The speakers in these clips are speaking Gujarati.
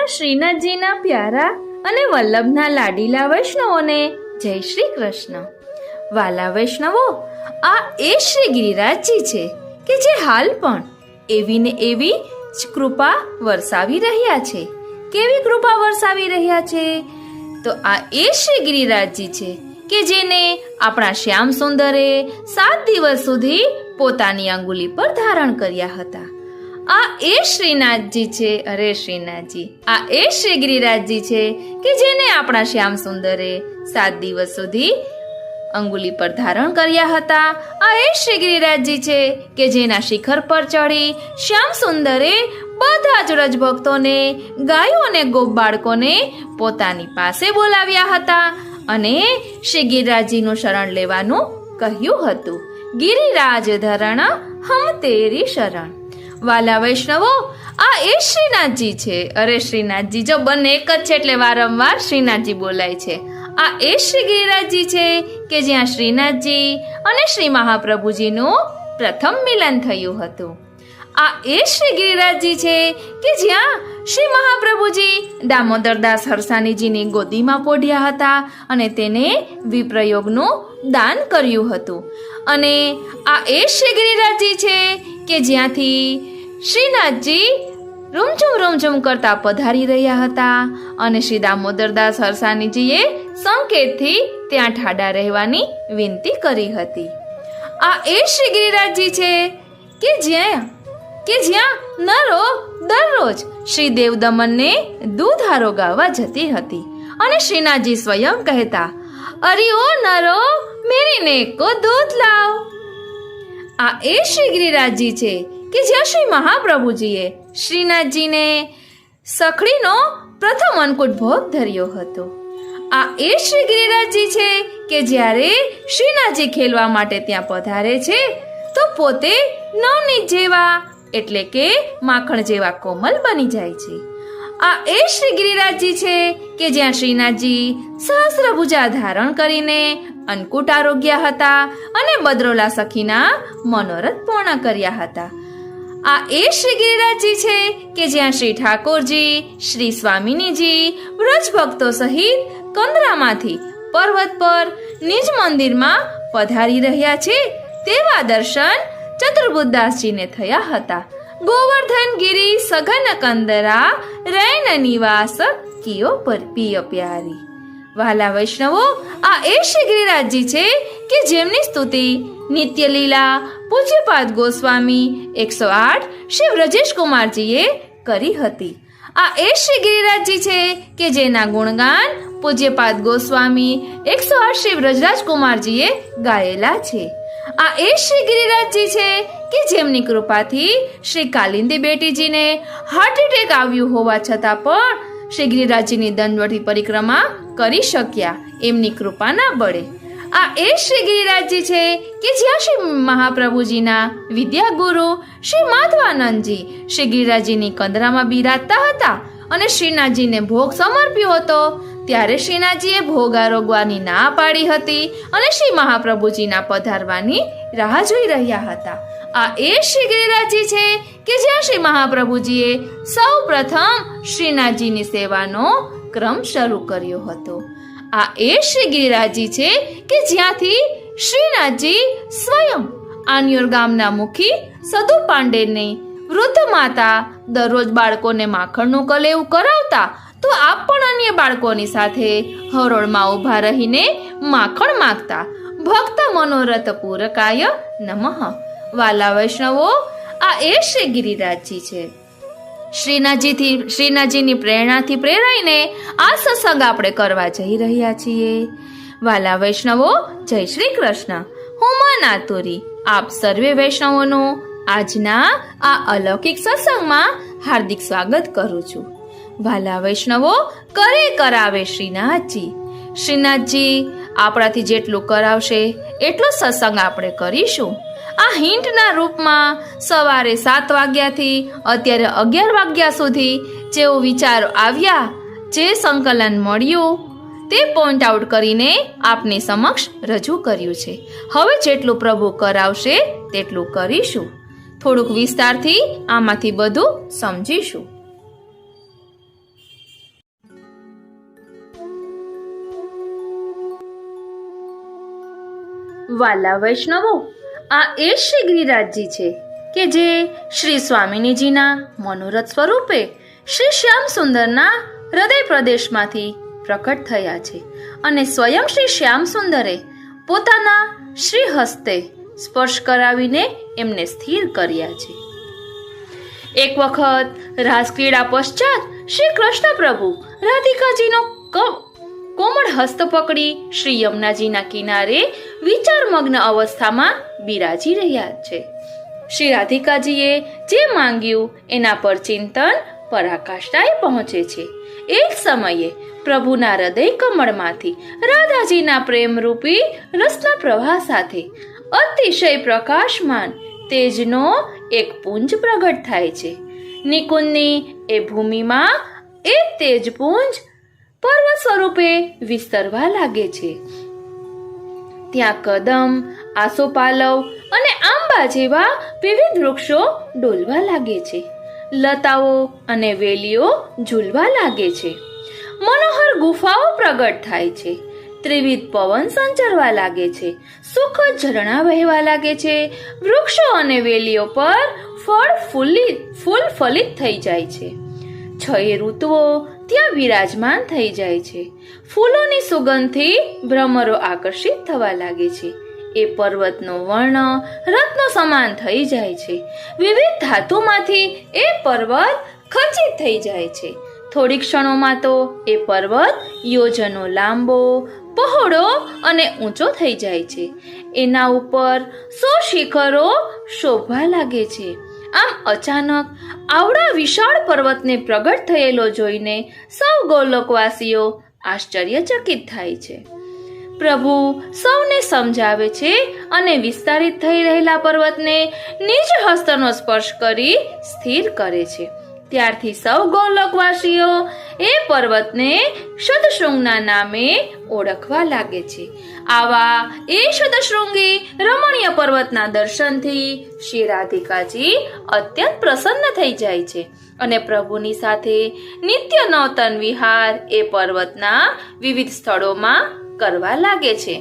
મારા શ્રીનાથજીના પ્યારા અને વલ્લભના લાડીલા વૈષ્ણવોને જય શ્રી કૃષ્ણ। વાલા વૈષ્ણવો, આ એ શ્રી ગિરિરાજજી છે કે જે હાલ પણ એવી ને એવી જ કૃપા વરસાવી રહ્યા છે। કેવી કૃપા વરસાવી રહ્યા છે? તો આ એ શ્રી ગિરિરાજજી છે કે જેને આપણા શ્યામ સુંદરે 7 દિવસ સુધી પોતાની અંગુલી પર ધારણ કર્યા હતા। આ એ શ્રીનાથજી છે, અરે શ્રીનાથજી, આ એ શ્રી ગિરિરાજજી છે કે જેને આપણા શ્યામ સુંદરે 7 દિવસ સુધી અંગુલી પર ધારણ કર્યા હતા। આ એ શ્રી ગિરિરાજજી છે કે જેના શિખર પર ચડી શ્યામ સુંદરે બધા જ રજભક્તોને, ગાયો અને ગોપ બાળકોને પોતાની પાસે બોલાવ્યા હતા અને શ્રી ગિરિરાજજીનું શરણ લેવાનું કહ્યું હતું। ગિરિરાજ ધરણ હમ તેરી શરણ। વાલા વૈષ્ણવો, આ એ શ્રીનાથજી છે, અરે શ્રીનાથજી, જો બંને એક જ છે એટલે વારંવાર શ્રીનાથજી બોલાય છે। આ એ શ્રી ગિરિરાજજી છે કે જ્યાં શ્રીનાથજી અને શ્રી મહાપ્રભુજીનું પ્રથમ મિલન થયું હતું। આ એ શ્રી ગિરિરાજજી છે કે જ્યાં શ્રી મહાપ્રભુજી દામોદરદાસ હરસાનીજીની ગોદીમાં પોઢ્યા હતા અને તેને વિપ્રયોગનું દાન કર્યું હતું। અને આ એ શ્રી ગિરિરાજજી છે કે જ્યાંથી શ્રીનાથજી રૂમઝુમ કરતા પધારી રહ્યા હતા અને શ્રી દામોદરદાસ હરસાનીજીએ સંકેતથી ત્યાં ઠાડા રહેવાની વિનંતી કરી હતી। આ એ શ્રી ગિરિરાજજી છે કે જ્યાં નરો દરરોજ શ્રી દેવદમનને દૂધ આરોગાવવા જતી હતી અને શ્રીનાથજી સ્વયં કહેતા, અરે ઓ નરો, મેરીને કો દૂધ લાવ। આ એ શ્રી ગિરિરાજજી છે કે જ્યાં શ્રી મહાપ્રભુજીએ શ્રીનાથજીને સખડીનો પ્રથમ અન્નકૂટ ભોગ ધર્યો હતો। આ એ શ્રી ગિરિરાજજી છે કે જ્યારે શ્રીનાથજી ખેલવા માટે ત્યાં પધારે છે તો પોતે નવનીત જેવા એટલે કે માખણ જેવા કોમલ બની જાય છે। આ એ શ્રી ગિરિરાજજી છે કે જ્યાં શ્રીનાથજી સહસ્રભુજા ધારણ કરીને અન્નકૂટ આરોગ્યા હતા અને બદરોલા સખીના મનોરથ પૂર્ણ કર્યા હતા। આ એ શ્રી ગિરિરાજજી છે કે જ્યાં શ્રી ઠાકોરજી, શ્રી સ્વામિનીજી વ્રજ ભક્તો સહિત કંદરામાંથી પર્વત પર નિજ મંદિરમાં પધારી રહ્યા છે તેવા દર્શન ચતુર્બુદ્ધદાસજીને થયા હતા। ગોવર્ધન ગિરી સઘન કંદરા રૈન નિવાસ કિયો પર પિય પ્યારી। વાલા વૈષ્ણવો, આ એ શ્રી ગિરિરાજજી છે કે જેમની સ્તુતિ નિત્ય લીલા પૂજ્યપાદ ગોસ્વામી 108 શ્રી વ્રજેશ કુમારજીએ કરી હતી। આ એ શ્રી ગિરિરાજજી છે કે જેના ગુણગાન પૂજ્યપાદ ગોસ્વામી 108 શ્રી વ્રજરાજ કુમારજીએ ગાયેલા છે। આ એ શ્રી ગિરિરાજજી છે કે જેમની કૃપાથી શ્રી કાલિંદી બેટીજીને હાર્ટ એટેક આવ્યું હોવા છતાં પણ શ્રી ગિરિરાજજીની દંડવતી પરિક્રમા કરી શક્યા એમની કૃપાના બળે। આ એ શ્રી ગિરિરાજજી છે કે જ્યાં શ્રી મહાપ્રભુજીના વિદ્યાગુરુ શ્રી માધવાનંદજી શ્રી ગિરિરાજજીની કંદરામાં બિરાજતા હતા અને શ્રીનાથજીને ભોગ સમર્પ્યો હતો ત્યારે શ્રીનાથજીએ ભોગ આરોગવાની ના પાડી હતી અને શ્રી મહાપ્રભુજીના પધારવાની રાહ જોઈ રહ્યા હતા। આ એ શ્રી ગિરિરાજજી છે કે જ્યાં શ્રી મહાપ્રભુજીએ સૌ પ્રથમ શ્રીનાથજીની સેવાનો ક્રમ શરૂ કર્યો હતો। આ એ શ્રી ગિરિરાજજી છે કે જ્યાંથી શ્રીનાથજી સ્વયં આન્યોર ગામના મુખી સદુ પાંડેની વૃદ્ધ માતા દરરોજ બાળકોને માખણનું કલેવું કરાવતા તો આપ પણ અન્ય બાળકોની સાથે હરોળમાં ઊભા રહીને માખણ માંગતા। ભક્ત મનોરથ પૂરકાય નમઃ। વાલા વૈષ્ણવો, આ એ શ્રી ગિરિરાજજી છે। શ્રીનાથજીની પ્રેરણાથી પ્રેરાઈને આ સત્સંગ આપણે કરવા જઈ રહ્યા છીએ। વાલા વૈષ્ણવો, જય શ્રી કૃષ્ણ। હું મા નાતુરી આપ સર્વે વૈષ્ણવોનું આજના આ અલૌકિક સત્સંગમાં હાર્દિક સ્વાગત કરું છું। વાલા વૈષ્ણવો, કરે કરાવે શ્રીનાથજી। શ્રીનાથજી આપણાથી જેટલું કરાવશે એટલો સત્સંગ આપણે કરીશું। આ હિન્ટના રૂપમાં સવારે 7 વાગ્યાથી અત્યારે 11 વાગ્યા સુધી જેવો વિચારો આવ્યા, જે સંકલન મળ્યું તે પોઈન્ટ આઉટ કરીને આપની સમક્ષ રજૂ કર્યું છે। હવે જેટલું પ્રભુ કરાવશે તેટલું કરીશું। થોડુંક વિસ્તારથી આમાંથી બધું સમજીશું। વાલા વૈષ્ણવો, આ એ શ્રી ગિરિરાજજી છે કે જે શ્રી સ્વામિનીજીના મનોરથ સ્વરૂપે શ્રી શ્યામ સુંદરના હૃદય પ્રદેશમાંથી પ્રકટ થયા છે અને સ્વયં શ્રી શ્યામ સુંદરે પોતાના શ્રી હસ્તે સ્પર્શ કરાવીને એમને સ્થિર કર્યા છે. એક વખત રાસક્રીડા પશ્ચાત શ્રી કૃષ્ણ પ્રભુ રાધિકાજીનો કોમળ હસ્ત પકડી શ્રી યમુનાજીના કિનારે વિચારમગ્ન અવસ્થામાં બિરાજી રહ્યા છે. શ્રી રાધિકાજીએ જે માંગ્યું એના પર ચિંતન પરાકાષ્ઠાએ પહોંચે છે. એ જ સમયે પ્રભુના હૃદય કમળમાંથી રાધાજીના પ્રેમરૂપી રસના પ્રવાહ સાથે અતિશય પ્રકાશમાન તેજનો એક પુંજ પ્રગટ થાય છે. નિકુંજની એ ભૂમિમાં એ તેજપુંજ પર્વત સ્વરૂપે વિસ્તરવા લાગે છે. ત્યાં કદમ, આસોપાલવ અને આંબા જેવા વિવિધ વૃક્ષો ડોલવા લાગે છે. લતાઓ અને વેલીઓ ઝૂલવા લાગે છે. મનોહર ગુફાઓ પ્રગટ થાય છે. ત્રિવિધ પવન સંચરવા લાગે છે. સુખદ ઝરણા વહેવા લાગે છે. વૃક્ષો અને વેલીઓ પર ફૂલ ફલિત થઈ જાય છે. 6 ઋતુઓ ત્યાં વિરાજમાન થઈ જાય છે. ફૂલોની સુગંધથી ભ્રમરો આકર્ષિત થવા લાગે છે. એ પર્વતનો વર્ણ રત્નો સમાન થઈ જાય છે. વિવિધ ધાતુમાંથી એ પર્વત ખચિત થઈ જાય છે. થોડી ક્ષણોમાં તો એ પર્વત યોજનો લાંબો, પહોળો અને ઊંચો થઈ જાય છે. એના ઉપર 100 શિખરો શોભવા લાગે છે. આમ અચાનક આવડા વિશાળ પર્વતને પ્રગટ થયેલો જોઈને સૌ ગોલોકવાસીઓ આશ્ચર્યચકિત થાય છે. પ્રભુ સૌને સમજાવે છે અને વિસ્તારિત થઈ રહેલા પર્વતને નિજ હસ્તનો સ્પર્શ કરી સ્થિર કરે છે. ત્યારથી સૌ ગોલોકવાસીઓ એ પર્વતને શતશૃંગના નામે ઓળખવા લાગે છે. આવા એ શતશૃંગી રમણીય પર્વતના દર્શનથી શ્રી રાધિકાજી અત્યંત પ્રસન્ન થઈ જાય છે અને પ્રભુની સાથે નિત્ય નવતન વિહાર એ પર્વતના વિવિધ સ્થળોમાં કરવા લાગે છે.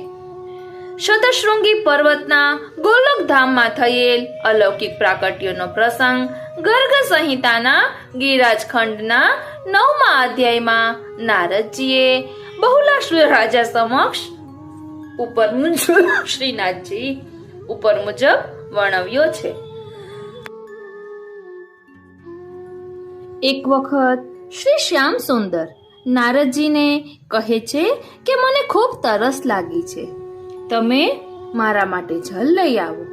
શતશૃંગી પર્વતના ગોલોકધામમાં થયેલ અલૌકિક પ્રાકટ્યોનો પ્રસંગ ગર્ગ સંહિતાના ગિરિરાજ ખંડના 9મા અધ્યાયમાં નારદજીએ બહુલાશ્વ રાજા સમક્ષ શ્રીનાથજી ઉપર મુજબ વર્ણવ્યો છે. એક વખત શ્રી શ્યામ સુંદર નારદજીને કહે છે કે મને ખૂબ તરસ લાગી છે, તમે મારા માટે જલ લઈ આવો.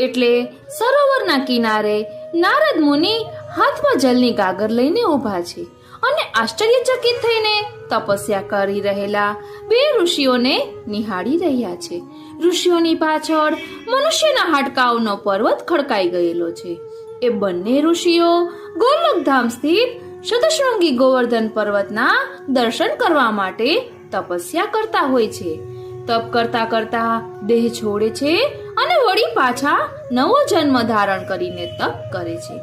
એટલે સરોવરના કિનારે નારદ મુનિ હાથમાં જલની ગાગર લઈને ઊભા છે અને આશ્ચર્યચકિત થઈને તપસ્યા કરી રહેલા 2 ઋષિઓને નિહાળી રહ્યા છે. ઋષિઓની પાછળ મનુષ્યના હાડકાઓનો પર્વત ખડકાઈ ગયેલો છે. એ બંને ઋષિઓ ગોલોકધામ સ્થિત શતશૃંગી ગોવર્ધન પર્વતના દર્શન કરવા માટે તપસ્યા કરતા હોય છે. તપ કરતા કરતા દેહ છોડે છે અને વળી પાછા નવો જન્મ ધારણ કરીને તપ કરે છે.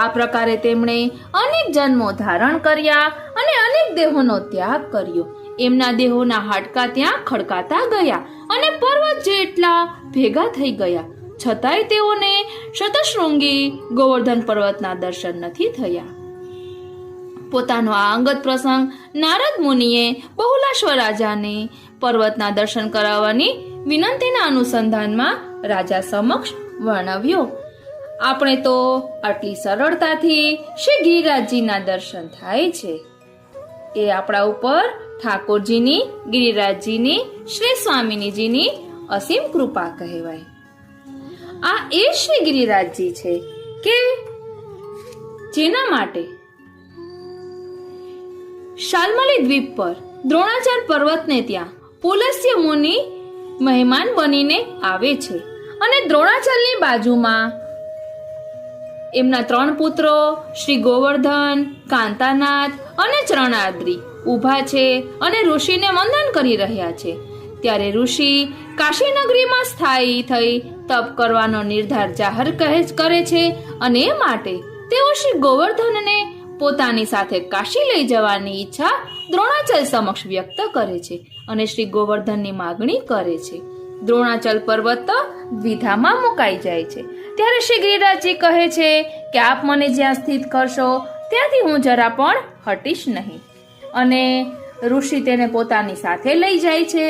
આ પ્રકારે તેમણે અનેક જન્મો ધારણ કર્યા અને અનેક દેહોનો ત્યાગ કર્યો. એમના દેહોના હાડકા ત્યાં ખડકાતા ગયા અને પર્વત જેટલા ભેગા થઈ ગયા, છતાંય તેઓને શતશૃંગી ગોવર્ધન પર્વતના દર્શન નથી થયા. પોતાનો આ અંગત પ્રસંગ નારદ મુનિએ બહુલાશ્વ રાજાને પર્વતના દર્શન કરાવવાની વિનંતીના અનુસંધાનમાં રાજા સમક્ષ વર્ણવ્યો. આપણે તો આટલી સરળતાથી શ્રી ગિરિરાજજીના દર્શન થાય છે. એ આપણા ઉપર ઠાકોરજીની, ગિરિરાજજીની, શ્રી સ્વામિનીજીની અસીમ કૃપા કહેવાય. આ એ શ્રી ગિરિરાજજી છે કે જેના માટે શાલ્મલી દ્વીપ પર દ્રોણાચાર્ય પર્વતને ત્યાં પુલસ્ત્ય મુનિ મહેમાન બનીને આવે છે અને દ્રોણાચાર્યની બાજુમાં એમના 3 પુત્રો શ્રી ગોવર્ધન, કાંતાનાથ અને ચરણાદ્રી ઊભા છે અને ઋષિને વંદન કરી રહ્યા છે. ત્યારે ઋષિ કાશી નગરીમાં સ્થાયી થઈ તપ કરવાનો નિર્ધાર જાહેર કરે છે અને એ માટે તેઓ શ્રી ગોવર્ધનને પોતાની સાથે કાશી લઈ જવાની ઈચ્છા દ્રોણાચાર્ય સમક્ષ વ્યક્ત કરે છે અને શ્રી ગોવર્ધનની માગણી કરે છે. દ્રોણાચલ પર્વત તો દ્વિધામાં મુકાઈ જાય છે. ત્યારે શ્રી ગિરિરાજજી કહે છે કે આપ મને જ્યાં સ્થિત કરશો ત્યાંથી હું જરા પણ હટીશ નહીં. અને ઋષિ તેને પોતાની સાથે લઈ જાય છે.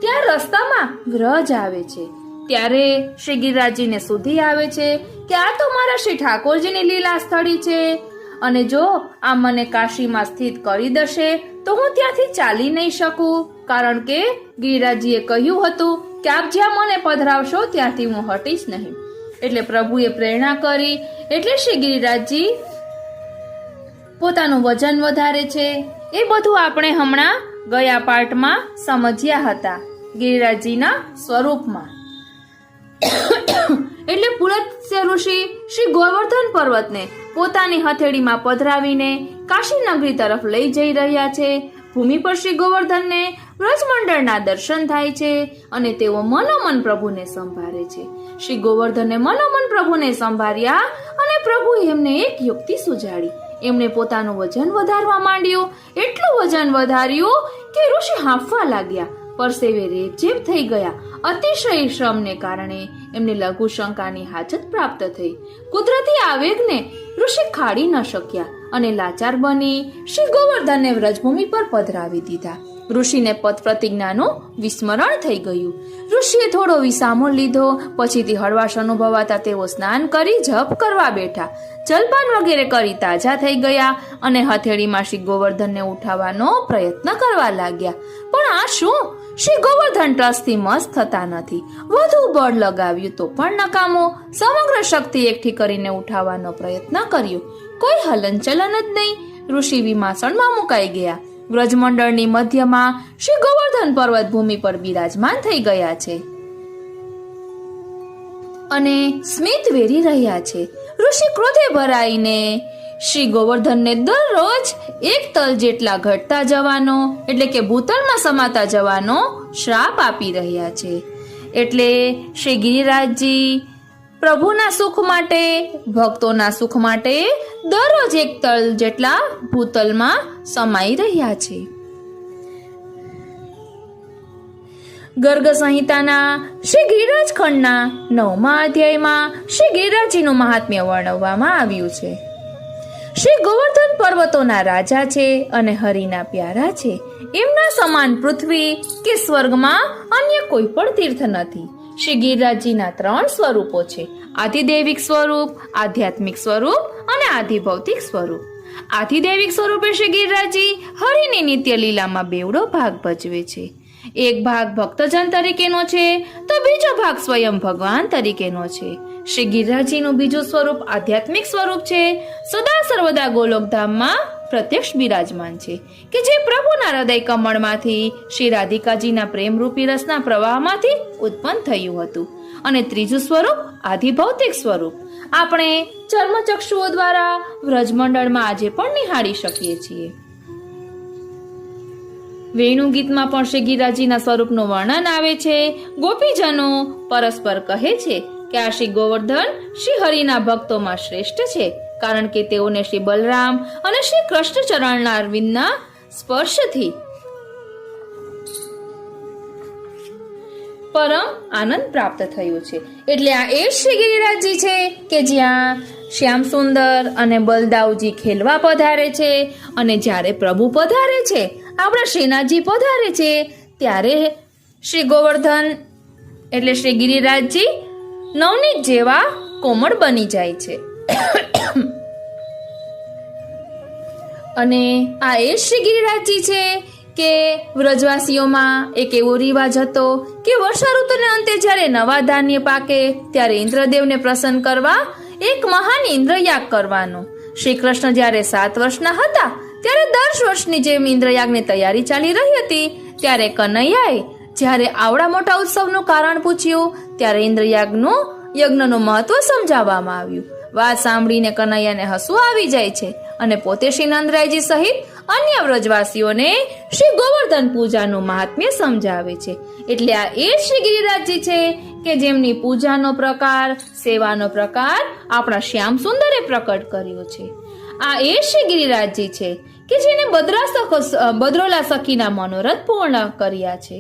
ત્યાં રસ્તામાં વ્રજ આવે છે. ત્યારે શ્રી ગિરિરાજજીને સુધી આવે છે કે આ તો મારા શ્રી ઠાકોરજીની લીલા સ્થળી છે, અને જો આ મને કાશીમાં સ્થિત કરી દેશે તો હું ત્યાંથી ચાલી નહીં શકું, કારણ કે ગિરિરાજજીએ કહ્યું હતું કે આપ જ્યાં મને પધરાવશો ત્યાંથી હું હટીશ નહીં. એટલે પ્રભુએ પ્રેરણા કરી એટલે શ્રી ગિરિરાજજી પોતાનું વજન વધારે છે. એ બધું આપણે હમણાં ગયા પાઠમાં સમજ્યા હતા ગિરિરાજજીના સ્વરૂપમાં. એટલે પુલત્સ્ય ઋષિ શ્રી ગોવર્ધન પર્વતને પોતાની હથેળીમાં પધરાવીને કાશી નગરી તરફ લઈ જઈ રહ્યા છે. ભૂમિ પર શ્રી ગોવર્ધનને વ્રજમંડળના દર્શન થાય છે અને તેઓ મનોમન પ્રભુને સંભાળે છે. શ્રી ગોવર્ધને મનોમન પ્રભુને સંભાળ્યા અને પ્રભુએ એમને એક યુક્તિ સુઝાડી. એમણે પોતાનું વજન વધારવા માંડ્યું. એટલું વજન વધાર્યું કે ઋષિ હાંફવા લાગ્યા, પરસેવે રેબઝેબ થઈ ગયા. અતિશય શ્રમને કારણે એમને લઘુ શંકાની હાજત પ્રાપ્ત થઈ. કુદરતી આવેગને ઋષિ ખાડી ન શક્યા અને લાચાર બની શ્રી ગોવર્ધનને વ્રજભૂમિ પર પધરાવી દીધા. ઋષિને પદ પ્રતિજ્ઞાનું વિસ્મરણ થઈ ગયું. ઋષિએ થોડો વિસામો લીધો. પછીથી હળવાશ અનુભવાતા તેઓ સ્નાન કરી જપ કરવા બેઠા. જલપાન વગેરે કરી તાજા થઈ ગયા અને હથેળીમાં શ્રી ગોવર્ધનને ઉઠાવવાનો પ્રયત્ન કરવા લાગ્યા. પણ આ શું? શ્રી ગોવર્ધન ટ્રસ્ટથી મસ્ત થતા નથી. વધુ બળ લગાવ્યું તો પણ નકામો. સમગ્ર શક્તિ એકઠી કરીને ઉઠાવવાનો પ્રયત્ન કર્યો, કોઈ હલનચલન જ નહીં. ઋષિ વિમાસણમાં મુકાઈ ગયા. વ્રજમંડળની મધ્યમાં શ્રી ગોવર્ધન પર્વત ભૂમિ પર બિરાજમાન થઈ ગયા છે અને સ્મિત વેરી રહ્યા છે. ઋષિ ક્રોધે ભરાઈને શ્રી ગોવર્ધનને દરરોજ એક તલ જેટલા ઘટતા જવાનો એટલે કે ભૂતળમાં સમાતા જવાનો શ્રાપ આપી રહ્યા છે. એટલે શ્રી ગિરિરાજજી પ્રભુના સુખ માટે, ભક્તોના સુખ માટે દરરોજ એક તલ જેટલા ભૂતલમાં સમાઈ રહ્યા છે. ગર્ગ સંહિતાના શ્રી ગિરિરાજ ખંડના 9મા અધ્યાયમાં શ્રી ગિરિરાજજીનું મહાત્મ્ય વર્ણવવામાં આવ્યું છે. શ્રી ગોવર્ધન પર્વતોના રાજા છે અને હરિના પ્યારા છે. એમના સમાન પૃથ્વી કે સ્વર્ગમાં અન્ય કોઈ પણ તીર્થ નથી. શ્રી ગિરિરાજજીના 3 સ્વરૂપો છે: આધિદૈવિક સ્વરૂપ, આધ્યાત્મિક સ્વરૂપ અને આધિભૌતિક સ્વરૂપ. આધિદૈવિક સ્વરૂપે શ્રી ગિરિરાજજી હરિની નિત્ય લીલામાં બેવડો ભાગ ભજવે છે. એક ભાગ ભક્તજન તરીકેનો છે તો બીજો ભાગ સ્વયં ભગવાન તરીકેનો છે. શ્રી ગિરિરાજજીનું બીજું સ્વરૂપ આધ્યાત્મિક સ્વરૂપ છે. સદા સર્વદા ગોલોકધામમાં પ્રત્યક્ષ બિરાજમાન છે કે જે પ્રભુના હૃદય કમળમાંથી શ્રી રાધિકાજીના પ્રેમરૂપી રસના પ્રવાહમાંથી ઉત્પન્ન થયું હતું. અને ત્રીજું સ્વરૂપ આધિભૌતિક સ્વરૂપ આપણે ચર્મચક્ષુઓ દ્વારા વ્રજમંડળમાં આજે પણ નિહાળી શકીએ છીએ. વેણુ ગીતમાં પણ શ્રી ગિરિરાજજીના સ્વરૂપનું વર્ણન આવે છે. ગોપીજનો પરસ્પર કહે છે કે આ શ્રી ગોવર્ધન શ્રી હરિના ભક્તોમાં શ્રેષ્ઠ છે, કારણ કે તેઓને શ્રી બલરામ અને શ્રી કૃષ્ણ ચરણના અરવિંદના સ્પર્શથી પરમ આનંદ પ્રાપ્ત થયો છે. એટલે આ એ શ્રી ગિરિરાજજી છે કે જ્યાં શ્યામ સુંદર અને બલદાવજી ખેલવા પધારે છે. અને જ્યારે પ્રભુ પધારે છે, આપણા શ્રીનાથજી પધારે છે, ત્યારે શ્રી ગોવર્ધન એટલે શ્રી ગિરિરાજજી નવનીત જેવા કોમળ બની જાય છે. અને આ એ શ્રી ગિરિરાજજી છે કે વ્રજવાસીઓમાં એક એવો રિવાજ હતો કે વર્ષા ઋતુને અંતે જ્યારે નવા ધાન્ય પાકે ત્યારે ઇન્દ્રદેવને પ્રસન્ન કરવા એક મહાન ઇન્દ્રયાગ કરવાનો. શ્રી કૃષ્ણ જ્યારે 7 વર્ષના હતા ત્યારે 10 વર્ષની જેમ ઇન્દ્રયાગની તૈયારી ચાલી રહી હતી. ત્યારે કનૈયાએ જ્યારે આવડા મોટા ઉત્સવનું કારણ પૂછ્યું ત્યારે ઇન્દ્રયાગનું યજ્ઞનું મહત્વ સમજાવવામાં આવ્યું. વાત સાંભળીને કનૈયાને હસવું આવી જાય છે અને પોતે શ્રી નંદરાયજી સહિત અન્ય વ્રજવાસીઓને શ્રી ગોવર્ધન પૂજાનું મહાત્મ્ય સમજાવે છે. એટલે આ એ શ્રી ગિરિરાજજી છે કે જેમની પૂજાનો પ્રકાર, સેવાનો પ્રકાર આપણા શ્યામ સુંદરે પ્રકટ કર્યો છે. આ એ શ્રી ગિરિરાજજી છે કે જેને બદ્રોલા સખીના મનોરથ પૂર્ણ કર્યા છે.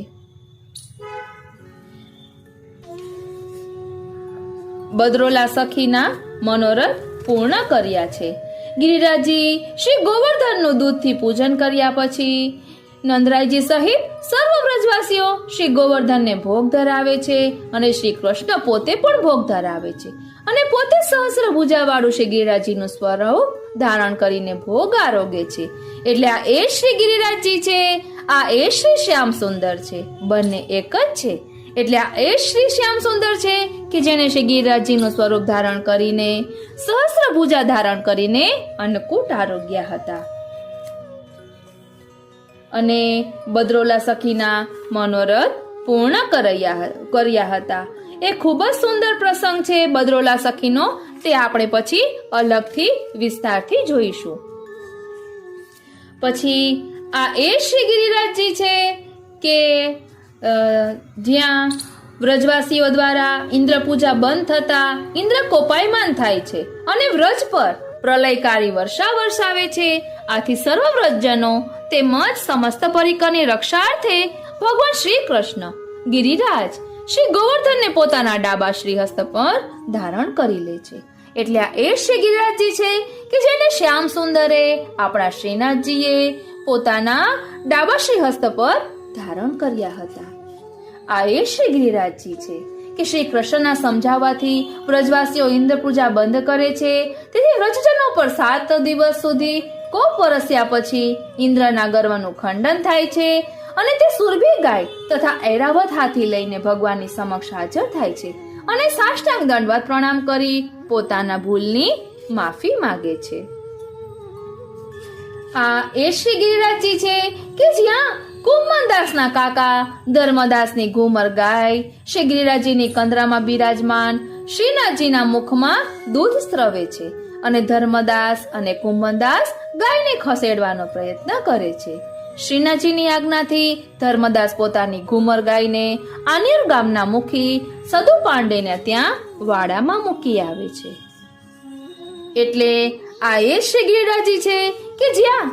બદરોલા સખીના મનોરથ પૂર્ણ કર્યા છે. ગિરિરાજજી શ્રી ગોવર્ધનનું દૂધથી પૂજન કર્યા પછી નંદરાયજી સહિત સર્વ વ્રજવાસીઓ શ્રી ગોવર્ધનને ભોગ ધરાવે છે અને શ્રી કૃષ્ણ પોતે પણ ભોગ ધરાવે છે અને પોતે સહસ્ર ભુજાવાળું શ્રી ગિરિરાજજીનું સ્વરૂપ ધારણ કરીને ભોગ આરોગે છે. એટલે આ એ શ્રી ગિરિરાજજી છે, આ એ શ્રી શ્યામ સુંદર છે, બંને એક જ છે. એટલે આ એ શ્રી શ્યામ સુંદર છે કે જેને શ્રી ગિરિરાજજીનું સ્વરૂપ ધારણ કરીને સહસ્ર ભુજા ધારણ કરીને અન્નકૂટ આરોગ્યા હતા અને બદરોલા સખીના મનોરથ પૂર્ણ કર્યા હતા. એ ખૂબ જ સુંદર પ્રસંગ છે બદરોલા સખીનો. તે આપણે પછી અલગથી વિસ્તારથી જોઈશું. પછી આ એ શ્રી ગિરિરાજજી છે કે જ્યાં વ્રજવાસીઓ દ્વારા ઇન્દ્ર પૂજા બંધ થતા ઇન્દ્ર કોપાયમાન થાય છે અને વ્રજ પર પ્રલયકારી વર્ષા વરસાવે છે. આથી સર્વ વ્રજજનો તેમજ સમસ્ત પરિકરની રક્ષાર્થે ભગવાન શ્રી કૃષ્ણ ગિરિરાજ શ્રી ગોવર્ધનને પોતાના ડાબા શ્રીહસ્ત પર ધારણ કરી લે છે. એટલે આ એ શ્રી ગિરિરાજજી છે કે જેને શ્યામ સુંદરે આપણા શ્રીનાથજીએ પોતાના ડાબા શ્રીહસ્ત પર ધારણ કર્યા હતા. આ એ શ્રી ગિરિરાજજી છે કે શ્રી કૃષ્ણના સમજાવવાથી વ્રજવાસીઓ ઇન્દ્ર પૂજા બંધ કરે છે. તેથી વ્રજજનો પર 7 દિવસ સુધી કોપ વરસ્યા પછી ઇન્દ્રના ગર્વનું ખંડન થાય છે અને તે સુરભી ગાય તથા ઐરાવત હાથી લઈને ભગવાનની સમક્ષ હાજર થાય છે અને સાષ્ટાંગ દંડવત પ્રણામ કરી પોતાના ભૂલની માફી માંગે છે. આ એ શ્રી ગિરિરાજજી છે કે જ્યાં કુંભનદાસના કાકા ધર્મદાસની ઘુમર ગાય શ્રી ગિરિરાજજીની કંદરામાં બિરાજમાન શ્રીનાથજીના મુખમાં દૂધ સ્રવે છે અને ધર્મદાસ અને કુંભનદાસ ગાયને ખસેડવાનો પ્રયત્ન કરે છે. શ્રીનાથજીની આજ્ઞાથી ધર્મદાસ પોતાની ઘુમર ગાયને આનેર ગામના મુખી સદુ પાંડેને ત્યાં વાડામાં મૂકી આવે છે. એટલે આ એ શ્રી ગિરિરાજજી છે કે જ્યાં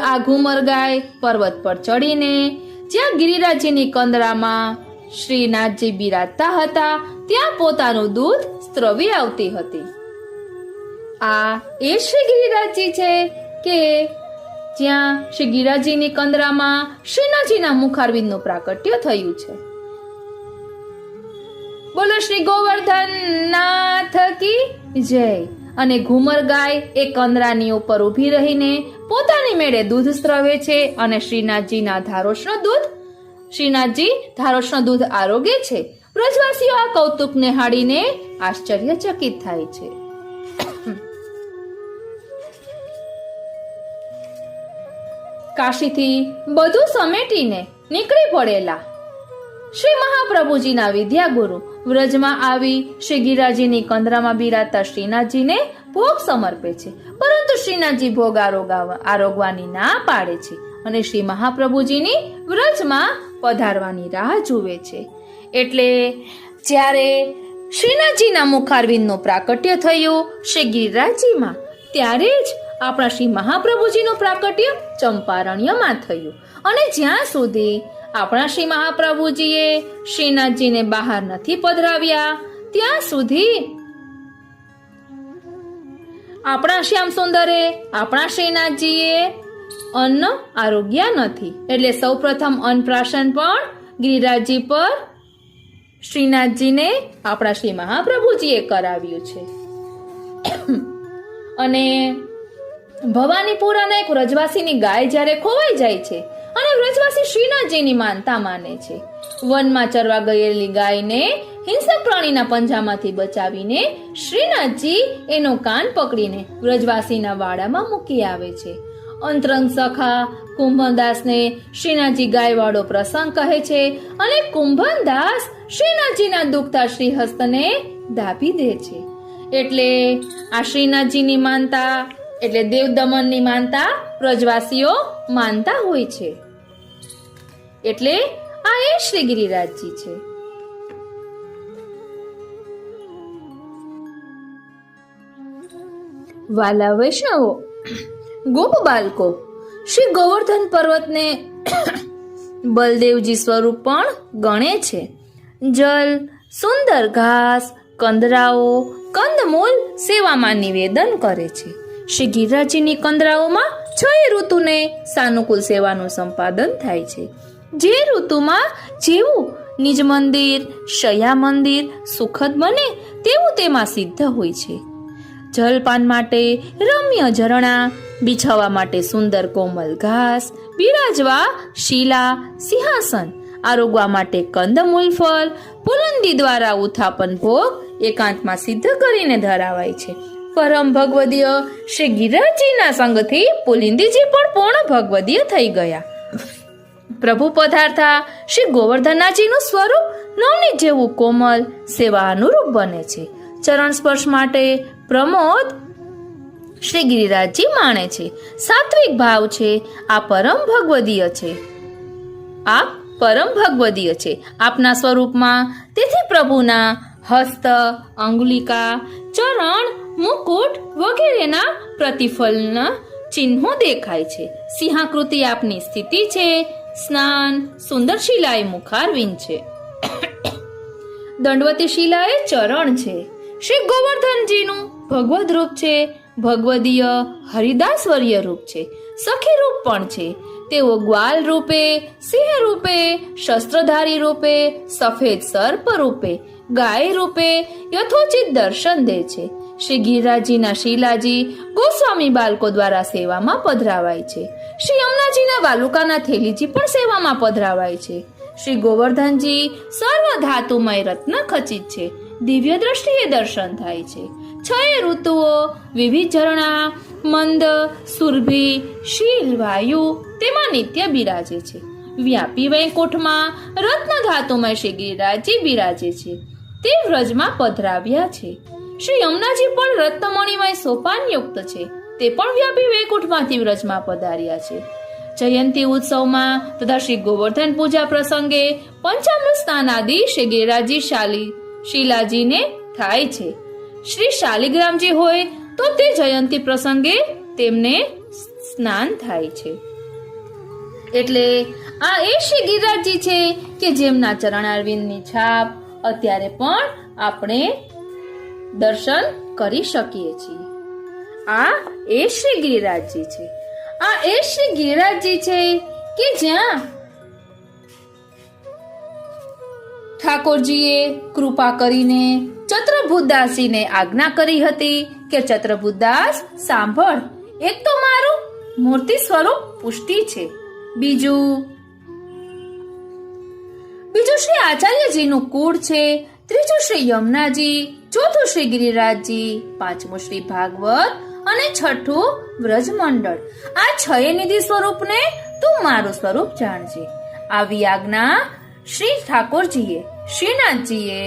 આ ઘુમર ગાય પર્વત પર ચડીને જ્યાં ગિરિરાજજીની કંદરામાં શ્રીનાથજી બિરાજતા હતા ત્યાં પોતાનું દૂધ સ્ત્રવી આવતી હતી. આ એ શ્રી ગિરિરાજજી છે કે જ્યાં શ્રી ગિરિરાજજીની કંદરામાં શ્રીનાથજીના મુખારવિંદનું પ્રાકટ્ય થયું છે. બોલો શ્રી ગોવર્ધન નાથ કી જય. અને ઘુમર ગાય એ કંદરાની ઉપર ઊભી રહીને પોતાની મેળે દૂધ સ્રવે છે અને શ્રીનાથજી ધારોષ્ણ દૂધ આરોગે છે. વ્રજવાસીઓ આ કૌતુકને હાડીને આશ્ચર્યચકિત થાય છે. કાશીથી બધું સમેટીને નીકળી પડેલા શ્રી મહાપ્રભુજીના વિદ્યાગુરુ વ્રજમાં આવી શ્રી ગિરિરાજજીની કંદરામાં બિરાજતા શ્રીનાથજીને ભોગ સમર્પે છે. પરંતુ શ્રીનાથજી ભોગ આરોગવાની ના પાડે છે અને શ્રી મહાપ્રભુજીની વ્રજમાં પધારવાની રાહ જુએ છે. એટલે જ્યારે શ્રીનાથજીના મુખારવિંદનું પ્રાકટ્ય થયું શ્રી ગિરિરાજજીમાં, ત્યારે જ આપણા શ્રી મહાપ્રભુજીનું પ્રાકટ્ય ચંપારણ્યમાં થયું. અને જ્યાં સુધી આપણા શ્રી મહાપ્રભુજીએ શ્રીનાથજીને બહાર નથી પધરાવ્યા ત્યાં સુધી આપણા શ્યામ સુંદરે આપણા શ્રીનાથજીએ અન્ન આરોગ્યા નથી. એટલે સૌપ્રથમ અન્નપ્રાશન પણ ગિરિરાજજી પર શ્રીનાથજીને આપણા શ્રી મહાપ્રભુજીએ કરાવ્યું છે. અને ભવાનીપુરાના એક વ્રજવાસીની ગાય જ્યારે ખોવાઈ જાય છે અને વ્રજવાસી શ્રીનાથજીની માનતા માને છે, વનમાં ચરવા ગયેલી ગાયને હિંસક પ્રાણીના પંજામાંથી બચાવીને શ્રીનાથજી એનો કાન પકડીને વ્રજવાસીના વાડામાં મૂકી આવે છે. અંતરંગ સખા કુંભનદાસને શ્રીનાથજી ગાયવાળો પ્રસંગ કહે છે અને કુંભનદાસ શ્રીનાથજીના દુખતા શ્રીહસ્તને દાબી દે છે. એટલે આ શ્રીનાથજીની માનતા એટલે દેવ દમનની માનતા વ્રજવાસીઓ માનતા હોય છે. એટલે આ એ શ્રી ગિરિરાજજી છે. વાલા વૈષ્ણવો, ગોપ બાલકો, શ્રી ગોવર્ધન પર્વતને બલદેવજી સ્વરૂપ પણ ગણે છે. જલ, સુંદર ઘાસ, કંદરાઓ કંદમૂલ સેવામાં નિવેદન કરે છે. શ્રી ગિરિરાજજીની કંદરાઓમાં 6 ઋતુને સાનુકૂળ સેવાનું સંપાદન થાય છે. જે ઋતુમાં જેવું નિજ મંદિર શયા મંદિર સુખદ બને તેવું તેમાં સિદ્ધ હોય છે. જલપાન માટે રમ્ય ઝરણા, બિછાવવા માટે સુંદર કોમલ ઘાસ, બિરાજવા શીલા સિંહાસન, આરોગવા માટે કંદમૂલ ફળ, પુલંદી દ્વારા ઉત્થાપન ભોગ એકાંતમાં સિદ્ધ કરીને ધરાવાય છે. પરમ ભગવદીય શ્રી ગિરિરાજજીના સંગથી પુલિંદીજી પણ પૂર્ણ ભગવદીય થઈ ગયા. પ્રભુ પધારતા શ્રી ગોવર્ધનાજીનું સ્વરૂપ નવનીત જેવું કોમલ સેવા અનુરૂપ બને છે. ચરણ સ્પર્શ માટે પ્રમોદ શ્રી ગિરિરાજજી માણે છે. સાત્વિક ભાવ છે. આ પરમ ભગવદીય છે. આપના સ્વરૂપમાં તેથી પ્રભુના હસ્ત, અંગુલિકા, ચરણ, મુકુટ વગેરેના પ્રતિફલના ચિહ્નો દેખાય છે. સિંહાકૃતિ આપની સ્થિતિ છે. સ્નાન સુંદર શિલાએ મુખારવિંદ છે. દંડવતી શિલાએ ચરણ છે. શ્રી ગોવર્ધનજીનું ભગવદ રૂપ છે. ભગવદીય હરિદાસવર્ય રૂપ છે. સખી રૂપ પણ છે. તેઓ ગ્વાલ રૂપે, સિંહ રૂપે, શસ્ત્રધારી રૂપે, સફેદ સર્પ રૂપે, ગાય રૂપે યથોચિત દર્શન દે છે. શ્રી ગિરિરાજજીના શીલાજી ગોસ્વામી બાળકો દ્વારા સેવામાં પધરાવાય છે. શ્રી યમુનાજીના વાલુકાના થેલીજી પણ સેવામાં પધરાવાય છે. શ્રી ગોવર્ધનજી સર્વ ધાતુમય રત્ન ખચિત છે. દિવ્ય દ્રષ્ટિએ દર્શન થાય છે. 6 ઋતુઓ, વિવિધ ઝરણા, મંદ, સુરભી, શીલ, વાયુ તેમાં નિત્ય બિરાજે છે. વ્યાપી વૈકુંઠમાં રત્ન ધાતુમય શ્રી ગિરિરાજજી બિરાજે છે. તે વ્રજમાં પધરાવ્યા છે. શ્રી યમુનાજી પણ રત્નમણિમય સોપાનયુક્ત છે. તે પણ વ્યાપી વૈકુંઠમાંથી વ્રજમાં પધાર્યા છે. જયંતી ઉત્સવમાં તથા શ્રી ગોવર્ધન પૂજા પ્રસંગે પંચામૃત સ્નાન આદિ શ્રી ગિરિરાજજી શીલાજીને થાય છે. શ્રી શાલિગ્રામજી હોય તો તે જયંતી પ્રસંગે તેમને સ્નાન થાય છે. એટલે આ એ શ્રી ગિરિરાજજી છે કે જેમના ચરણારવિંદની છાપ અત્યારે પણ આપણે દર્શન કરી શકીએ છીએ. આ એ શ્રી ગિરિરાજજી છે. આ એ શ્રી ગિરિરાજજી છે કે જ્યાં ઠાકોરજીએ કૃપા કરીને ચત્રભુતદાસજીને આજ્ઞા કરી હતી કે ચત્રભુતદાસ સાંભળ, એક તો મારું મૂર્તિ સ્વરૂપ પુષ્ટિ છે, બીજું શ્રી આચાર્યજીનું કુળ છે, ત્રીજું શ્રી યમુનાજી, ચોથું શ્રી ગિરિરાજજી, પાંચમું શ્રી ભાગવત અને છઠ્ઠું વ્રજમંડળ. આ 6 નિધિ સ્વરૂપને તું મારું સ્વરૂપ જાણજે. આવી આજ્ઞા શ્રી ઠાકોરજીએ શ્રીનાથજીએ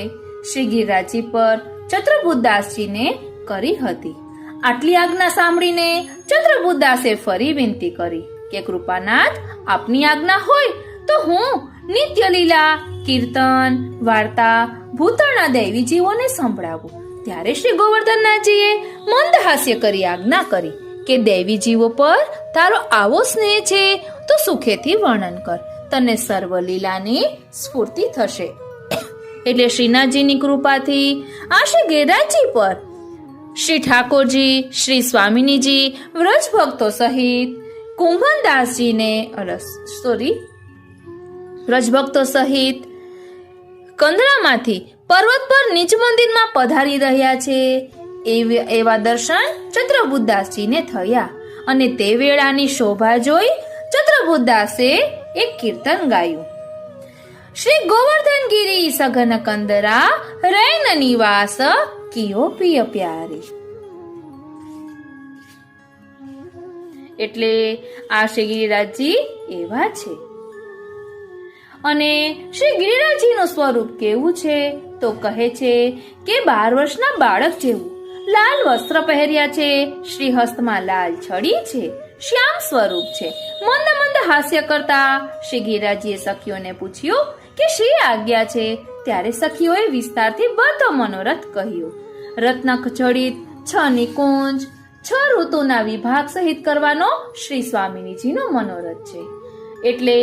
શ્રી ગિરિરાજજી પર ચત્રભુતદાસજીને કરી હતી. આટલી આજ્ઞા સાંભળીને ચત્રભુતદાસે ફરી વિનંતી કરી કે કૃપાનાથ, આપની આજ્ઞા હોય તો હું નિત્ય લીલા, કીર્તન, વાર્તા ભૂતળના દૈવી જીવોને સંભળાવું. ત્યારે શ્રી ગોવર્ધનનાથજીએ મંદ હાસ્ય કરી આજ્ઞા કરી કે દૈવી જીવો પર તારો આવો સ્નેહ છે તો સુખેથી વર્ણન કર, તને સર્વ લીલાની સ્ફૂર્તિ થશે. એટલે શ્રીનાથજીની કૃપાથી આ શ્રી ગિરિરાજજી પર શ્રી ઠાકોરજી, શ્રી સ્વામિનીજી વ્રજ ભક્તો સહિત કુંભનદાસજીને વ્રજભક્તો સહિત કંદરામાંથી પર્વત પર નીચ મંદિરમાં પધારી રહ્યા છે. એવા દર્શન ચત્રભુતદાસજીને થયા અને તે વેળાની શોભા જોઈ ચત્રભુતદાસે એક કીર્તન ગાયું. શ્રી ગોવર્ધન ગિરી સઘન કંદરા રૈન નિવાસ કિયો પ્રિય પ્યારી. એટલે આ શ્રી ગિરિરાજજી એવા છે. અને શ્રી ગિરિરાજજીનું સ્વરૂપ કેવું છે તો કહે છે કે 12 વર્ષના બાળક જેવું. લાલ વસ્ત્ર પહેર્યા છે, શ્રી હસ્તમાં લાલ છડી છે, શ્યામ સ્વરૂપ છે. મંદ મંદ હાસ્ય કરતા શ્રી ગિરિરાજજીએ સખીઓને પૂછ્યું કે શ્રી આજ્ઞા છે. ત્યારે સખીઓએ વિસ્તારથી બધો મનોરથ કહ્યો. રત્ન ખચડિત 6 નિકુંજ, 6 ઋતુના વિભાગ સહિત કરવાનો શ્રી સ્વામિનીજીનો મનોરથ છે. એટલે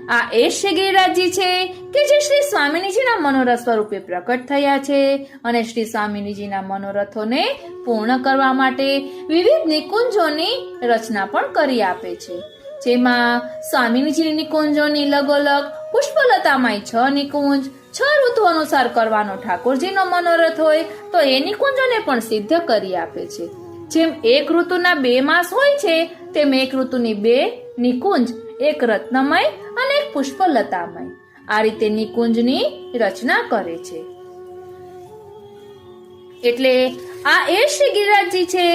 આ એ શ્રી ગિરિરાજજી છે કે જે શ્રી સ્વામિનીજીના મનોરથ સ્વરૂપે પ્રકટ થયા છે અને શ્રી સ્વામિનીજીના મનોરથોને પૂર્ણ કરવા માટે વિવિધ નિકુંજોની રચના પણ કરી આપે છે, જેમાં સ્વામિનીજીની નિકુંજોની લગોલગ પુષ્પલતામાં 6 નિકુંજ 6 ઋતુ અનુસાર કરવાનો ઠાકોરજીનો મનોરથ હોય તો એ નિકુંજોને પણ સિદ્ધ કરી આપે છે. જેમ એક ઋતુના 2 માસ હોય છે તેમ એક ઋતુની 2 નિકુંજ, એક રત્નમય અને એક પુષ્પલતામય, આ રીતે નિકુંજની રચના કરે છે. એટલે આ એ શ્રી ગિરિરાજજી છે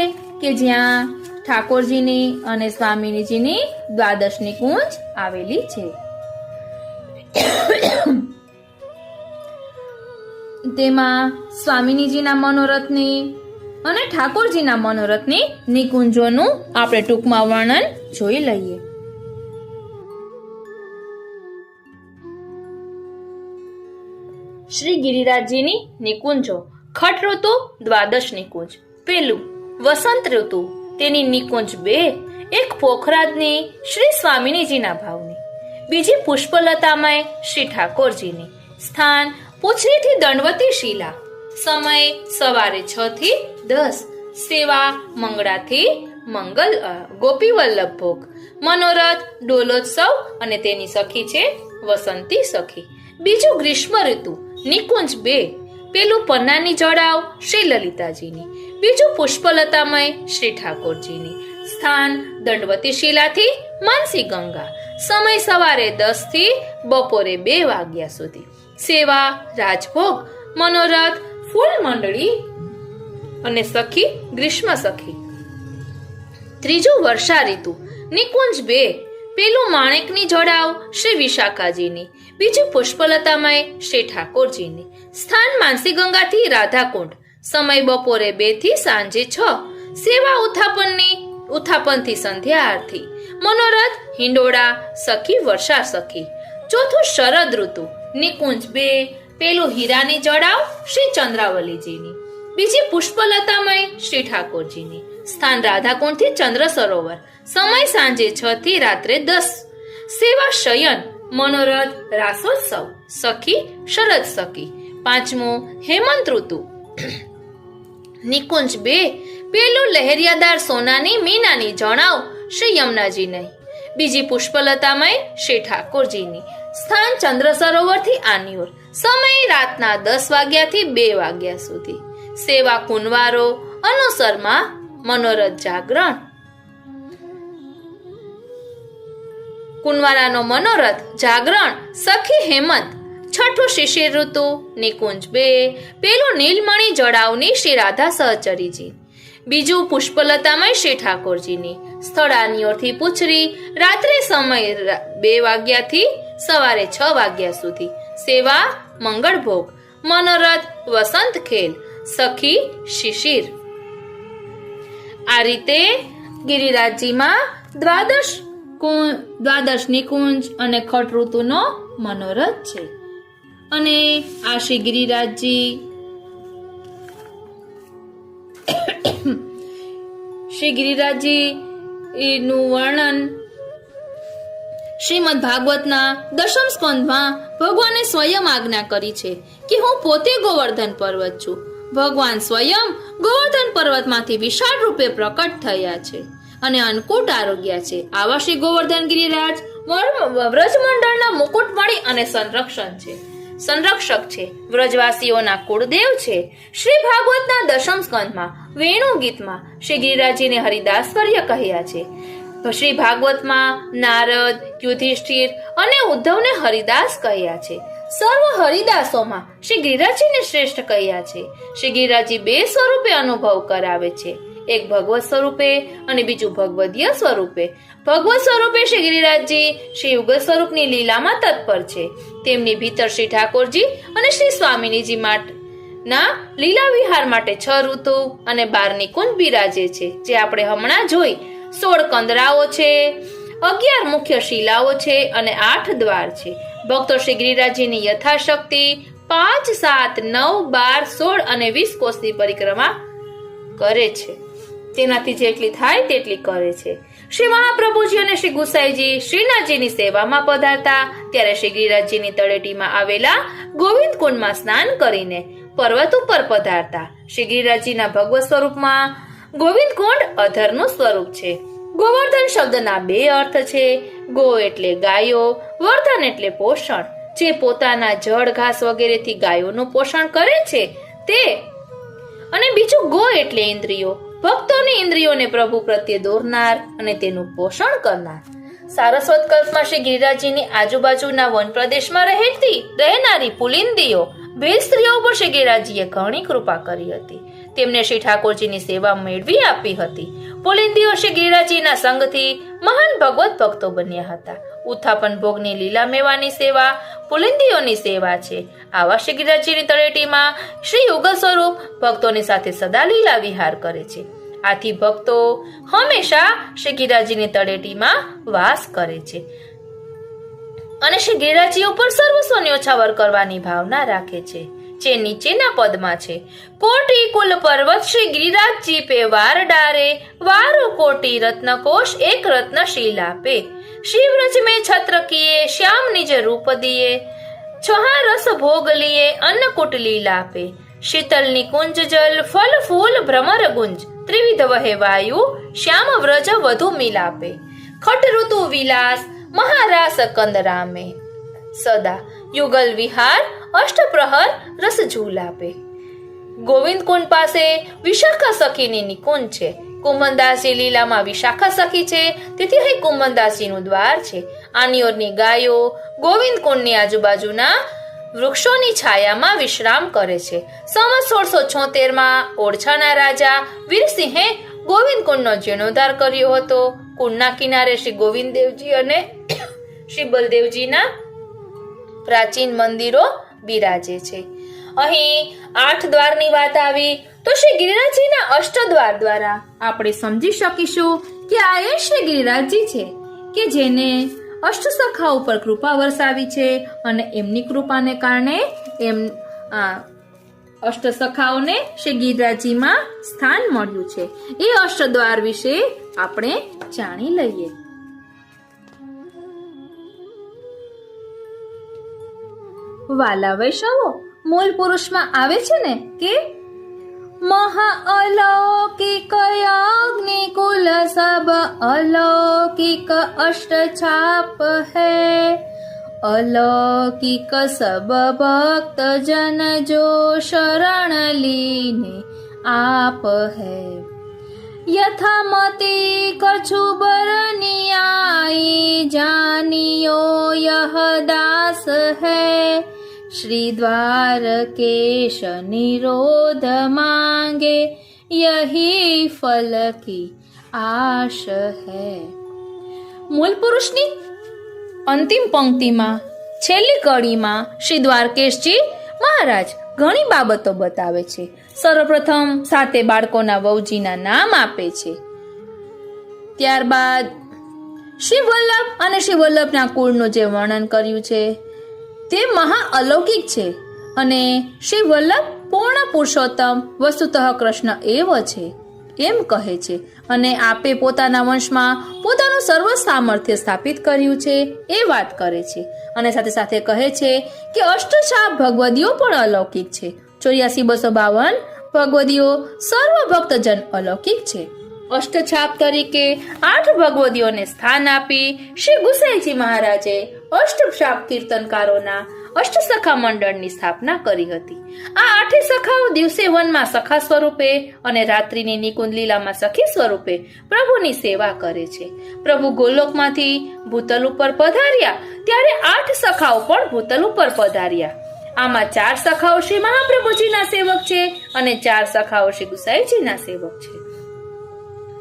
કે જ્યાં ઠાકોરજીની અને સ્વામિનીજીની 12 નિકુંજ આવેલી છે. તેમાં સ્વામિનીજીના મનોરથની અને ઠાકોરજીના મનોરથની નિકુંજોનું આપણે ટૂંકમાં વર્ણન જોઈ લઈએ. શ્રી ગિરિરાજજીની નિકુંજો. ખટ ઋતુ 12 નિકુંજ. પેલું વસંત ઋતુ, તેની નિકુંજ 2, એક પોખરાજની શ્રી સ્વામિનીજીના ભાવની, બીજી પુષ્પલતામય શ્રી ઠાકોરજીની. સ્થાન પૂછડીથી દંડવતી શિલા. સમય સવારે 6 થી 10. સેવા મંગળાથી મંગલ ગોપી વલ્લભ ભોગ. મનોરથ ડોલોત્સવ અને તેની સખી છે વસંતી સખી. બીજું ગ્રીષ્મ ઋતુ, નિકુંજ 2, પેલું પન્નાની જડાવ શ્રી લલિતાજીની, બીજું પુષ્પલતામય શ્રી ઠાકોરજીની. સ્થાન દંડવતી શિલાથી માનસી ગંગા. સમય સવારે 10 થી બપોરે 2 વાગ્યા સુધી. સેવા રાજભોગ. મનોરથ ફૂલ મંડળી અને સખી ગ્રીષ્મ સખી. ત્રીજું વર્ષા ઋતુ, નિકુંજ 2, પેલું માણેકની જડાવ શ્રી વિશાખાજીની, બીજું પુષ્પલતામય શ્રી ઠાકોરજીની. સ્થાન માનસી ગંગાથી રાધાકુંડ. સમય બપોરે 2 થી સાંજે 6. સેવા ઉત્થાપનથી સંધ્યા આરતી. મનોરથ હિંડોળા સખી વર્ષા સખી. ચોથું શરદ ઋતુ, નિકુંજ 2, પેલું હીરાની જડાવ શ્રી ચંદ્રાવલીજીની, બીજી પુષ્પલતામય શ્રી ઠાકોરજીની. સ્થાન રાધાકુંડથી ચંદ્ર સરોવર. સમય સાંજે 6 થી રાત્રે 10. સેવા શયન. મનોરથ રાસોત્સવ સખી શરદ સખી. પાંચમું હેમંત ઋતુ, નિકુંજ 2, પેલું લહેરિયાદાર સોનાની મીનાની જણાવ શ્રી યમુનાજીની, બીજી પુષ્પલતામય શ્રી ઠાકોરજીની. સ્થાન ચંદ્ર સરોવરથી આનિયોર. સમય રાતના 10 વાગ્યાથી 2 વાગ્યા સુધી. સેવા કુંવારો અનુસરમાં. મનોરથ જાગરણ. કુંવારાનો મનોરથ જાગરણ સખી હેમંત. છઠ્ઠું શિશિર ઋતુ, નિકુંજ 2, પેલું નીલમણી જડાવની શ્રી રાધા સહચરીજી, બીજું પુષ્પલતામય શ્રી ઠાકોરજીની. સ્થળ આનિયોરથી પૂછરી. રાત્રે સમય 2 વાગ્યાથી સવારે 6 વાગ્યા સુધી. સેવા મંગળ ભોગ. મનોરથ વસંત ખેલ સખી શિશિર. આ રીતે ગિરિરાજજીમાં 12 નિકુંજ અને ખટ ઋતુનો મનોરથ છે. અને આ શ્રી ગિરિરાજજી નું વર્ણન શ્રીમદ ભાગવતના 10મ સ્કંધમાં ભગવાને સ્વયં આજ્ઞા કરી છે કે હું પોતે ગોવર્ધન પર્વત છું. ભગવાન સ્વયં ગોવર્ધન પર્વતમાંથી વિશાળ રૂપે પ્રકટ થયા છે અને અન્નકૂટ આરોગ્ય છે. આવા શ્રી ગોવર્ધન ગિરિરાજ વ્રજમંડળના મુકુટમણી અને સંરક્ષક છે. વ્રજવાસીઓના કુળદેવ છે. શ્રી ભાગવતના 10મ સ્કંધમાં વેણુ ગીતમાં શ્રી ગિરિરાજજીને હરિદાસવર્ય કહ્યા છે. શ્રી ભાગવતમાં નારદ, યુધિષ્ઠિર અને ઉદ્ધવને હરિદાસ કહ્યા છે. સર્વ હરિદાસોમાં શ્રી ગિરિરાજજીને શ્રેષ્ઠ કહ્યા છે. શ્રી ગિરિરાજજી 2 સ્વરૂપે અનુભવ કરાવે છે, એક ભગવત સ્વરૂપે અને બીજું ભગવદીય સ્વરૂપે. ભગવત સ્વરૂપે શ્રી ગિરિરાજજી શ્રી યુગલ સ્વરૂપની લીલામાં તત્પર છે. તેમની ભીતર શ્રી ઠાકોરજી અને શ્રી સ્વામિનીજી ના લીલા વિહાર માટે 6 ઋતુ અને 12 નિકુંજ બિરાજે છે, જે આપણે હમણાં જોઈ. 16 કંદરાઓ છે, 11 મુખ્ય શિલાઓ છે અને 8 દ્વાર છે. ભક્તો શ્રી ગિરિરાજજીની યથાશક્તિ 5, 7, 9, 12, 16 અને 20 કોસની પરિક્રમા કરે છે. તેનાથી જેટલી થાય તેટલી કરે છે. શ્રી મહાપ્રભુજી અને શ્રી ગુસાઈજી શ્રીનાથજીની સેવામાં પધારતા ત્યારે શ્રી ગિરિરાજજીની તળેટીમાં આવેલા ગોવિંદ કુંડમાં સ્નાન કરીને પર્વત ઉપર પધારતા. શ્રી ગિરિરાજજીના ભગવત સ્વરૂપમાં ગોવિંદ કુંડ અધરનું સ્વરૂપ છે. ગોવર્ધન શબ્દના બે અર્થ છે. ગો એટલે ગાયો, વર્ધન એટલે પોષણ. જે પોતાના જળ ઘાસ વગેરેથી ગાયોનું પોષણ કરે છે તે, અને બીજું ગો એટલે ઇન્દ્રિયો, ભક્તોની ઇન્દ્રિયોને પ્રભુ પ્રત્યે દોરનાર અને તેનું પોષણ કરનાર. સારસ્વત કલ્પમાં શ્રી ગિરિરાજજીની આજુબાજુના વન પ્રદેશમાં રહેનારી પુલિંદીઓ ભેલ સ્ત્રીઓ પર શ્રી ગિરિરાજજીએ ઘણી કૃપા કરી હતી. તેમને શ્રી ઠાકોરજીની સેવા મેળવી આપી હતી. પુલિંદીઓ શ્રી ગિરિરાજજીના સંગથી મહાન ભગવત ભક્તો બન્યા હતા. ઉત્થાપન ભોગની લીલા મેવાની સેવા પુલિંદીઓની સેવા છે. આવા શ્રી ગિરિરાજજીની તળેટીમાં શ્રી યુગલ સ્વરૂપ ભક્તોની સાથે સદા લીલા વિહાર કરે છે. આથી ભક્તો હંમેશા શ્રી ગિરિરાજજીની તળેટીમાં વાસ કરે છે અને શ્રી ગિરિરાજજી ઉપર સર્વસ્વ ન્યોછાવર કરવાની ભાવના રાખે છે, જે નીચેના પદમાં છે. કોટી કુલ પર્વત શ્રી ગિરિરાજજી પે વાર ડારે, વારો કોટી રત્નકોશ એક રત્નશીલા પે. શિવ રજ में छत्र किए श्याम निज रूप दिए, छहा रस भोग लिए अन्नकूट लीला पे. शीतल निकुंज जल फल फूल भ्रमर गुंज, त्रिविध वहे वायु श्याम व्रज वधु मिलापे. खट ऋतु विलास महारास कंदरामे, सदा युगल विहार अष्ट प्रहर रस झूलापे. ગોવિંદ કુંડ પાસે વિશાખા સખીની નિકુંજ છે. કુંભનદાસજી લીલામાં વિશાખા સખી છે, તેથી અહીં કુંભનદાસજીનું દ્વાર છે. આની ઓરની ગાયો ગોવિંદ કુંડની આજુબાજુના વૃક્ષોની છાયામાં વિશ્રામ કરે છે. સંવત 1676માં ઓરછાના રાજા વીરસિંહે ગોવિંદ કુંડનો જીર્ણોદ્ધાર કર્યો હતો. કુંડના કિનારે શ્રી ગોવિંદ દેવજી અને શ્રી બલદેવજીના પ્રાચીન મંદિરો બિરાજે છે. અહીં 8 દ્વારની વાત આવી તો શ્રી ગિરિરાજજીના અષ્ટદ્વાર દ્વારા આપણે સમજી શકીશું કે આ એ શ્રી ગિરિરાજજી છે કે જેને અષ્ટસખા ઉપર કૃપા વરસાવી છે અને એમની કૃપાને કારણે અષ્ટસખાઓને શ્રી ગિરિરાજજીમાં સ્થાન મળ્યું છે. એ અષ્ટદ્વાર વિશે આપણે જાણી લઈએ. વાલા વૈષ્ણવો, મૂળ પુરુષમાં આવે છે ને કે મહા અલૌકિક અગ્નિકુલ સબ અલૌકિક અષ્ટ છાપ હૈ, अलौकिक सब भक्त जन जो शरण लीने आप है, यथामति कछु बरनियाई जानियो यह दास है, श्री द्वारकेश निरोध मांगे यही फल की आश है. મૂળ પુરુષની અંતિમ પંક્તિમાં છેલ્લી કડીમાં શ્રી દ્વારકેશજી મહારાજ ઘણી બાબતો બતાવે છે. સર્વપ્રથમ 7 બાળકોના વહુજીના નામ આપે છે. ત્યારબાદ શ્રી વલ્લભ અને શ્રી વલ્લભના કુળનું જે વર્ણન કર્યું છે તે મહા અલૌકિક છે અને શ્રી વલ્લભ પૂર્ણ પુરુષોત્તમ વસ્તુતઃ કૃષ્ણ એવ છે એમ કહે છે અને આપે પોતાના વંશમાં પોતાનું સર્વ સામર્થ્ય સ્થાપિત કર્યું છે એ વાત કરે છે અને સાથે સાથે કહે છે કે અષ્ટછાપ ભગવદીઓ પણ અલૌકિક છે. 84,252 ભગવદીઓ સર્વ ભક્તજન અલૌકિક છે. અષ્ટછાપ તરીકે 8 ભગવદીઓને સ્થાન આપી શ્રી ગુસાઈજી મહારાજે અષ્ટછાપ કીર્તનકારોના અષ્ટસખા મંડળની સ્થાપના કરી હતી. આ 8 સખાઓ દિવસે વનમાં સખા સ્વરૂપે અને રાત્રિની નિકુંજ લીલામાં સખી સ્વરૂપે પ્રભુની સેવા કરે છે. પ્રભુ ગોલોકમાંથી ભૂતલ ઉપર પધાર્યા ત્યારે 8 સખાઓ પણ ભૂતલ ઉપર પધાર્યા. આમાં 4 સખાઓ શ્રી મહાપ્રભુજીના સેવક છે અને 4 સખાઓ શ્રી ગુસાઈજીના સેવક છે.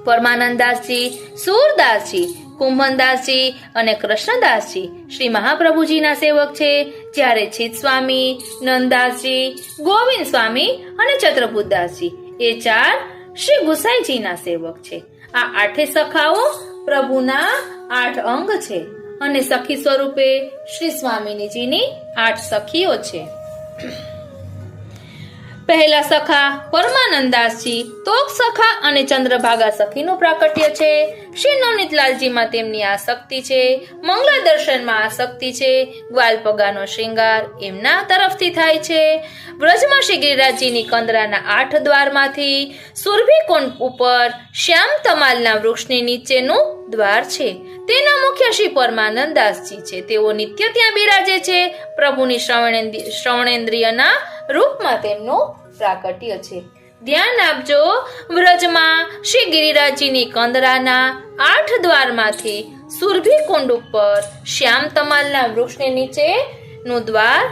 પરમાનંદાસજી, સૂરદાસજી, કુંભનદાસજી અને કૃષ્ણદાસજી શ્રી મહાપ્રભુજીના સેવક છે, જ્યારે ચિત સ્વામી, નંદાસજી, ગોવિંદ સ્વામી અને ચત્રભૂતદાસજી એ 4 શ્રી ગુસાઈજીના સેવક છે. આ 8 સખાઓ પ્રભુના 8 અંગ છે અને સખી સ્વરૂપે શ્રી સ્વામિનીજીની 8 સખીઓ છે. પહેલા સખા પરમાનંદાસજી, તોક સખા અને ચંદ્રભાગા સખીનું પ્રાકટ્ય છે. શ્રી નવનીતલાલજીમાં તેમની આસક્તિ છે. મંગલા દર્શનમાં આસક્તિ છે. ગ્વાલપગાનો શ્રૃંગાર એમના તરફથી થાય છે. વ્રજમાં શ્રી ગિરિરાજજીની કંદરાના 8 દ્વારમાંથી સુરભીકુંડ ઉપર શ્યામ તમાલના વૃક્ષની નીચેનું દ્વાર છે. તેના મુખ્ય શ્રી પરમાનંદાસજી છે. તેઓ નિત્ય ત્યાં બિરાજે છે. પ્રભુની શ્રવણેન્દ્રિયના રૂપમાં તેમનું પ્રાકટ્ય છે. ધ્યાન આપજો, વ્રજમાં શ્રી ગિરિરાજજીની કંદરાના 8 દ્વારમાંથી સુરભીકુંડ ઉપર શ્યામ તમાલના વૃક્ષની નીચેનું દ્વાર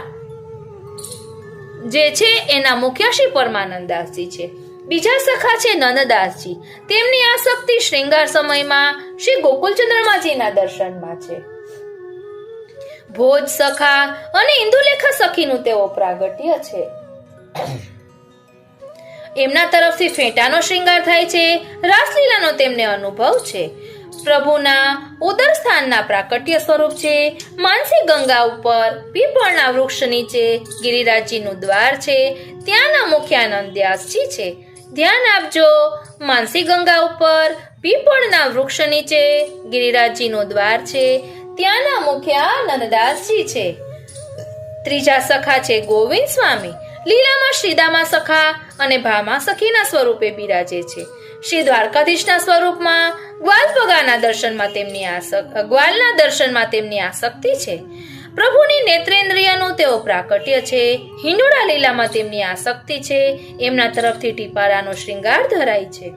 જે છે એના મુખ્ય શ્રી પરમાનંદાસજી છે. બીજા સખા છે નંદદાસજી. તેમની આસક્તિ શ્રૃંગાર સમયમાં શ્રી ગોકુલચંદ્રમાજીના દર્શનમાં છે. ભોજ સખા અને ઇન્દુલેખા સખીનું તેઓ પ્રાગટ્ય છે. એમના તરફથી ફેંટાનો શ્રૃંગાર થાય છે. રાસલીલાનો તેમને અનુભવ છે. પ્રભુના ઉદર સ્થાનના પ્રાકટ્ય સ્વરૂપ છે. માનસી ગંગા ઉપર પીપળના વૃક્ષ નીચે ગિરિરાજજીનું દ્વાર છે. ત્યાંના મુખ્ય નંદ્યાસજી છે. ધ્યાન આપજો, માનસી ગંગા ઉપર પીપળના વૃક્ષ નીચે ગિરિરાજજીનું દ્વાર છે. ત્યાંના મુખ્ય નંદદાસજી છે. ત્રીજા સખા છે ગોવિંદ સ્વામી. લીલામાં શ્રીદામા સખા અને ભામા સખીના સ્વરૂપે બિરાજે છે. શ્રી દ્વારકાધીશના સ્વરૂપમાં ગ્વાલપગાના દર્શનમાં તેમની આસક્તિ છે. પ્રભુની નેત્રેન્દ્રિયનું તેઓ પ્રાકટ્ય છે. હિંડોળા લીલામાં તેમની આસક્તિ છે. એમના તરફથી ટીપારાનો શ્રૃંગાર ધરાય છે.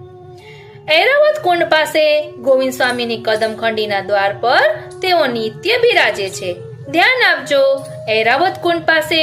ઐરાવત કુંડ પાસે ગોવિંદ સ્વામીની કદમખંડીના દ્વાર પર તેઓ નિત્ય બિરાજે છે. ધ્યાન આપજો, ઐરાવત કુંડ પાસે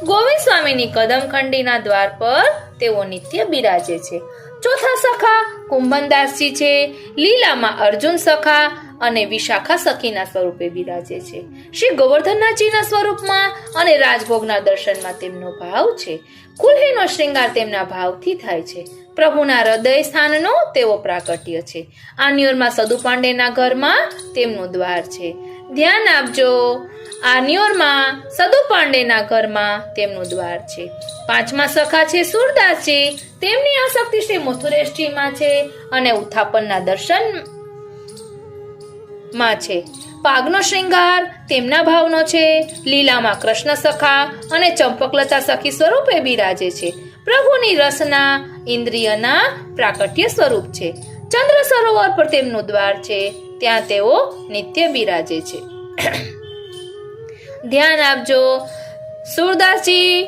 ગોવિંદ સ્વામીની કદમખંડીના દ્વાર પર તેઓ નિત્ય બિરાજે છે. ચોથા સખા કુંભનદાસજી છે. લીલામાં અર્જુન સખા અને વિશાખા સખીના સ્વરૂપે બિરાજે છે. શ્રી ગોવર્ધનનાથજીના સ્વરૂપમાં અને રાજભોગના દર્શનમાં તેમનો ભાવ છે. કુલ્હીનો શ્રૃંગાર તેમના ભાવથી થાય છે. પ્રભુના હૃદય સ્થાનનો તેઓ પ્રાકટ્ય છે. આન્યોરમાં સદુ પાંડેના ઘરમાં તેમનું દ્વાર છે. ધ્યાન આપજો, આન્યોરમાં સદુ પાંડેના ઘરમાં તેમનું દ્વાર છે. પાંચમા સખા છે સુરદાસજી. તેમની આસક્તિ શ્રી મથુરેશજીમાં છે અને ઉત્થાપનના દર્શન માં છે. પાગનો શ્રૃંગાર તેમના ભાવનો છે. લીલામાં કૃષ્ણ સખા અને ચંપકલતા સખી સ્વરૂપે બિરાજે છે. પ્રભુની રસના ઇન્દ્રિયના પ્રાકટ્ય સ્વરૂપ છે. ચંદ્ર સરોવર પર તેમનું દ્વાર છે. ત્યાં તેઓ નિત્ય બિરાજે છે. ધ્યાન આપજો, સુરદાસજી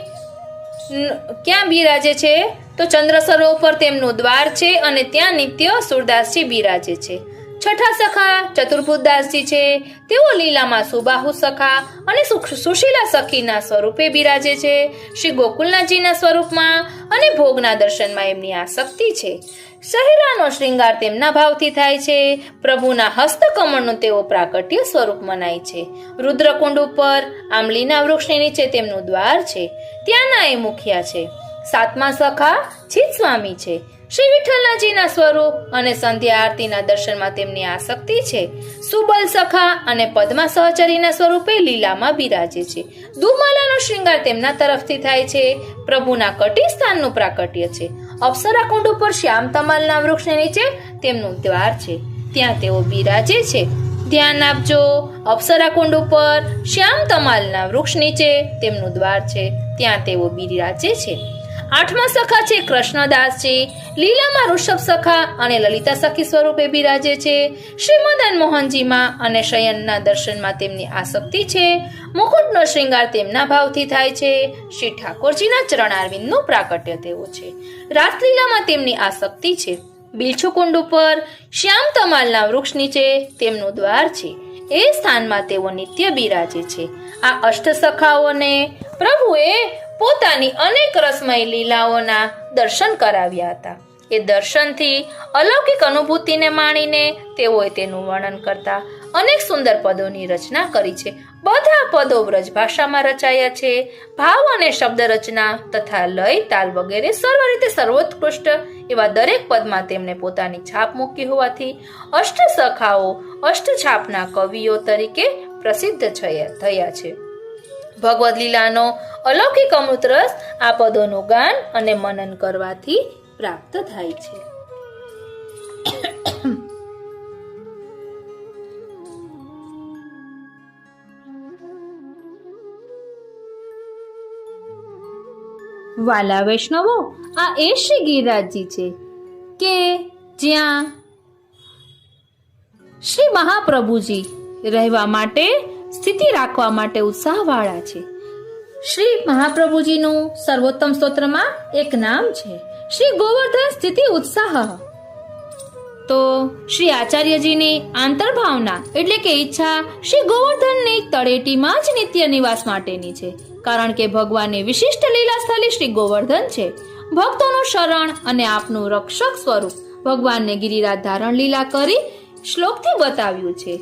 ક્યાં બિરાજે છે? તો ચંદ્ર સરોવર પર તેમનું દ્વાર છે અને ત્યાં નિત્ય સુરદાસજી બિરાજે છે. છઠ્ઠા સખા ચતુર્ભુજદાસજી છે. તેઓ લીલામાં સુબાહુ સખા અને સુશીલા સખીના સ્વરૂપે બિરાજે છે. શ્રી ગોકુલનાથજીના સ્વરૂપમાં અને ભોગના દર્શનમાં એમની આસક્તિ છે. સહેરાનો શ્રૃંગાર તેમના ભાવથી થાય છે. પ્રભુના હસ્તકમળનું તેઓ પ્રાકટ્ય સ્વરૂપ મનાય છે. રુદ્રકુંડ ઉપર આંબલીના વૃક્ષની નીચે તેમનું દ્વાર છે. ત્યાંના એ મુખ્યા છે. સાતમા સખા ચિત સ્વામી છે. શ્રી વિઠ્ઠલનાથજીના સ્વરૂપ અને સંધ્યા આરતીના દર્શનમાં તેમની આસક્તિ છે. સુબલ સખા અને પદ્મા સહચરીના સ્વરૂપે લીલામાં બિરાજે છે. દુમાલાનો શ્રૃંગાર તેમના તરફથી થાય છે. પ્રભુના કટી સ્થાનનું પ્રાકટ્ય છે. અપ્સરા કુંડ ઉપર શ્યામ તમાલના વૃક્ષની નીચે તેમનું દ્વાર છે. ત્યાં તેઓ બિરાજે છે. ધ્યાન આપજો, અપ્સરા કુંડ ઉપર શ્યામ તમાલના વૃક્ષ નીચે તેમનું દ્વાર છે. ત્યાં તેઓ બિરાજે છે. આઠમા સખા છે કૃષ્ણદાસજી. લીલામાં ઋષભ સખા અને લલિતા સખી સ્વરૂપે બિરાજે છે. શ્રી મદન મોહનજીમાં અને શયનના દર્શનમાં તેમની આસક્તિ છે. મુકુટનો શ્રૃંગાર તેમના ભાવથી થાય છે. શ્રી ઠાકોરજીના ચરણારવિંદનું પ્રાકટ્ય તેઓ છે. રાસલીલામાં તેમની આસક્તિ છે. બિલછુકુંડ ઉપર શ્યામ તમાલના વૃક્ષ નીચે તેમનું દ્વાર છે. એ સ્થાનમાં તેઓ નિત્ય બિરાજે છે. આ અષ્ટ સખાઓને પ્રભુએ પોતાની અનેક રસમય લીલાઓના દર્શન કરાવ્યા હતા. એ દર્શનથી અલૌકિક અનુભૂતિને માણીને તેઓએ તેનું વર્ણન કરતા અનેક સુંદર પદોની રચના કરી છે. બધા પદો વ્રજ ભાષામાં રચાયા છે. ભાવ અને શબ્દ રચના તથા લય, તાલ વગેરે સર્વ રીતે સર્વોત્કૃષ્ટ એવા દરેક પદમાં તેમણે પોતાની છાપ મૂકી હોવાથી અષ્ટ સખાઓ અષ્ટ છાપના કવિઓ તરીકે પ્રસિદ્ધ થયા છે. ભગવદ્ લીલાનો અલૌકિક અમૃત રસ આ પદોનું ગાન અને મનન કરવાથી પ્રાપ્ત થાય છે. વાલા વૈષ્ણવો, આ એ શ્રી ગિરિરાજજી છે કે જ્યાં શ્રી મહાપ્રભુજી રહેવા માટે, સ્થિતિ રાખવા માટે ઉત્સાહવાળા છે. શ્રી મહાપ્રભુજીનું સર્વોત્તમ સ્તોત્રમાં એક નામ છે, શ્રી ગોવર્ધન સ્થિતિ ઉત્સાહ. તો શ્રી આચાર્યજીની આંતરભાવના એટલે કે ઈચ્છા શ્રી ગોવર્ધનની તળેટીમાં જ નિત્ય નિવાસ માટેની છે, કારણ કે ભગવાનની વિશિષ્ટ લીલા સ્થળી શ્રી ગોવર્ધન છે. ભક્તોનું શરણ અને આપનું રક્ષક સ્વરૂપ ભગવાનને ગિરિરાજ ધારણ લીલા કરી શ્લોકથી બતાવ્યું છે.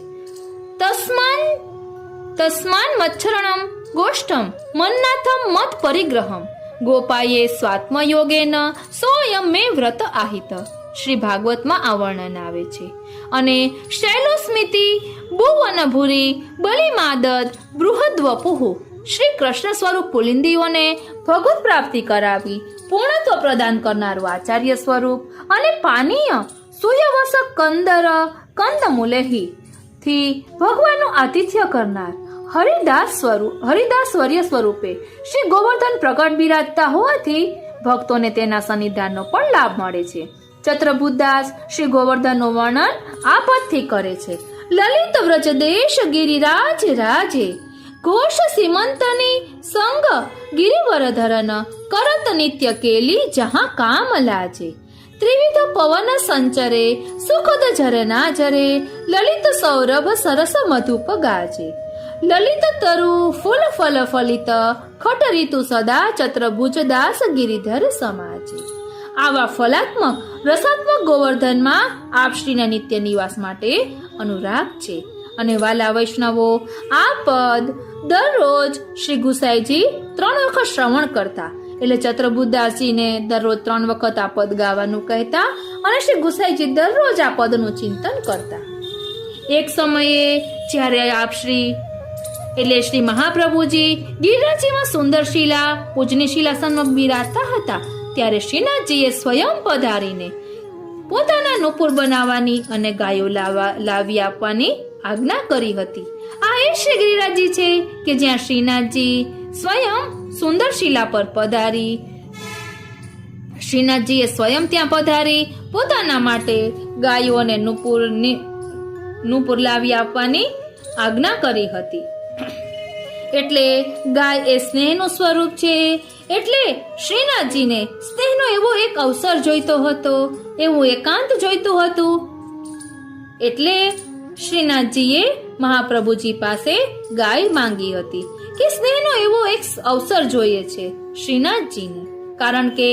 તસ્માન મચ્છરણમ ગોષ્ઠમ મન્નાથમ મત પરિગ્રહમ ગોપાયે સ્વાત્મ યોગેન સોયમ મે વ્રત આહિત. શ્રી ભાગવતમાં આ વર્ણન આવે છે. અને શૈલોસ્મિતિ ભુવનભુરી બલિમાદદ બૃહદ્વપુહુ શ્રી કૃષ્ણ સ્વરૂપ પુલિંદીઓને ભગવત પ્રાપ્તિ કરાવી પૂર્ણત્વ પ્રદાન કરનારું આચાર્ય સ્વરૂપ અને પાનીય સૂર્યવસ કંદર કંદમૂલેહી થી ભગવાનનું આતિથ્ય કરનાર હરિદાસ વર્ય સ્વરૂપે શ્રી ગોવર્ધન પ્રગટ બિરાજતા હોવાથી ભક્તોને તેના સન્નિધાનનો પણ લાભ મળે છે. ચત્રભુદાસ શ્રી ગોવર્ધનનું વર્ણન આ પદથી કરે છે. લલિત વ્રજ દેશ ગિરિરાજ રાજે ઘોષ સીમંતની સંગ ગિરિવરધરન કરત નિત્ય કેલી જહાં કામ લાજે. ત્રિવિધ પવન સંચરે સુખદ ઝરના ઝરે લલિત સૌરભ સરસ મધુપ ગાજે. લલિત તરુ ફૂલ ફલ ફલિત ખટ રીતુ સદા ચત્રભુજ દાસ ગિરિધર સમાજે. આવા ફલાત્મક રસાત્મક ગોવર્ધનમાં આપશ્રીના નિત્ય નિવાસ માટે અનુરાગ છે. અને વાલા વૈષ્ણવો, આ પદ દરરોજ શ્રી ગુસાઈજી 3 વખત શ્રવણ કરતા, એટલે ચત્રબુદ્ધાસજીને દરરોજ 3 વખત આ પદ ગાવાનું કહેતા અને શ્રી ગુસાઈજી દરરોજ આ પદનું ચિંતન કરતા. એક સમયે જ્યારે આપશ્રી એટલે શ્રી મહાપ્રભુજી ગિરિરાજજીમાં સુંદર શિલા પૂજની શિલા સન્મુખ બિરાજતા હતા, ત્યારે શ્રીનાથજીએ સ્વયં પધારીને પોતાના નુપુર બનાવવાની અને ગાયો લાવી આપવાની આજ્ઞા કરી હતી. આ એ શ્રી ગિરિરાજજી છે કે જ્યાં શ્રીનાથજી સ્વયં સુંદર શિલા પર પધારી, શ્રીનાથજીએ સ્વયં ત્યાં પધારી પોતાના માટે ગાયો અને નુપુર લાવી આપવાની આજ્ઞા કરી હતી. એટલે ગાય એ સ્નેહનું સ્વરૂપ છે. એટલે શ્રીનાથજીને સ્નેહનો એવો એક અવસર જોઈતો હતો, એવું એકાંત જોઈતું હતું. એટલે શ્રીનાથજીએ મહાપ્રભુજી પાસે ગાય માંગી હતી કે સ્નેહનો એવો એક અવસર જોઈએ છે શ્રીનાથજીને, કારણ કે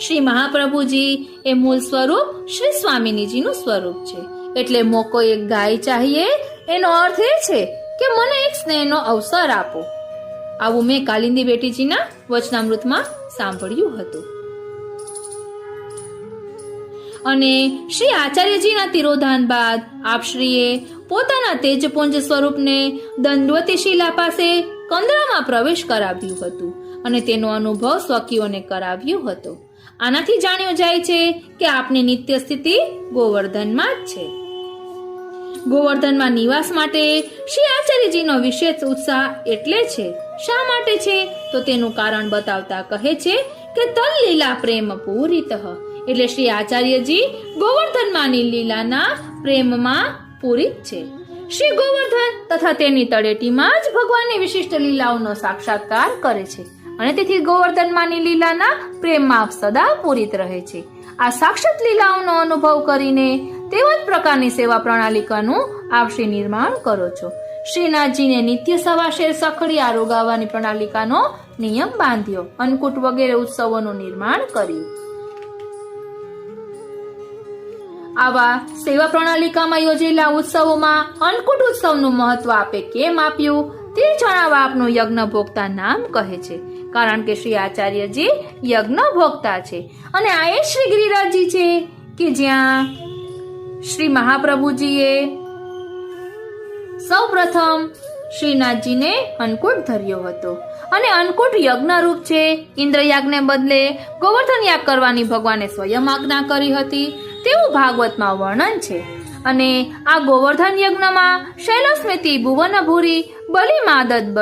શ્રી મહાપ્રભુજી એ મૂળ સ્વરૂપ શ્રી સ્વામિનીજીનું સ્વરૂપ છે. એટલે મોકો એક ગાય ચાહીએ, એનો અર્થ એ છે કે મને એક સ્નેહનો અવસર આપો. આવું મેં કાલિંદી બેટીજીના વચનામૃતમાં સાંભળ્યું હતું. અને શ્રી આચાર્યજીના તિરોધાન બાદ આપશ્રીએ પોતાના તેજપુંજ સ્વરૂપને દંડવતી શિલા પાસે કંદરામાં પ્રવેશ કરાવ્યું હતું અને તેનો અનુભવ સ્વકીઓને કરાવ્યો હતો. આનાથી જાણ્યું જાય છે કે આપની નિત્ય સ્થિતિ ગોવર્ધનમાં જ છે. ગોવર્ધનમાં નિવાસ માટે શ્રી આચાર્યજીનો વિશેષ ઉત્સાહ એટલે છે. શા માટે છે તો તેનું કારણ બતાવતા કહે છે કે તલ લીલા પ્રેમ પૂરિત, એટલે શ્રી આચાર્યજી ગોવર્ધનમાંની લીલાના પ્રેમમાં પૂરિત છે. શ્રી ગોવર્ધન તથા તેની તળેટીમાં જ ભગવાનની વિશિષ્ટ લીલાઓનો સાક્ષાત્કાર કરે છે અને તેથી ગોવર્ધનમાંની લીલાના પ્રેમમાં સદા પૂરિત રહે છે. આ સાક્ષાત લીલાઓનો અનુભવ કરીને તેવા જ પ્રકારની સેવા પ્રણાલિકાનું આપ શ્રી નિર્માણ કરો છો. શ્રીનાથજીને નિત્ય સવાશેર સખડી આરોગાવાની પ્રણાલિકાનો નિયમ બાંધ્યો, અન્નકૂટ વગેરે ઉત્સવોનું નિર્માણ કર્યું. આવા સેવા પ્રણાલિકામાં યોજેલા ઉત્સવોમાં અન્નકૂટ ઉત્સવનું મહત્વ આપે કેમ આપ્યું તે જણાવવા આપનું યજ્ઞ ભોગતા નામ કહે છે, કારણ કે શ્રી આચાર્યજી યજ્ઞ ભોગતા છે. અને આ એ શ્રી ગિરિરાજજી છે કે જ્યાં શ્રી મહાપ્રભુજીએ સૌ પ્રથમ શ્રીનાથજીને અન્નકૂટ ધર્યો હતો અને અન્નકૂટ યજ્ઞરૂપ છે. ઇન્દ્રયાગને બદલે ગોવર્ધન યાગ કરવાની ભગવાને સ્વયં આજ્ઞા કરી હતી તેવું ભાગવતમાં વર્ણન છે. અને આ ગોવર્ધન યજ્ઞમાં શૈલસ્મિતિ ભુવનભૂરી બલિમાદદ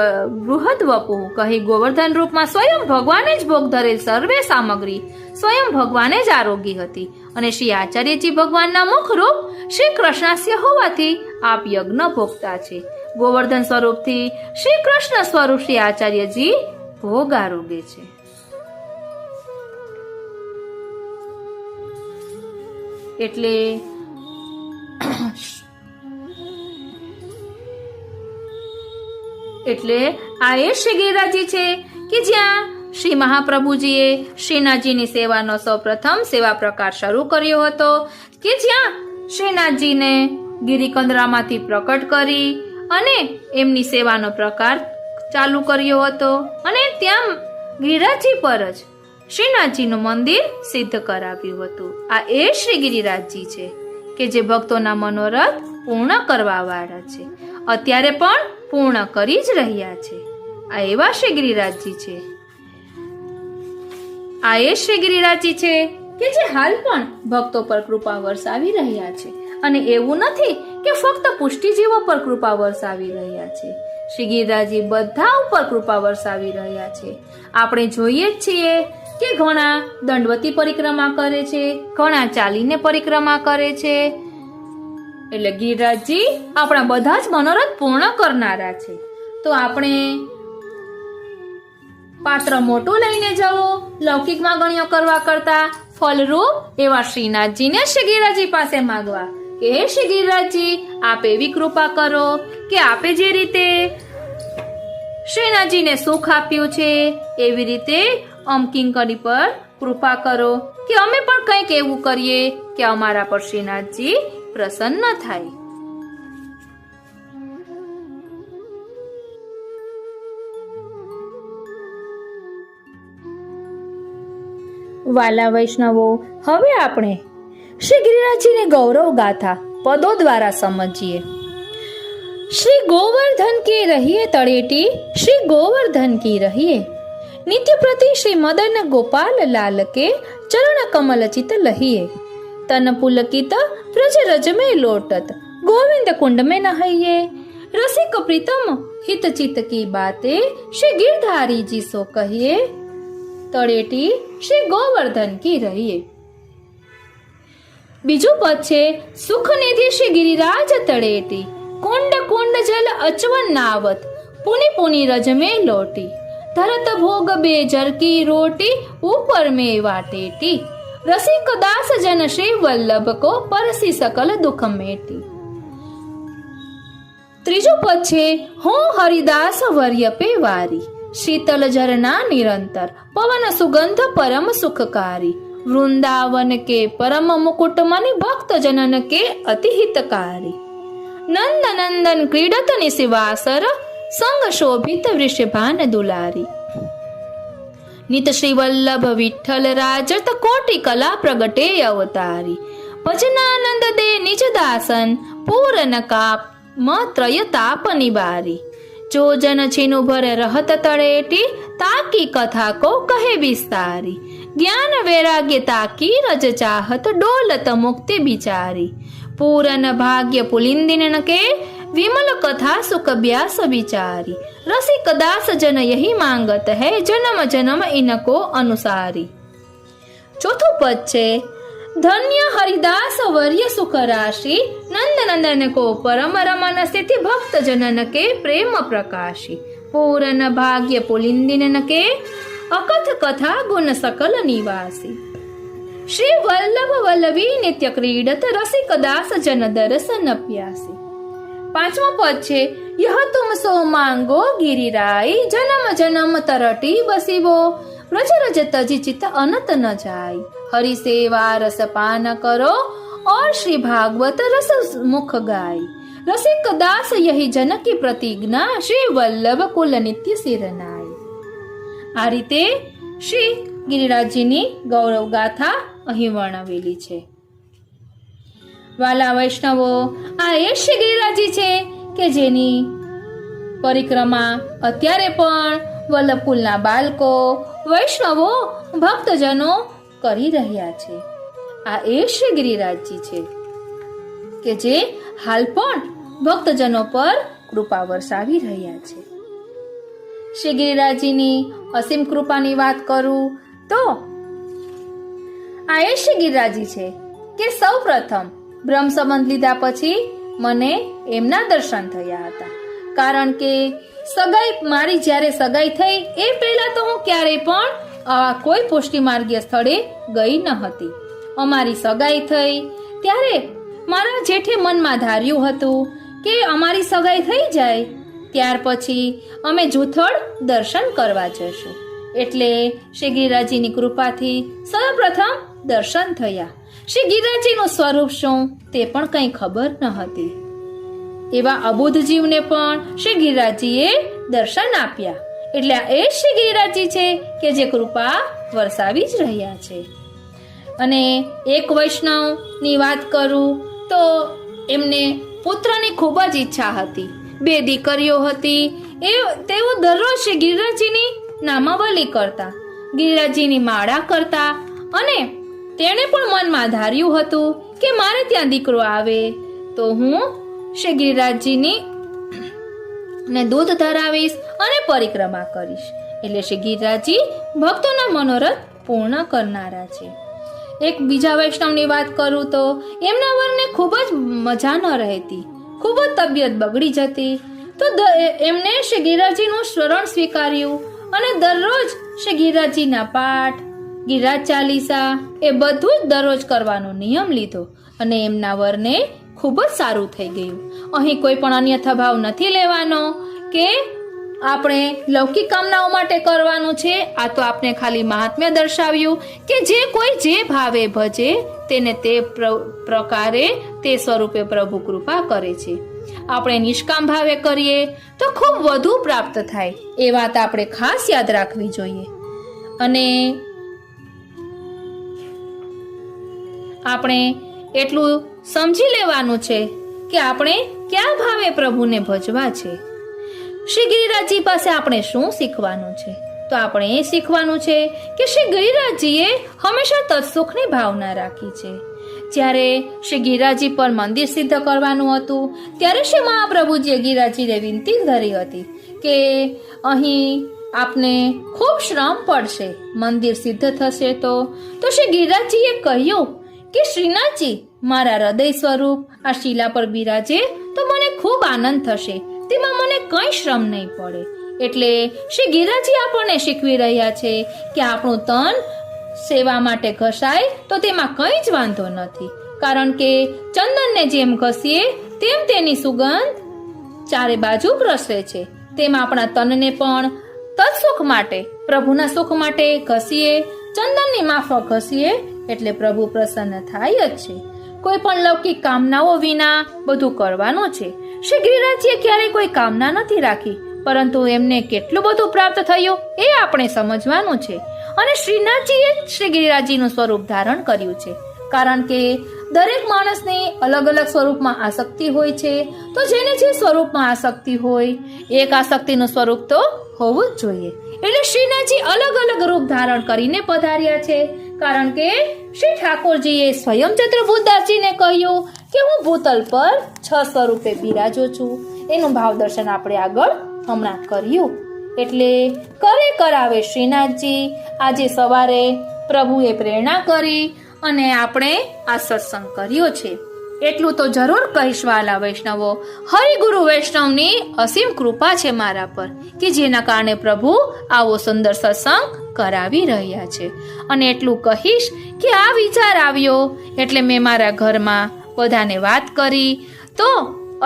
બૃહદ વપુ કહી ગોવર્ધન રૂપમાં સ્વયં ભગવાને જ ભોગ ધરેલ સર્વે સામગ્રી સ્વયં ભગવાને જ આરોગી હતી. અને શ્રી આચાર્યજી ભગવાનના મુખરૂપ શ્રી કૃષ્ણાસ્ય હોવાથી આપ યજ્ઞ ભોગતા છે. ગોવર્ધન સ્વરૂપથી શ્રી કૃષ્ણ સ્વરૂપ શ્રી આચાર્યજી ભોગ આરોગે છે. એટલે આ એ શ્રી ગિરિરાજજી છે કે જ્યાં શ્રી મહાપ્રભુજીએ શ્રીનાથજીની સેવાનો સૌપ્રથમ સેવા પ્રકાર શરૂ કર્યો હતો, કે જ્યાં શ્રીનાથજીને ગિરિકંદરામાંથી પ્રકટ કરી અને એમની સેવાનો પ્રકાર ચાલુ કર્યો હતો. અને ત્યાં ગિરિરાજજી પર જ શ્રીનાથજીનું મંદિર સિદ્ધ કરાવ્યું હતું. આ એ શ્રી ગિરિરાજજી છે કે જે ભક્તોના મનોરથ પૂર્ણ કરવા વાળા છે, અત્યારે પણ પૂર્ણ કરી જ રહ્યા છે. આ એવા શ્રી ગિરિરાજજી છે. આ એ શ્રી ગિરિરાજજી છે કે જે હાલ પણ ભક્તો પર કૃપા વરસાવી રહ્યા છે. અને એવું નથી કે ફક્ત પુષ્ટિજીવો પર કૃપા વરસાવી રહ્યા છે. શ્રી ગિરિરાજજી બધા ઉપર કૃપા વરસાવી રહ્યા છે. આપણે જોઈએ જ છીએ કે ઘણા દંડવતી પરિક્રમા કરે છે, ઘણા ચાલીને પરિક્રમા કરે છે. એટલે ગિરિરાજજી આપણા બધા જ મનોરથ પૂર્ણ કરનારા છે. તો આપણે પાત્ર મોટું લઈને જવું લૌકિકમાં ગણ્યો કરવા કરતા ફલરૂપ એવા શ્રીનાથજીને શ્રી ગિરિરાજજી પાસે માંગવા કે હે શ્રી ગિરિરાજજી, આપ એવી કૃપા કરો કે આપે જે રીતે શ્રીનાથજીને સુખ આપ્યું છે એવી રીતે કિંકરી પર કૃપા કરો કે અમે પણ કંઈક એવું કરીએ કે અમારા પર શ્રીનાથજી પ્રસન્ન થાય. વાલા વૈષ્ણવો, હવે આપણે શ્રી ગિરિરાજજીની ગૌરવ ગાથા પદો દ્વારા સમજીએ. શ્રી ગોવર્ધન કી રહીએ તળેટી, શ્રી ગોવર્ધન કી રહીએ નિત્ય પ્રતિ શ્રી મદન ગોપાલ લાલ કે ચરણ કમલ ચિત લહીએ. તન પુલकित ब्रज रज में लोटत गोविंद कुंड में नहाइए. रसिक प्रीतम हित चित की बातें श्री गिरधारी जी सो कहिए. तळेटी श्री गोवर्धन की रहिए. બીજું પદ છે સુખનિધિ શ્રી ગિરિરાજ તળેટી, કુંડ કુંડ જલ અચવન નાવત પુની પુની રજ में लोटी. धरत भोग बेजर की रोटी ऊपर में वाटेटी. रसिक दास जन श्री वल्लभ को परसी सकल दुख मेटी. ત્રીજું પદ છે હું હરિદાસ વર્ય પે વારી, शीतल झरना निरंतर पवन सुगंध परम सुखकारी. वृंदावन के परम मुकुट मणि भक्त जनन के अति हितकारी. नंद नंदन क्रीडत निशिवासर संग शोभित वृषभान दुलारी. नित श्री वल्लभ विठ्ठल राजत कोटि कला प्रगटे अवतारी. भजनानंद दे निज दासन पूरन का त्रय ताप निवारी. जो जन छिनु भर रहत तड़ेटी ताकी कथा को कहे विस्तारी. ज्ञान वैराग्य ताकी रज चाहत डोलत मुक्ति बिचारी. पूरन भाग्य पुलिंदिन के विमल कथा सुख ब्यास विचारी. रसिक दास जन यही मांगत है जन्म जन्म इनको अनुसारी. चौथું પદ છે धन्य हरिदास वर्य सुख राशि नंद नंदन को परम रमन स्थिति भक्त जनन के प्रेम प्रकाशी. पूरन भाग्य पुलिंदिन के अकथ कथा गुण सकल निवासी. श्री वल्लभ वल्लभी नित्य क्रीडत रसिक दास जन दर्शन प्यासी. પાંચમો પદ છે यह तुम सो मांगो गिरिराई जन्म जन्म तरटी बसीवो. रज रज तजी चित अनत न जाय हरि सेवा रस पान करो और श्री भागवत रस मुख गाय. रसिक दास यही जन की प्रतिज्ञा श्री वल्लभ कुल नित्य सिरनाय. આ રીતે શ્રી ગિરિરાજજીની ગૌરવ ગાથા અહીં વર્ણવેલી છે. વાલા વૈષ્ણવો, આ એ શ્રી ગિરિરાજજી છે કે જેની પરિક્રમા અત્યારે પણ વલ્લભકુલના બાળકો, વૈષ્ણવો, ભક્તજનો કરી રહ્યા છે. આ એ શ્રી ગિરિરાજજી છે કે જે હાલ પણ ભક્તજનો પર કૃપા વરસાવી રહ્યા છે. શ્રી ગિરિરાજજીની અસીમ કૃપાની વાત કરું તો આ એ શ્રી ગિરિરાજજી છે કે સૌ પ્રથમ બ્રહ્મ સંબંધ લીધા પછી મને એમના દર્શન થયા હતા. કારણ કે મારી જ્યારે સગાઈ થઈ એ પહેલા તો હું ક્યારેય પણ કોઈ પુષ્ટિમાર્ગીય સ્થળે ગઈ ન હતી. અમારી સગાઈ થઈ ત્યારે મારા જેઠે મનમાં ધાર્યું હતું કે અમારી સગાઈ થઈ જાય ત્યાર પછી અમે જૂથળ દર્શન કરવા જશું. એટલે શ્રી ગિરિરાજજીની કૃપાથી સૌપ્રથમ દર્શન થયા. શ્રી ગિરિરાજજીનું સ્વરૂપ શું તે પણ કંઈ ખબર ન હતી. એવા અબુધ જીવને પણ શ્રી ગિરિરાજજીએ દર્શન આપ્યા. એટલે આ એ શ્રી ગિરિરાજજી છે કે જે કૃપા વરસાવી જ રહ્યા છે. અને એક વૈષ્ણવની વાત કરું તો એમને પુત્રની ખૂબ જ ઈચ્છા હતી. 2 દીકરીઓ હતી. તેઓ દરરોજ શ્રી ગિરિરાજજીની નામાવલી કરતા, ગિરિરાજજીની માળા કરતા અને તેણે પણ મનમાં ધાર્યું હતું કે મારે ત્યાં દીકરો આવે તો હું શ્રી ગિરિરાજજીની ને દૂધ ધરાવીશ અને પરિક્રમા કરીશ. એટલે શ્રી ગિરિરાજજી ભક્તોના મનોરથ પૂર્ણ કરનારા છે. એક બીજા વૈષ્ણવની વાત કરું તો એમના વરને ખૂબ જ મજા ન રહેતી, ખૂબ જ તબિયત બગડી જતી. તો એમને શ્રી ગિરિરાજજીનું શરણ સ્વીકાર્યું અને દરરોજ શ્રી ગિરિરાજજીના પાઠ, ગિરિરાજ ચાલીસા એ બધું જ દરરોજ કરવાનો નિયમ લીધો અને એમના વરને ખૂબ જ સારું થઈ ગયું. અહીં કોઈ પણ અન્યથા ભાવ નથી લેવાનો કે આપણે લૌકિક કામનાઓ માટે કરવાનું છે. આ તો આપણે ખાલી મહાત્મ્ય દર્શાવ્યું કે જે કોઈ જે ભાવે ભજે તેને તે પ્રકારે તે સ્વરૂપે પ્રભુ કૃપા કરે છે. આપણે નિષ્કામ ભાવે કરીએ તો ખૂબ વધુ પ્રાપ્ત થાય. એ વાત આપણે ખાસ યાદ રાખવી જોઈએ. અને આપણે એટલું સમજી લેવાનું છે કે આપણે કયા ભાવે પ્રભુને ભજવા છે. શ્રી ગિરિરાજજી પાસે આપણે શું શીખવાનું છે? તો આપણે એ શીખવાનું છે કે શ્રી ગિરિરાજજીએ હંમેશા તત્સુખની ભાવના રાખી છે. જ્યારે શ્રી ગિરિરાજજી પર મંદિર સિદ્ધ કરવાનું હતું ત્યારે શ્રી મહાપ્રભુજીએ ગિરિરાજજીને વિનંતી ધરી હતી કે અહીં આપને ખૂબ શ્રમ પડશે, મંદિર સિદ્ધ થશે તો શ્રી ગિરિરાજજીએ કહ્યું કે શ્રીનાથજી, મારા હૃદય સ્વરૂપ આ શિલા પર બિરાજે તો મને ખૂબ આનંદ થશે, તેમાં મને કંઈ શ્રમ નહીં પડે. એટલે શ્રી ગિરિરાજજી આપણને શીખવી રહ્યા છે કે આપણું તન સેવા માટે ઘસાય તો તેમાં કંઈ જ વાંધો નથી. કારણ કે ચંદનને જેમ ઘસીએ તેમ તેની સુગંધ ચારે બાજુ પ્રસરે છે. તેમ આપણા તનને પણ તત્સુખ માટે, પ્રભુના સુખ માટે ઘસીએ, ચંદનની માફક ઘસીએ એટલે પ્રભુ પ્રસન્ન થાય જ છે. કોઈ પણ લૌકિક કામનાઓ વિના બધું કરવાનું છે. શ્રી ગિરિરાજજીએ ક્યારેય કોઈ કામના નથી રાખી, પરંતુ એમને કેટલું બધું પ્રાપ્ત થયું એ આપણે સમજવાનું છે. અને શ્રીનાથજીએ શ્રી ગિરિરાજજીનું સ્વરૂપ ધારણ કર્યું છે. કારણ કે દરેક માણસની અલગ અલગ સ્વરૂપમાં આસક્તિ હોય છે. તો જેને જે સ્વરૂપમાં આસક્તિ હોય એક આસક્તિનું સ્વરૂપ તો હોવું જ જોઈએ. એટલે શ્રીનાથજી અલગ અલગ રૂપ ધારણ કરીને પધાર્યા છે. કારણ કે શ્રી ઠાકોરજીએ સ્વયં ચતુર્ભુજદાસજીને કહ્યું કે હું ભૂતલ પર 6 સ્વરૂપે બિરાજો છું. એનું ભાવ દર્શન આપણે આગળ હમણાં કર્યું. એટલે કરે કરાવે શ્રીનાથજી. આજે સવારે પ્રભુએ પ્રેરણા કરી અને આપણે આ સત્સંગ કર્યો છે. એટલું તો જરૂર કહીશ વાલા વૈષ્ણવો, હરિગુરુ વૈષ્ણવની અસીમ કૃપા છે મારા પર કે જેના કારણે પ્રભુ આવો સુંદર સત્સંગ કરાવી રહ્યા છે. અને એટલું કહીશ કે આ વિચાર આવ્યો એટલે મેં મારા ઘરમાં બધાને વાત કરી. તો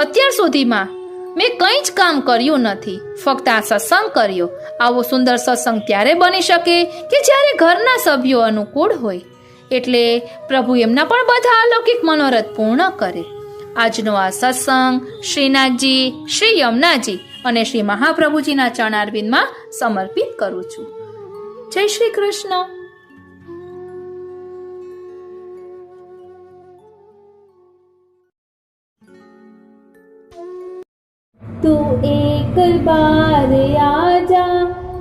અત્યાર સુધીમાં મેં કંઈ જ કામ કર્યું નથી, ફક્ત આ સત્સંગ કર્યો. આવો સુંદર સત્સંગ ત્યારે બની શકે કે જ્યારે ઘરના સભ્યો અનુકૂળ હોય. એટલે પ્રભુ એમના પણ બધા અલૌકિક મનોરથ પૂર્ણ કરે. આજનો આ સત્સંગ શ્રીનાથજી, શ્રી યમુનાજી અને શ્રી મહાપ્રભુજીના ચરણારવિંદમાં સમર્પિત કરું છું. જય શ્રી કૃષ્ણ. તું એક एक बार आजा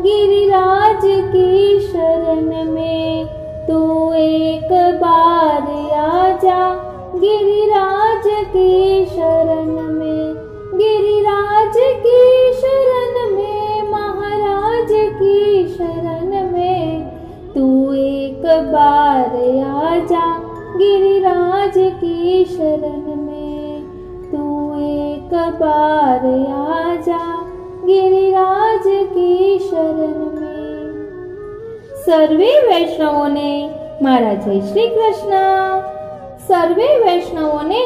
गिरिराज की शरण में, तू एक बार आजा गिरिराज की शरण में, गिरिराज की शरण में, महाराज की शरण में, तू एक बार आजा गिरिराज की शरण में, तू एक बार आजा गिरिराज की शरण में। सर्वे वैष्णवोने मारा जय श्री कृष्ण। सर्वे वैष्णवोने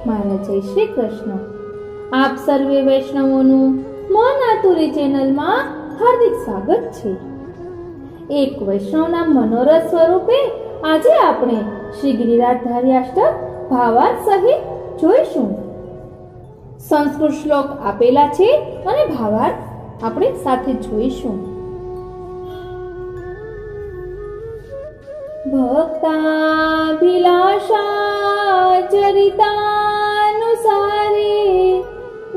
मारा जय श्री कृष्ण। आप सर्वे वैष्णवोનું મન આતુરી ચેનલમાં હાર્દિક સ્વાગત છે। એક વૈષ્ણવના મનોરથ સ્વરૂપે આજે આપણે શ્રી ગિરિરાજધારી અષ્ટક ભાવાર્થ સહિત જોઈશું। સંસ્કૃત શ્લોક આપેલા છે અને ભાવાર્થ આપણે સાથે જોઈશું। ભક્તાભિલાષા ચરિતાનુસારે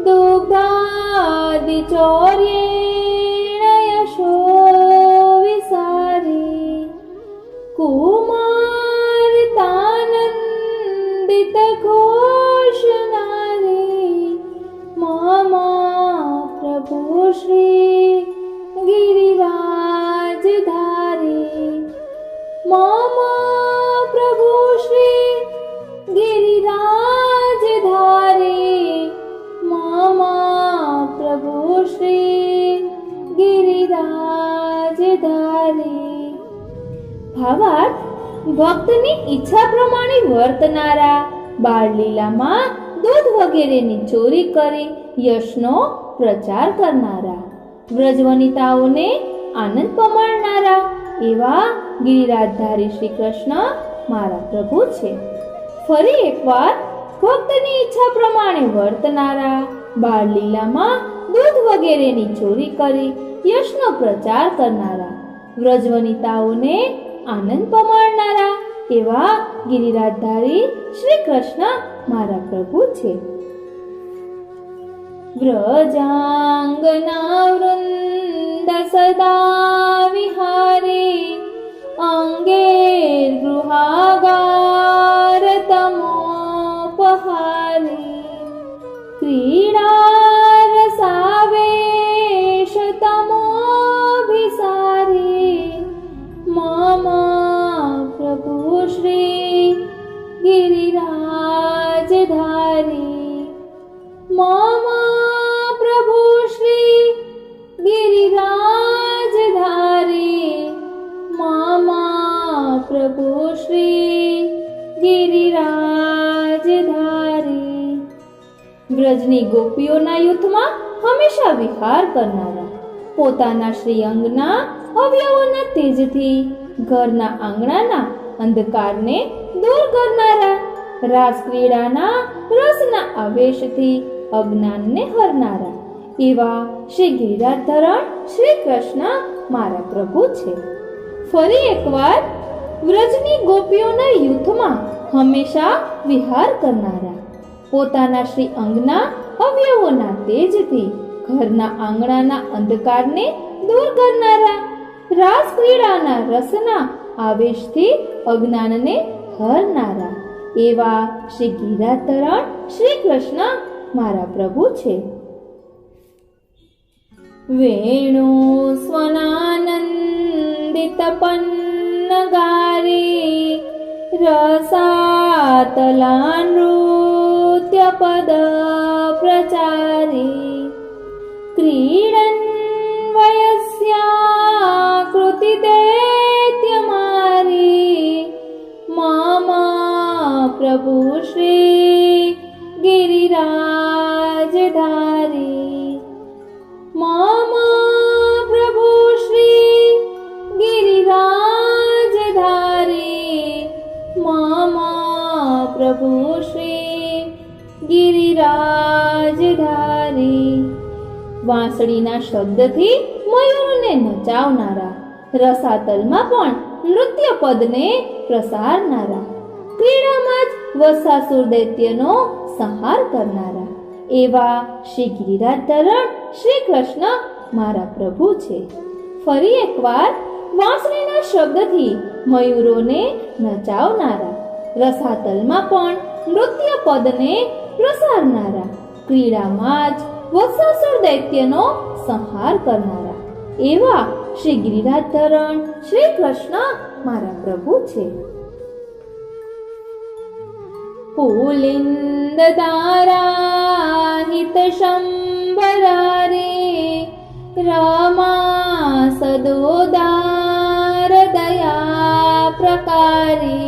दुग्धादिचौर्येण यशो विसारे, कुमारितानन्दित घोषणारे, मम प्रभु श्री गिरिराजधारी, मम प्रभु श्री गिरिराजधारी, मम प्रभु श्री गिरिराजधारी। ભાવાર્થ ભક્તની ઈચ્છા પ્રમાણે વર્તનારા, બાળલીલામાં દૂધ વગેરેની ચોરી કરી યશનો પ્રચાર કરનારા, વ્રજવનિતાઓને આનંદ પમાડનારા એવા ગિરિરાજધારી શ્રી કૃષ્ણ મારા પ્રભુ છે। ફરી એકવાર ભક્તની ઈચ્છા પ્રમાણે વર્તનારા, બાળલીલામાં દૂધ વગેરેની ચોરી કરી યશનો પ્રચાર કરનારા, વ્રજવનિતાઓને આનંદ પમાડનારા એવા ગિરિરાજધારી શ્રી કૃષ્ણ મારા પ્રભુ છે। વ્રજાંગના વૃંદ સદા વિહારે, અંગે ગૃહાગાર તમોપહારે, ક્રીડા રસાવેશ તમોભિસારે, મમ પ્રભુ શ્રી गिरिराजधारी, मम प्रभु श्री गिरिराजधारी, मम प्रभु श्री गिरिराजधारी। વ્રજની ગોપીઓના યુથમાં હંમેશા વિહાર કરનારા, પોતાના શ્રી અંગના અવયવોના તેજથી ઘરના આંગણાના અંધકારને દૂર કરનારા, રાસ ક્રીડાના રસના આવેશથી અજ્ઞાનને હરનારા એવા શ્રી ગિરિરાજધરણ શ્રી કૃષ્ણ મારા પ્રભુ છે। ફરી એકવાર વ્રજની ગોપીઓના યુથમાં હંમેશા વિહાર કરનારા, પોતાના શ્રી અંગના અવયવોના તેજથી ઘરના આંગણાના અંધકારને દૂર કરનારા, રાસ ક્રીડાના રસના આવેશથી અજ્ઞાનને હરનારા એવા શ્રી ગિરિરાજધરણ શ્રી કૃષ્ણ મારા પ્રભુ છે। વેણુ સ્વનાનંદિત પન્નગારી, રસાતલા નૃત્ય પદ પ્રચારી, ક્રીડન વયસ્યાકૃતિ દૈત્યમારી, મમ પ્રભુ શ્રી गिरिराजधारी, मम प्रभु श्री गिरिराजधारी, मम प्रभु श्री गिरिराजधारी। વાંસળીના શબ્દથી મયુરને નચાવનારા, રસાતલમાં પણ નૃત્ય પદને પ્રસારનારા, ક્રીડામાં જ વસાસુર દૈત્યનો સંહાર કરનારા એવા શ્રી ગિરિરાજ ધરણ શ્રી કૃષ્ણ મારા પ્રભુ છે. ફરી એકવાર વાંસળીના શબ્દથી મયુરોને નચાવનારા, રસાતલમાં પણ નૃત્ય પદને પ્રસારનારા, ક્રીડામાં જ વત્સાસુર દૈત્યનો સંહાર કરનારા એવા શ્રી ગિરિરાજ ધરણ શ્રી કૃષ્ણ મારા પ્રભુ છે. પુલિંદ તારાહિત શંભરારે રમા સદોદાર દયા પ્રકારે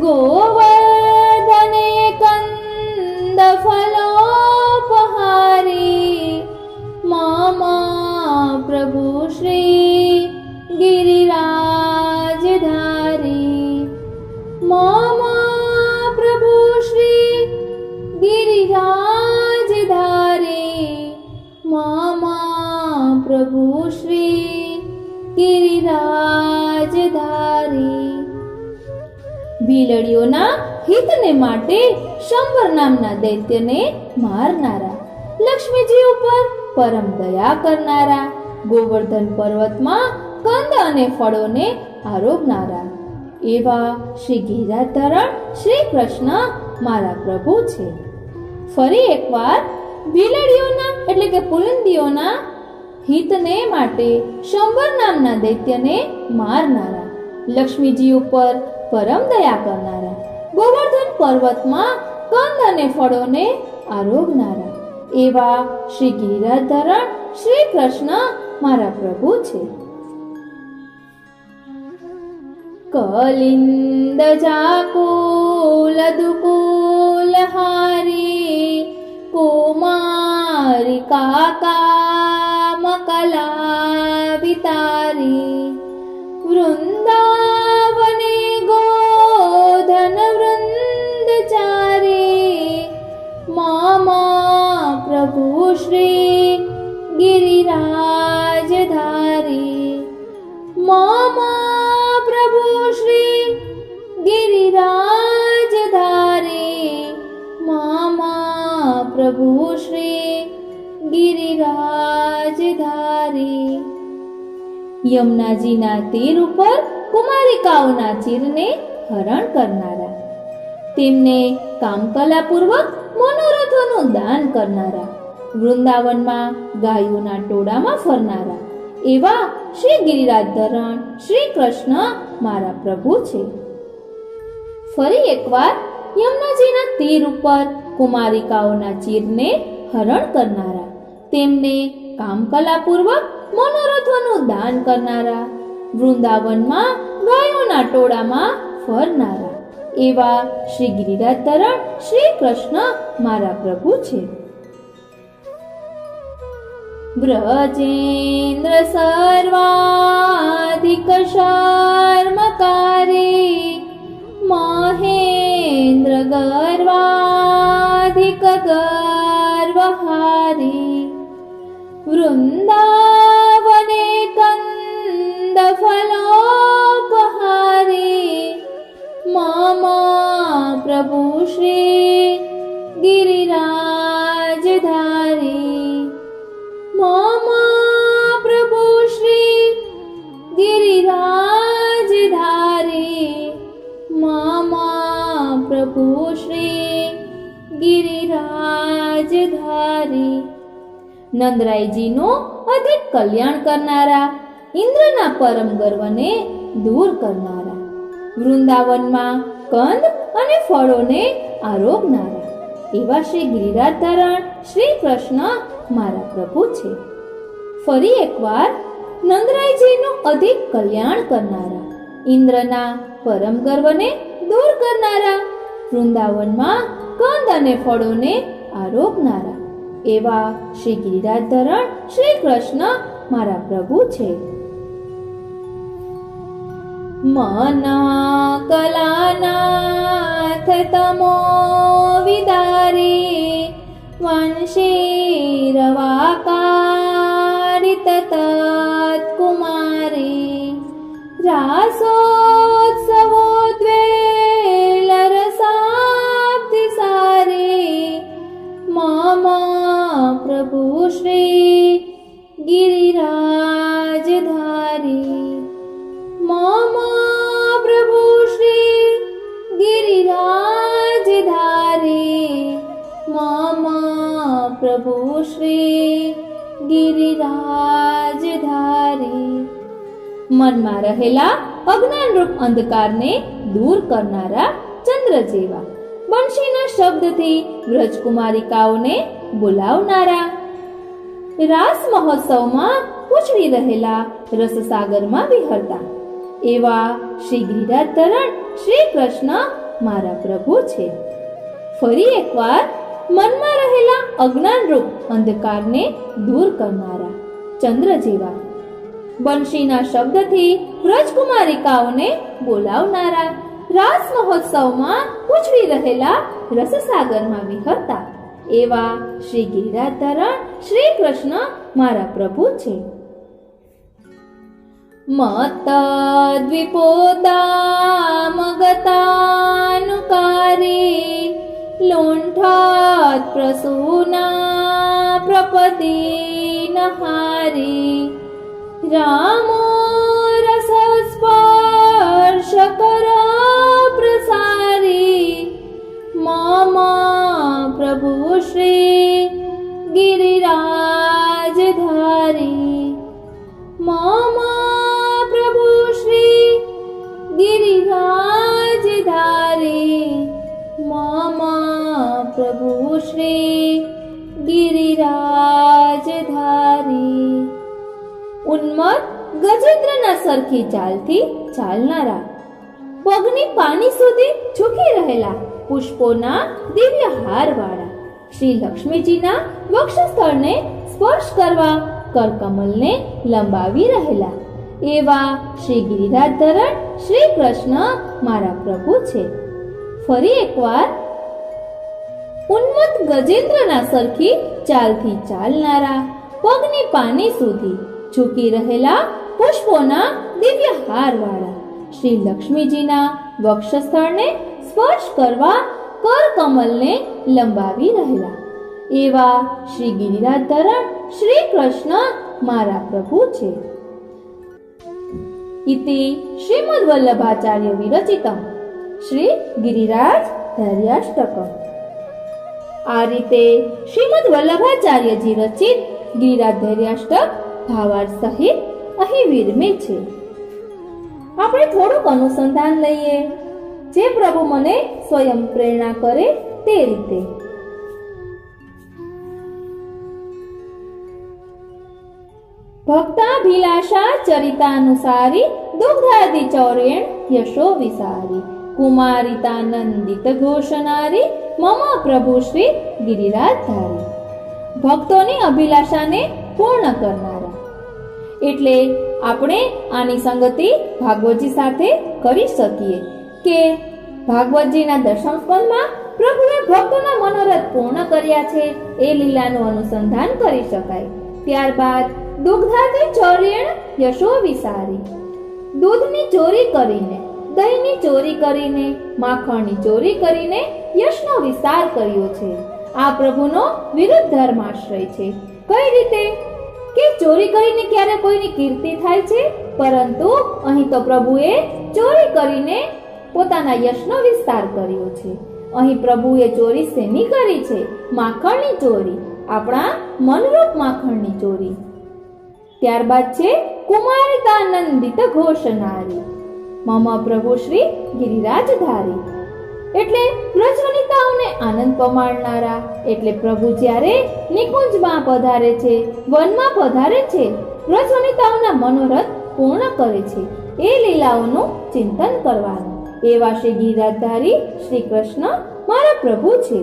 ગોવર્ધને કંદ ફલોપહારી મમ પ્રભુ શ્રી ગિરિરાજ ધારી મમ પ્રભુ શ્રી ગિરિરાજ ધારી મમ પ્રભુ શ્રી ગિરિરાજ ધારી. ભીલડીઓના હિતને માટે શંભર નામના દૈત્યને મારનારા, લક્ષ્મીજી ઉપર પરમ દયા કરનારા, ગોવર્ધન પર્વતમાં કંદ અને ફળોને આરોગનારા એવા શ્રી ગિરિરાજ ધરણ શ્રી કૃષ્ણ મારા પ્રભુ છે. ફરી એકવાર ભીલડીઓના એટલે કે પુલિંદીઓના હિતને માટે શંભર નામના દૈત્યને મારનારા, લક્ષ્મીજી ઉપર પરમ દયા કરનારા, ગોવર્ધન પર્વતમાં કંદ અને ફળોને આરોગનારા એવા શ્રી ગિરિરાજ ધરણ શ્રી કૃષ્ણ મારા પ્રભુ છે. કલિંદ જાકુલ દુકુલ હારી કુમારી કાકા મકલા વિતારી વૃંદાવને ગોધન વૃંદચારી મમ પ્રભુ શ્રી ગિરિરાજ ધારી મમ પ્રભુ શ્રી ગિરિરાજ ધારી મમ પ્રભુ શ્રી ગિરિરાજ ધારી. યમુનાજીના તીર ઉપર કુમારિકાઓના ચીરને હરણ કરનારા, તેમને કામકલાપૂર્વક મનોરથોનું દાન કરનારા, વૃંદાવનમાં ગાયોના ટોળામાં ફરનારા એવા શ્રી ગિરિરાજ ધરણ શ્રી કૃષ્ણ મારા પ્રભુ છે. ફરી એકવાર યમુનાજીના તીર ઉપર કુમારિકાઓના ચીરને હરણ કરનારા, તેમને કામકલાપૂર્વક મનોરથોનું દાન કરનારા, વૃંદાવનમાં ગાયોના ટોળામાં ફરનારા એવા શ્રી ગિરિરાજ ધરણ શ્રી કૃષ્ણ મારા પ્રભુ છે. વ્રજેન્દ્ર સર્વાધિક શર્મકારી મહેન્દ્ર ગર્વાધિક ગર્વહારી વૃંદાવને કંદ ફલોપહારી મમ પ્રભુ શ્રી ગિરિરાજ ધારી મમ પ્રભુ શ્રી ગિરિરાજ ધારી મમ પ્રભુ શ્રી ગિરિરાજ ધારી. નંદરાયજીનું અધિક કલ્યાણ કરનારા, ઇન્દ્રના પરમ ગર્વને દૂર કરનારા, વૃંદાવનમાં કંદ અને ફળોને આરોગનારા એવા શ્રી ગિરિરાજ ધરણ શ્રી કૃષ્ણ મારા પ્રભુ છે. ફરી એકવાર નંદરાયજીનું અધિક કલ્યાણ કરનારા, ઇન્દ્રના પરમ ગર્વને દૂર કરનારા, વૃંદાવનમાં કંદ અને ફળોને આરોગનારા એવા શ્રી ગિરિરાજ ધરણ શ્રી કૃષ્ણ મારા પ્રભુ છે. મન કલાનાથ તમો વિદારી વંશી રવાકારિત તત્કુમારી રાસોત્સવો દ્વેલ રસાબ્ધિ સારી મા શ્રી ગિરિરાજ ધારી. મનમાં રહેલા અજ્ઞાનરૂપ અંધકારને દૂર કરનારા ચંદ્ર જેવા, બંશીના શબ્દથી વ્રજકુમારિકાઓને બોલાવનારા, રાસ મહોત્સવમાં ઉછળી રહેલા રસસાગરમાં વિહરતા એવા શ્રી ગિરિરાજ ધરણ શ્રી કૃષ્ણ મારા પ્રભુ છે. ફરી એકવાર મનમાં રહેલા અજ્ઞાનરૂપ અંધકારને દૂર કરનારા ચંદ્ર જેવા, બંશીના શબ્દથી વ્રજકુમારિકાઓને બોલાવનારા, રાસ મહોત્સવમાં ઉછળી રહેલા રસસાગરમાં વિહરતા એવા શ્રી ગિરિરાજ ધરણ શ્રી કૃષ્ણ મારા પ્રભુ છે. મત દ્વિપોદામગતાનુકારી લુંઠાત પ્રસૂના પ્રપદીનહારી. રામો રસસ્પર્શ કર પ્રસારી મમ પ્રભુ શ્રી ગિરિરાજ ધારી. મમ પ્રભુ શ્રી ગિરિરાજ ધારી. મમ પ્રભુ શ્રી ગિરિરાજ ધારી. ઉન્મત્ત ગજેન્દ્રના સરખી ચાલથી ચાલનારા, પગની પાની સુધી ઝૂકી રહેલા પુષ્પોના દિવ્ય હાર વાળા, શ્રી લક્ષ્મીજીના વક્ષસ્થળને સ્પર્શ કરવા કરકમલને લંબાવી રહેલા એવા શ્રી ગિરિરાજ ધરણ શ્રી કૃષ્ણ મારા પ્રભુ છે. ફરી એકવાર ઉન્મત્ત ગજેન્દ્રના સરખી ચાલથી ચાલનારા, પગની પાની સુધી ઝૂકી રહેલા પુષ્પોના દિવ્ય હાર વાળા, શ્રી લક્ષ્મીજીના વક્ષસ્થળને સ્પર્શ કરવા કરકમલને લંબાવી રહેલા એવા શ્રી ગિરિરાજ ધરણ શ્રી કૃષ્ણ મારા પ્રભુ છે. ઇતિ શ્રીમદ વલ્લભાચાર્ય વિરચિતમ શ્રી ગિરિરાજ ધૈર્યાષ્ટકમ. આ રીતે શ્રીમદ વલ્લભાચાર્યજી રચિત ગિરિરાજ ધૈર્યાષ્ટક ભાવાર્થ સહિત અહીં વિરમે છે. આપણે થોડુંક અનુસંધાન લઈએ, જે પ્રભુ મને સ્વયં પ્રેરણા કરે તે રીતે. ભક્તાભિલાષા ચરિતાનુસારી દુગ્ધાદિ ચૌરેણ યશો વિસારી કુમારિતાનંદિત ઘોષનારી મમ પ્રભુ શ્રી ગિરિરાજ ધારી. ભક્તોની અભિલાષાને પૂર્ણ કરનારા, એટલે આપણે આની સંગતિ ભાગવતજી સાથે કરી શકીએ કે ભાગવતજીના દશમ સ્કંદમાં પ્રભુએ ભક્તોના મનોરથ પૂર્ણ કર્યા છે એ લીલાનું અનુસંધાન કરી શકાય. ત્યારબાદ દુગ્ધાદિ ચૌરેણ યશો વિસારી, દૂધની ચોરી કરીને, દહીંની ચોરી કરીને, માખણની ચોરી કરીને યશનો વિસ્તાર કર્યો છે. આ પ્રભુનો વિરુદ્ધ ધર્માશ્રય છે. કઈ રીતે કે ચોરી કરીને ક્યારે કોઈની કીર્તિ થાય છે, પરંતુ અહીં તો પ્રભુએ ચોરી કરીને પોતાના યશનો વિસ્તાર કર્યો છે. અહીં પ્રભુએ ચોરી શેની કરી છે? માખણની ચોરી, આપણા મનરૂપ માખણની ચોરી. ત્યારબાદ છે કુમારિતાનંદિત ઘોષનારી મમ પ્રભુ શ્રી ગિરિરાજ ધારી, એટલે વ્રજવનિતાઓને આનંદ પમાડનારા. એટલે પ્રભુ જ્યારે નિકુંજમાં પધારે છે, વનમાં પધારે છે, વ્રજવનિતાઓના મનોરથ પૂર્ણ કરે છે, એ લીલાઓનું ચિંતન કરવાનું એવા શ્રી ગિરિરાજધારી શ્રી કૃષ્ણ મારા પ્રભુ છે.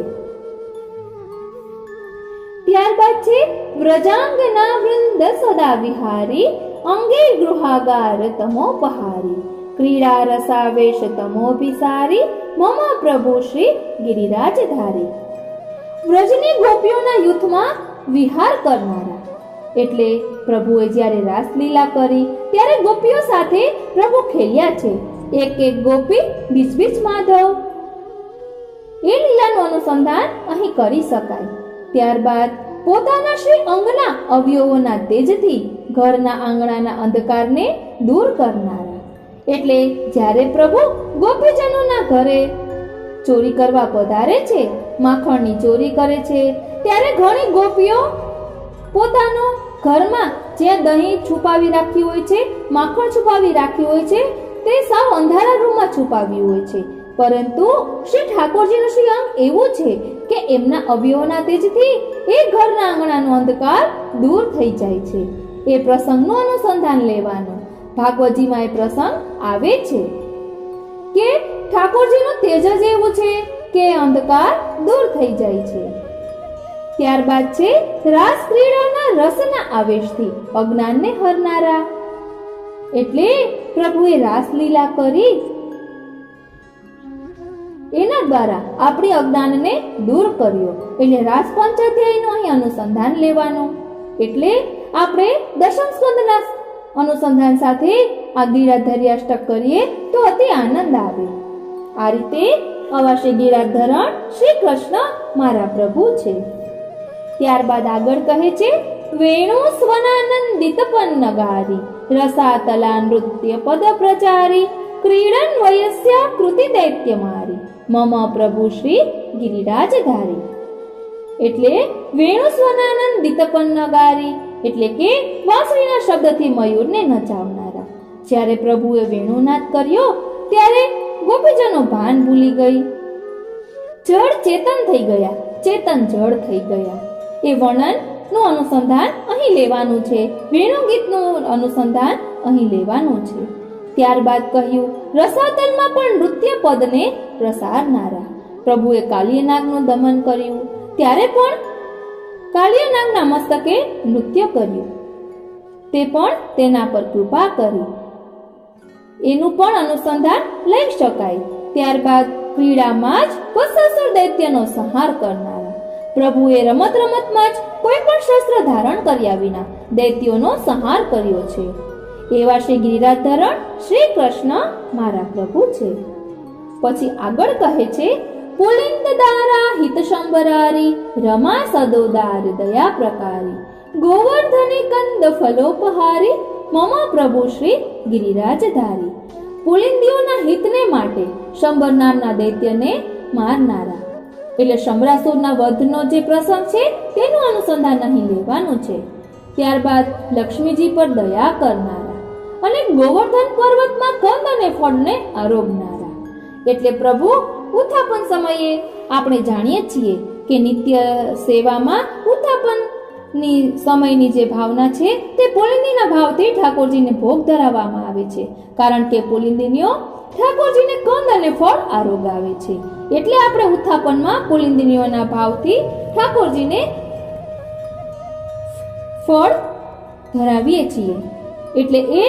ત્યારબાદ છે વ્રજાંગના વૃંદ સદા વિહારી અંગે ગૃહાગાર તમોપહારી ક્રીડા રસાવેશ તમોભિસારી મમ પ્રભુ શ્રી ગિરિરાજધારી. વ્રજની ગોપીઓના યુથમાં વિહાર કરનારા, એટલે પ્રભુએ જ્યારે રાસલીલા કરી ત્યારે ગોપીઓ સાથે પ્રભુ ખેલ્યા છે. એક એક ગોપી બીચ બીચ માધવ, એ લીલાનું અનુસંધાન અહીં કરી શકાય. ત્યારબાદ પોતાના શ્રી અંગના અવયવોના તેજથી ઘરના આંગણાના અંધકારને દૂર કરનારા, એટલે જ્યારે પ્રભુ ગોપીજનોના ઘરે ચોરી કરવા પધારે છે, માખણની ચોરી કરે છે, ત્યારે ઘણી ગોપીઓ પોતાનો ઘરમાં જ્યાં દહીં છુપાવી રાખ્યું હોય છે, માખણ છુપાવી રાખ્યું હોય છે, તે સાવ અંધારા રૂમમાં છુપાવ્યું હોય છે. પરંતુ શ્રી ઠાકોરજીનું શ્રી અંગ એવું છે કે એમના અવયવોના તેજથી એ ઘરના આંગણાનો અંધકાર દૂર થઈ જાય છે. એ પ્રસંગનું અનુસંધાન લેવાનું. ભાગવતજીમાં એ પ્રસંગ આવે છે કે ઠાકોરજીનું તેજ જ એવું છે કે અંધકાર દૂર થઈ જાય છે. ત્યારબાદ છે રાસ ક્રીડાના રસના આવેશથી અજ્ઞાનને હરનારા. એટલે પ્રભુએ રાસલીલા કરી એના દ્વારા આપણી અજ્ઞાનને દૂર કર્યો. એટલે રાસ પંચાધ્યાયનું અહીં અનુસંધાન લેવાનું. એટલે આપણે દશમ સ્કંદના અનુસંધાન સાથે આ ગિરાધરી અષ્ટક કરીએ તો અતિ આનંદ આવે. આ રીતે અવાશે ગિરાધરણ શ્રી કૃષ્ણ મારા પ્રભુ છે. ત્યારબાદ આગળ કહે છે વેણુ સ્વનાનંદિત પન્નગારી રસાતલા નૃત્ય પદ પ્રચારી ક્રીડન વયસ્યા કૃતિ દૈત્ય મારી મમ પ્રભુ શ્રી ગિરિરાજધારી. એટલે વેણુ સ્વનાનંદિત પન્નગારી એટલે કે વાંસળીના શબ્દથી મયુરને નચાવનારા. જ્યારે પ્રભુએ વેણુનાદ કર્યો ત્યારે ગોપીજનો ભાન ભૂલી ગઈ, જળ ચેતન થઈ ગયા, ચેતન જળ થઈ ગયા. એ વર્ણનનું અનુસંધાન અહીં લેવાનું છે, વેણુ ગીતનું અનુસંધાન અહીં લેવાનું છે. ત્યારબાદ કહ્યું રસાતલમાં પણ નૃત્ય પદને પ્રસારનારા. પ્રભુએ કાલિયનાગનું દમન કર્યું ત્યારે પણ કાલિયનાગના મસ્તકે નૃત્ય કર્યું, તે પણ તેના પર કૃપા કરી. એનું પણ અનુસંધાન લઈ શકાય. ત્યારબાદ ક્રીડામાં જ વત્સાસુર દૈત્યનો સંહાર કરનારા. પ્રભુએ રમત રમતમાં જ કોઈ પણ શસ્ત્ર ધારણ કર્યા વિના દૈત્યોનો સંહાર કર્યો છે. એવા શ્રી ગિરિરાજધરણ શ્રી કૃષ્ણ મારા પ્રભુ છે. પછી આગળ કહે છે પુલિંદ દારા હિત શંબરારી રમા સદોદાર દયા પ્રકારી ગોવર્ધની કંદ ફલોપહારી મમ પ્રભુ શ્રી ગિરિરાજધારી. પુલિંદીઓના હિતને માટે શંબર નામના દૈત્યને મારનારા. એટલે શંબરાસુરના વધનો જે પ્રસંગ છે તેનું અનુસંધાન અહીં લેવાનું છે. ત્યારબાદ લક્ષ્મીજી પર દયા કરનારા અને ગોવર્ધન પર્વતમાં કંદ અને ફળને આરોગનારા. એટલે પ્રભુ ઉત્થાપન સમયે આપણે જાણીએ છીએ કે નિત્ય સેવામાં ઉત્થાપનની સમયની જે ભાવના છે તે પુલિંદીના ભાવથી ઠાકોરજીને ભોગ ધરાવવામાં આવે છે. કારણ કે પુલિંદીનીઓ ઠાકોરજીને કંદ અને ફળ આરોગાવે છે. એટલે આપણે ઉત્થાપનમાં પુલિંદીનીઓના ભાવથી ઠાકોરજીને ફળ ધરાવીએ છીએ. એટલે એ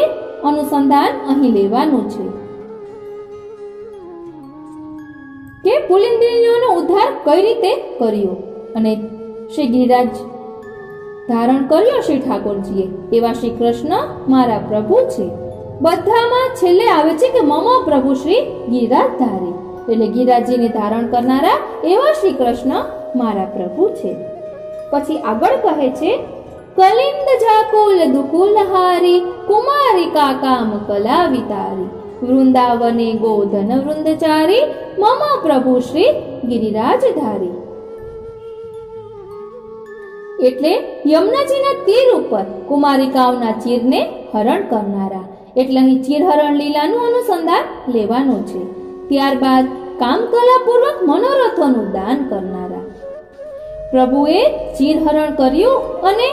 અનુસંધાન અહીં લેવાનું છે કે પુલિંદીનીઓનો ઉદ્ધાર કઈ રીતે કર્યો અને શ્રી ગિરિરાજ ધારણ કર્યો શ્રી ઠાકોરજીએ. એવા શ્રી કૃષ્ણ મારા પ્રભુ છે. બધામાં છેલ્લે આવે છે કે મમ પ્રભુ શ્રી ગિરિરાજધારી. એટલે ગિરિરાજજીને ધારણ કરનારા એવા શ્રી કૃષ્ણ મારા પ્રભુ છે. પછી આગળ કહે છે કલિંદ જાકુલ દુકુલહારી કુમારિકા કામ કલા વિતારી વૃંદાવને ગોધન વૃંદચારી મમ પ્રભુ શ્રી ગિરિરાજધારી. એટલે યમુનાજીના તીર ઉપર કુમારિકાઓના ચીરને હરણ કરનારા. એટલે અહીં ચીરહરણ લીલાનું અનુસંધાન લેવાનું છે. ત્યારબાદ કામકલાપૂર્વક મનોરથોનું દાન કરનારા. પ્રભુએ ચીરહરણ કર્યું અને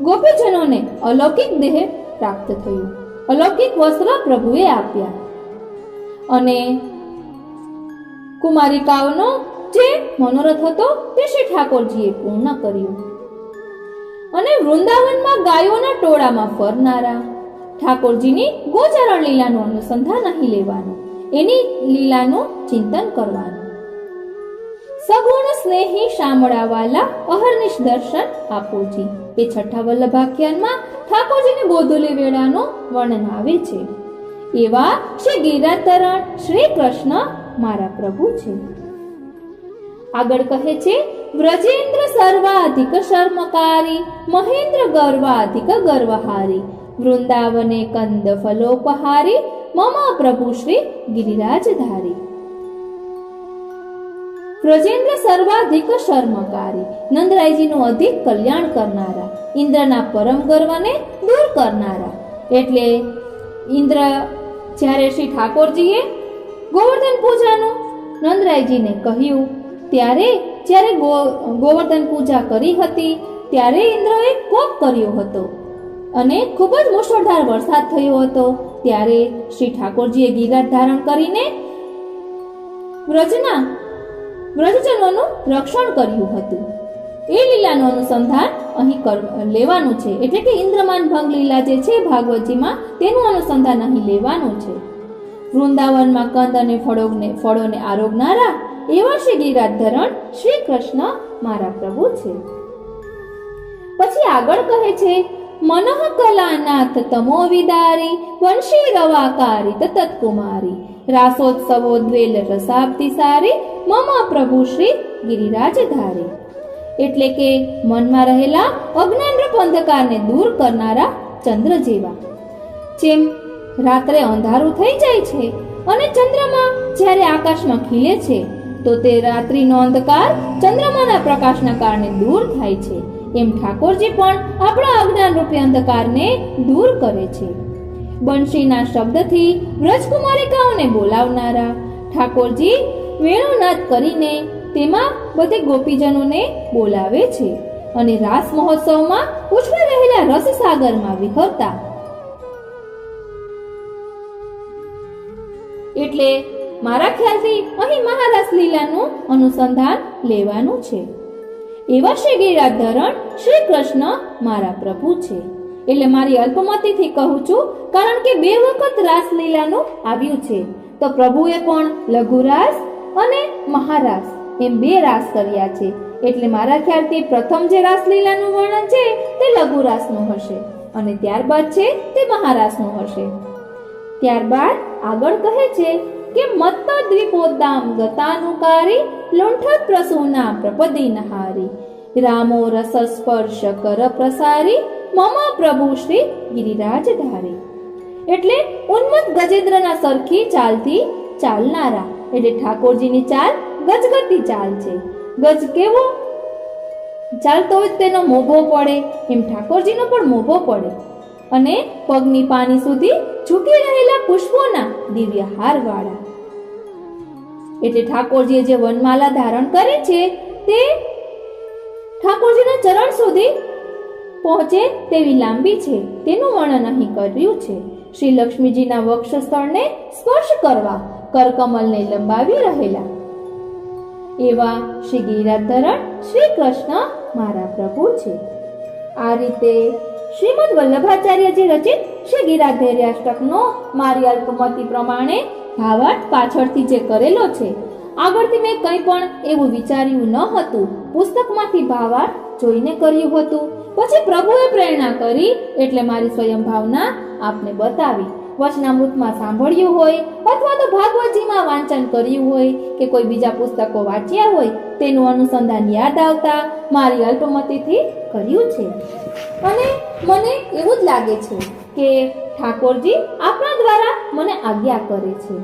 ગોપીજનોને અલૌકિક દેહ પ્રાપ્ત થયું. અલૌકિક વસ્ત્ર પ્રભુએ આપ્યા અને કુમારિકાઓનો જે મનોરથ હતો તે શ્રી ઠાકોરજીએ પૂર્ણ કર્યું. અને વૃંદાવનમાં ગાયોના ટોળામાં ફરનારા. ઠાકોરજીની ગોચરણ લીલાનું અનુસંધાન અહીં લેવાનું, એની લીલાનું ચિંતન કરવાનું. સગુણ સ્નેહી શામળાવાલા અહર્નિશ દર્શન આપોજી. એ છઠ્ઠા વલ્લભાખ્યાનમાં ઠાકોરજીની ગોધુલી વેળાનું વર્ણન આવે છે. એવા શ્રી ગિરિરાજધરણ શ્રી કૃષ્ણ મારા પ્રભુ છે. આગળ કહે છે વ્રજેન્દ્ર સર્વાધિક શર્મકારી મહેન્દ્ર ગર્વાધિક ગર્વહારી વૃંદાવને કંદ ફલોપહારી મમ પ્રભુ શ્રી ગિરિરાજધારી. વ્રજેન્દ્ર સર્વાધિક શર્મકારી, નંદરાયજીનું અધિક કલ્યાણ કરનારા, ઇન્દ્રના પરમ ગર્વને દૂર કરનારા. એટલે ઇન્દ્ર જ્યારે શ્રી ઠાકોરજીએ ગોવર્ધન પૂજાનું નંદરાયજીને કહ્યું ત્યારે જ્યારે ગોવર્ધન પૂજા કરી હતી ત્યારે ઇન્દ્રએ કોપ કર્યો હતો અને ખૂબ જ મુશળધાર વરસાદ થયો હતો. ત્યારે શ્રી ઠાકોરજીએ ગિરિરાજ ધારણ કરીને વ્રજજનોનું રક્ષણ કર્યું હતું. એ લીલાનું અનુસંધાન અહીં લેવાનું છે. એટલે કે ઇન્દ્રમાન ભંગ લીલા જે છે ભાગવતજીમાં તેનું અનુસંધાન અહીં લેવાનું છે. વૃંદાવનમાં કંદ અને ફળોને આરોગનારા એવા શ્રી ગિરિરાજધરણ શ્રી કૃષ્ણ મારા પ્રભુ છે. પછી આગળ કહે છે, મનઃ કલાનાથ તમો વિદારી, વંશી રવાકારી તત્કુમારી, રાસોત્સવોદ્વેલ રસાબ્દી સારી, મમ પ્રભુ શ્રી ગિરિરાજધારી. એટલે કે મનમાં રહેલા અજ્ઞાનરૂપ અંધકારને દૂર કરનારા ચંદ્ર જેવા. જેમ રાત્રે અંધારું થઈ જાય છે અને ચંદ્રમા જ્યારે આકાશમાં ખીલે છે તો તે રાત્રિનો અંધકાર ચંદ્રમાના પ્રકાશના કારણે દૂર થાય છે, એમ ઠાકોરજી પણ આપણા અજ્ઞાન રૂપી અંધકારને દૂર કરે છે. બંશીના શબ્દથી વ્રજકુમારિકાઓને બોલાવનારા ઠાકોરજી વેણુનાદ કરીને તેમાં બધે ગોપીજનોને બોલાવે છે અને રાસ મહોત્સવમાં ઉછળી રહેલા રસસાગરમાં વિહરતા. એટલે મારા ખ્યાલથી અહીં મહારાસ લીલાનું અનુસંધાન લેવાનું છે. એવા શ્રી ગિરિરાજધરણ શ્રી કૃષ્ણ મારા પ્રભુ છે. એટલે મારી અલ્પમતીથી કહું છું, કારણ કે 2 વખત રાસલીલાનું આવ્યું છે. તો પ્રભુએ પણ લઘુરાસ અને મહારાસ એમ 2 રાસ કર્યા છે. એટલે મારા ખ્યાલથી પ્રથમ જે રાસલીલાનું વર્ણન છે તે લઘુરાસનું હશે અને ત્યારબાદ છે તે મહારાસનું હશે. ત્યારબાદ આગળ કહે છે કે મત્ત દ્વિપોદામ ગતાનુકારી, લુંઠત પ્રસૂના પ્રપદિનહારી, રામો રસ સ્પર્શ કર પ્રસારી, મમ પ્રભુ શ્રી ગિરિરાજધારી. એટલે ઉન્મત્ત ગજેન્દ્રના સરખી ચાલથી ચાલનારા. એટલે ઠાકોરજીની ચાલ ગજગતી ચાલ છે. ગજ કેવો ચાલતો હોય તેનો મોભો પડે, એમ ઠાકોરજીનો પણ મોભો પડે અને પગની પાની સુધી ઝૂકી રહેલા પુષ્પોના દિવ્ય હારવાળા. એટલે ઠાકોરજીએ જે વનમાલા ધારણ કરી છે તે ઠાકોરજીના ચરણ સુધી પહોંચે તેવી લાંબી છે, તેનું વર્ણન અહીં કર્યું છે. શ્રી લક્ષ્મીજીના વક્ષ સ્થળને સ્પર્શ કરવા કરકમલને લંબાવી રહેલા એવા શ્રી ગિરિરાજધરણ શ્રી કૃષ્ણ મારા પ્રભુ છે. આ રીતે શ્રીમદ વલ્લભાચાર્યજી રચિત શ્રી ગિરિરાજધૈર્યાષ્ટકનો મારી અલ્પમતી પ્રમાણે ભાવાર્થ પાછળથી જે કરેલો છે, આગળથી મેં કંઈ પણ એવું વિચાર્યું ન હતું, પુસ્તકમાંથી ભાવાર્થ જોઈને કર્યું હતું. પછી પ્રભુએ પ્રેરણા કરી એટલે મારી સ્વયં ભાવના આપને બતાવી. વચનામૃતમાં સાંભળ્યું હોય અથવા તો ભાગવતજીમાં વાંચન કર્યું હોય કે કોઈ બીજા પુસ્તકો વાંચ્યા હોય તેનું અનુસંધાન યાદ આવતા મારી અલ્પમતીથી કર્યું છે. અને મને એવું જ લાગે છે કે ઠાકોરજી આપણા દ્વારા મને આજ્ઞા કરે છે,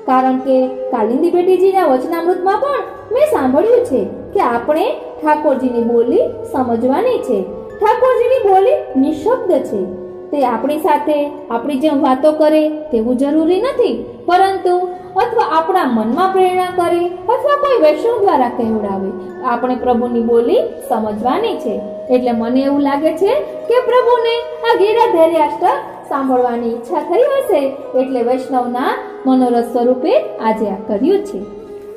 કારણ કે કાલિંદી બેટીજીના વચનામૃતમાં પણ મેં સાંભળ્યું છે કે આપણે ઠાકોરજીની બોલી સમજવાની છે. ઠાકોરજીની બોલી નિશબ્દ છે. તે આપણી સાથે આપણી જેમ વાતો કરે તેવું જરૂરી નથી, પરંતુ અથવા આપણા મનમાં પ્રેરણા કરે અથવા કોઈ વૈષ્ણવ દ્વારા કહેવડાવે, આપણે પ્રભુની બોલી સમજવાની છે. એટલે મને એવું લાગે છે કે પ્રભુને આ ગિરિરાજધૈર્યાષ્ટક સાંભળવાની ઈચ્છા થઈ હશે, એટલે વૈષ્ણવના મનોરથ સ્વરૂપે આજે આ કર્યું છે.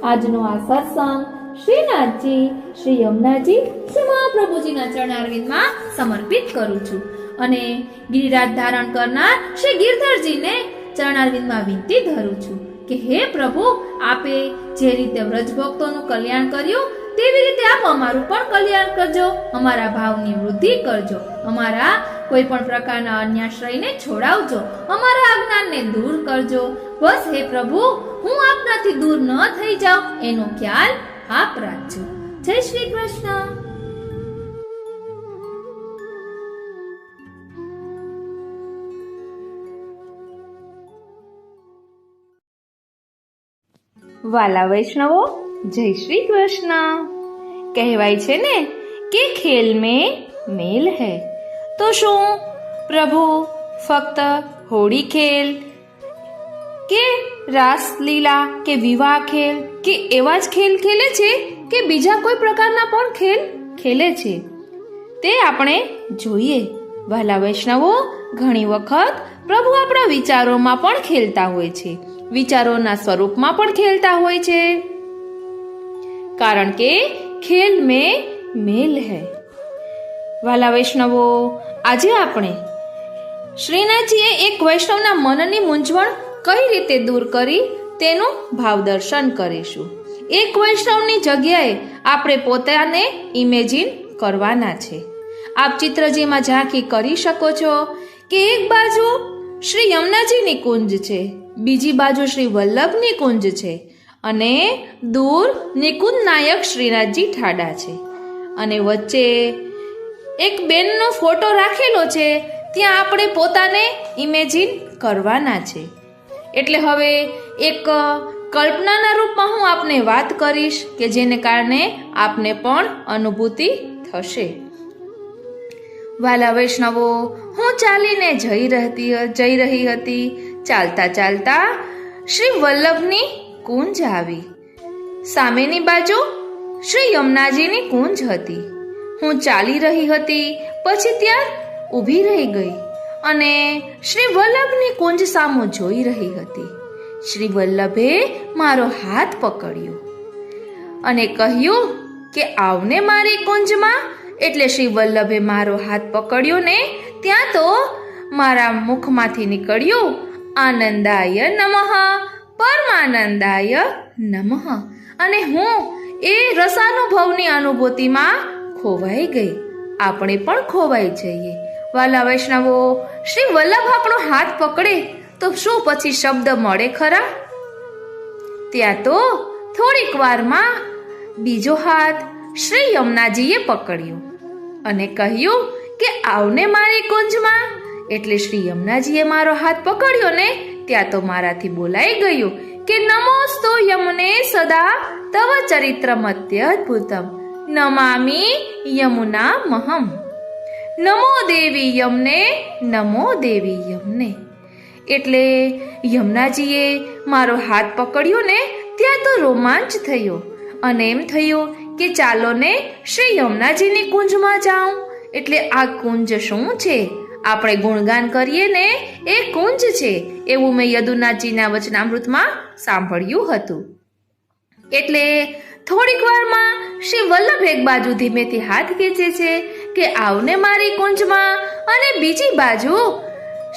આજનો આ સત્સંગ શ્રીનાથજી, શ્રી યમુનાજી, શ્રી મહાપ્રભુજીના ચરણારવિંદમાં સમર્પિત કરું છું અને ગિરિરાજ ધારણ કરનાર શ્રી ગિરધરજીને ચરણારવિંદમાં વિનંતી ધરું છું કે હે પ્રભુ, આપે જે રીતે વ્રજ ભક્તોનું કલ્યાણ કર્યું તેવી રીતે આપ અમારું પણ કલ્યાણ કરજો, અમારા ભાવની વૃદ્ધિ કરજો, અમારા કોઈ પણ પ્રકારના અન્યાશ્રયને છોડાવજો, અમારા અજ્ઞાનને દૂર કરજો. બસ હે પ્રભુ, હું આપનાથી દૂર ન થઈ જાઉં એનો ખ્યાલ આપ રાખજો. જય શ્રી કૃષ્ણ. વાલા વૈષ્ણવો, જય શ્રી કૃષ્ણ. કહેવાય છે ને કે ખેલ મેં મેલ હૈ. તો શું પ્રભુ ફક્ત હોળી ખેલ કે રાસલીલા કે વિવાહ ખેલ કે એવા જ ખેલ ખેલે છે કે બીજા કોઈ પ્રકારના પણ ખેલ ખેલે છે? તે આપણે જોઈએ. વહાલા વૈષ્ણવો, ઘણી વખત પ્રભુ આપણા વિચારોમાં પણ ખેલતા હોય છે, વિચારોના સ્વરૂપમાં પણ ખેલતા હોય છે, કારણ કે ખેલ મેં મેલ હૈ. વહાલા વૈષ્ણવો, આજે આપણે શ્રીનાથજીએ એક વૈષ્ણવના મનની મૂંઝવણ કઈ રીતે દૂર કરી તેનું ભાવ દર્શન કરીશું. એક વૈષ્ણવની જગ્યાએ આપણે પોતાને ઇમેજિન કરવાના છે. આપ ચિત્રજીમાં ઝાંખી કરી શકો છો કે એક બાજુ શ્રી યમુનાજીની કુંજ છે, બીજી બાજુ શ્રી વલ્લભની કુંજ છે અને દૂર નિકુંજ નાયક શ્રીનાથજી ઠાડા છે અને વચ્ચે એક બેનનો ફોટો રાખેલો છે. ત્યાં આપણે પોતાને ઇમેજિન કરવાના છે. એટલે હવે એક કલ્પનાના રૂપમાં હું આપને વાત કરીશ કે જેને કારણે આપને પણ અનુભૂતિ થશે. વાલા વૈષ્ણવો, હું ચાલીને જઈ રહી હતી. ચાલતા ચાલતા શ્રી વલ્લભની કુંજ આવી. સામેની બાજુ શ્રી યમુનાજીની કુંજ હતી. હું ચાલી રહી હતી, પછી ત્યાં ઊભી રહી ગઈ અને શ્રી વલ્લભની કુંજ સામું જોઈ રહી હતી. શ્રી વલ્લભે મારો હાથ પકડ્યો અને કહ્યું કે આવને મારી કુંજમાં. એટલે શ્રી વલ્લભે મારો હાથ પકડ્યો ને ત્યાં તો મારા મુખમાંથી નીકળ્યું આનંદાય નમઃ, પરમાનંદાય નમઃ. અને હું એ રસાનુભવની અનુભૂતિમાં ખોવાઈ ગઈ. આપણે પણ ખોવાઈ જઈએ. વાલા વૈષ્ણવો, શ્રી વલ્લભ આપણો હાથ પકડે તો શું પછી શબ્દ મળે ખરા? ત્યાં તો થોડીક વારમાં બીજો હાથ શ્રી યમુનાજીએ પકડ્યો અને કહ્યું કે આવને મારી કુંજમાં. એટલે શ્રી યમુનાજીએ મારો હાથ પકડ્યો ને ત્યાં તો મારાથી બોલાઈ ગયું કે નમોસ્તુ યમુને સદા તવ ચરિત્રમત્ય અદ્ભુતમ નમામિ યમુના મહમ. નમો દેવી યમને, નમો દેવી યમને. એટલે યમુનાજીએ મારો હાથ પકડ્યો ને ત્યાં તો રોમાંચ થયો અને એમ થયું કે ચાલો ને શ્રી યમુનાજીની કુંજમાં જાઉં. એટલે આ કુંજ શું છે? આપણે ગુણગાન કરીએ ને એ કુંજ છે એવું મેં યદુનાથજીના વચનામૃતમાં સાંભળ્યું હતું. એટલે થોડીક વારમાં શ્રી વલ્લભ એક બાજુ ધીમેથી હાથ ખેંચે છે કે આવને મારી કુંજમાં અને બીજી બાજુ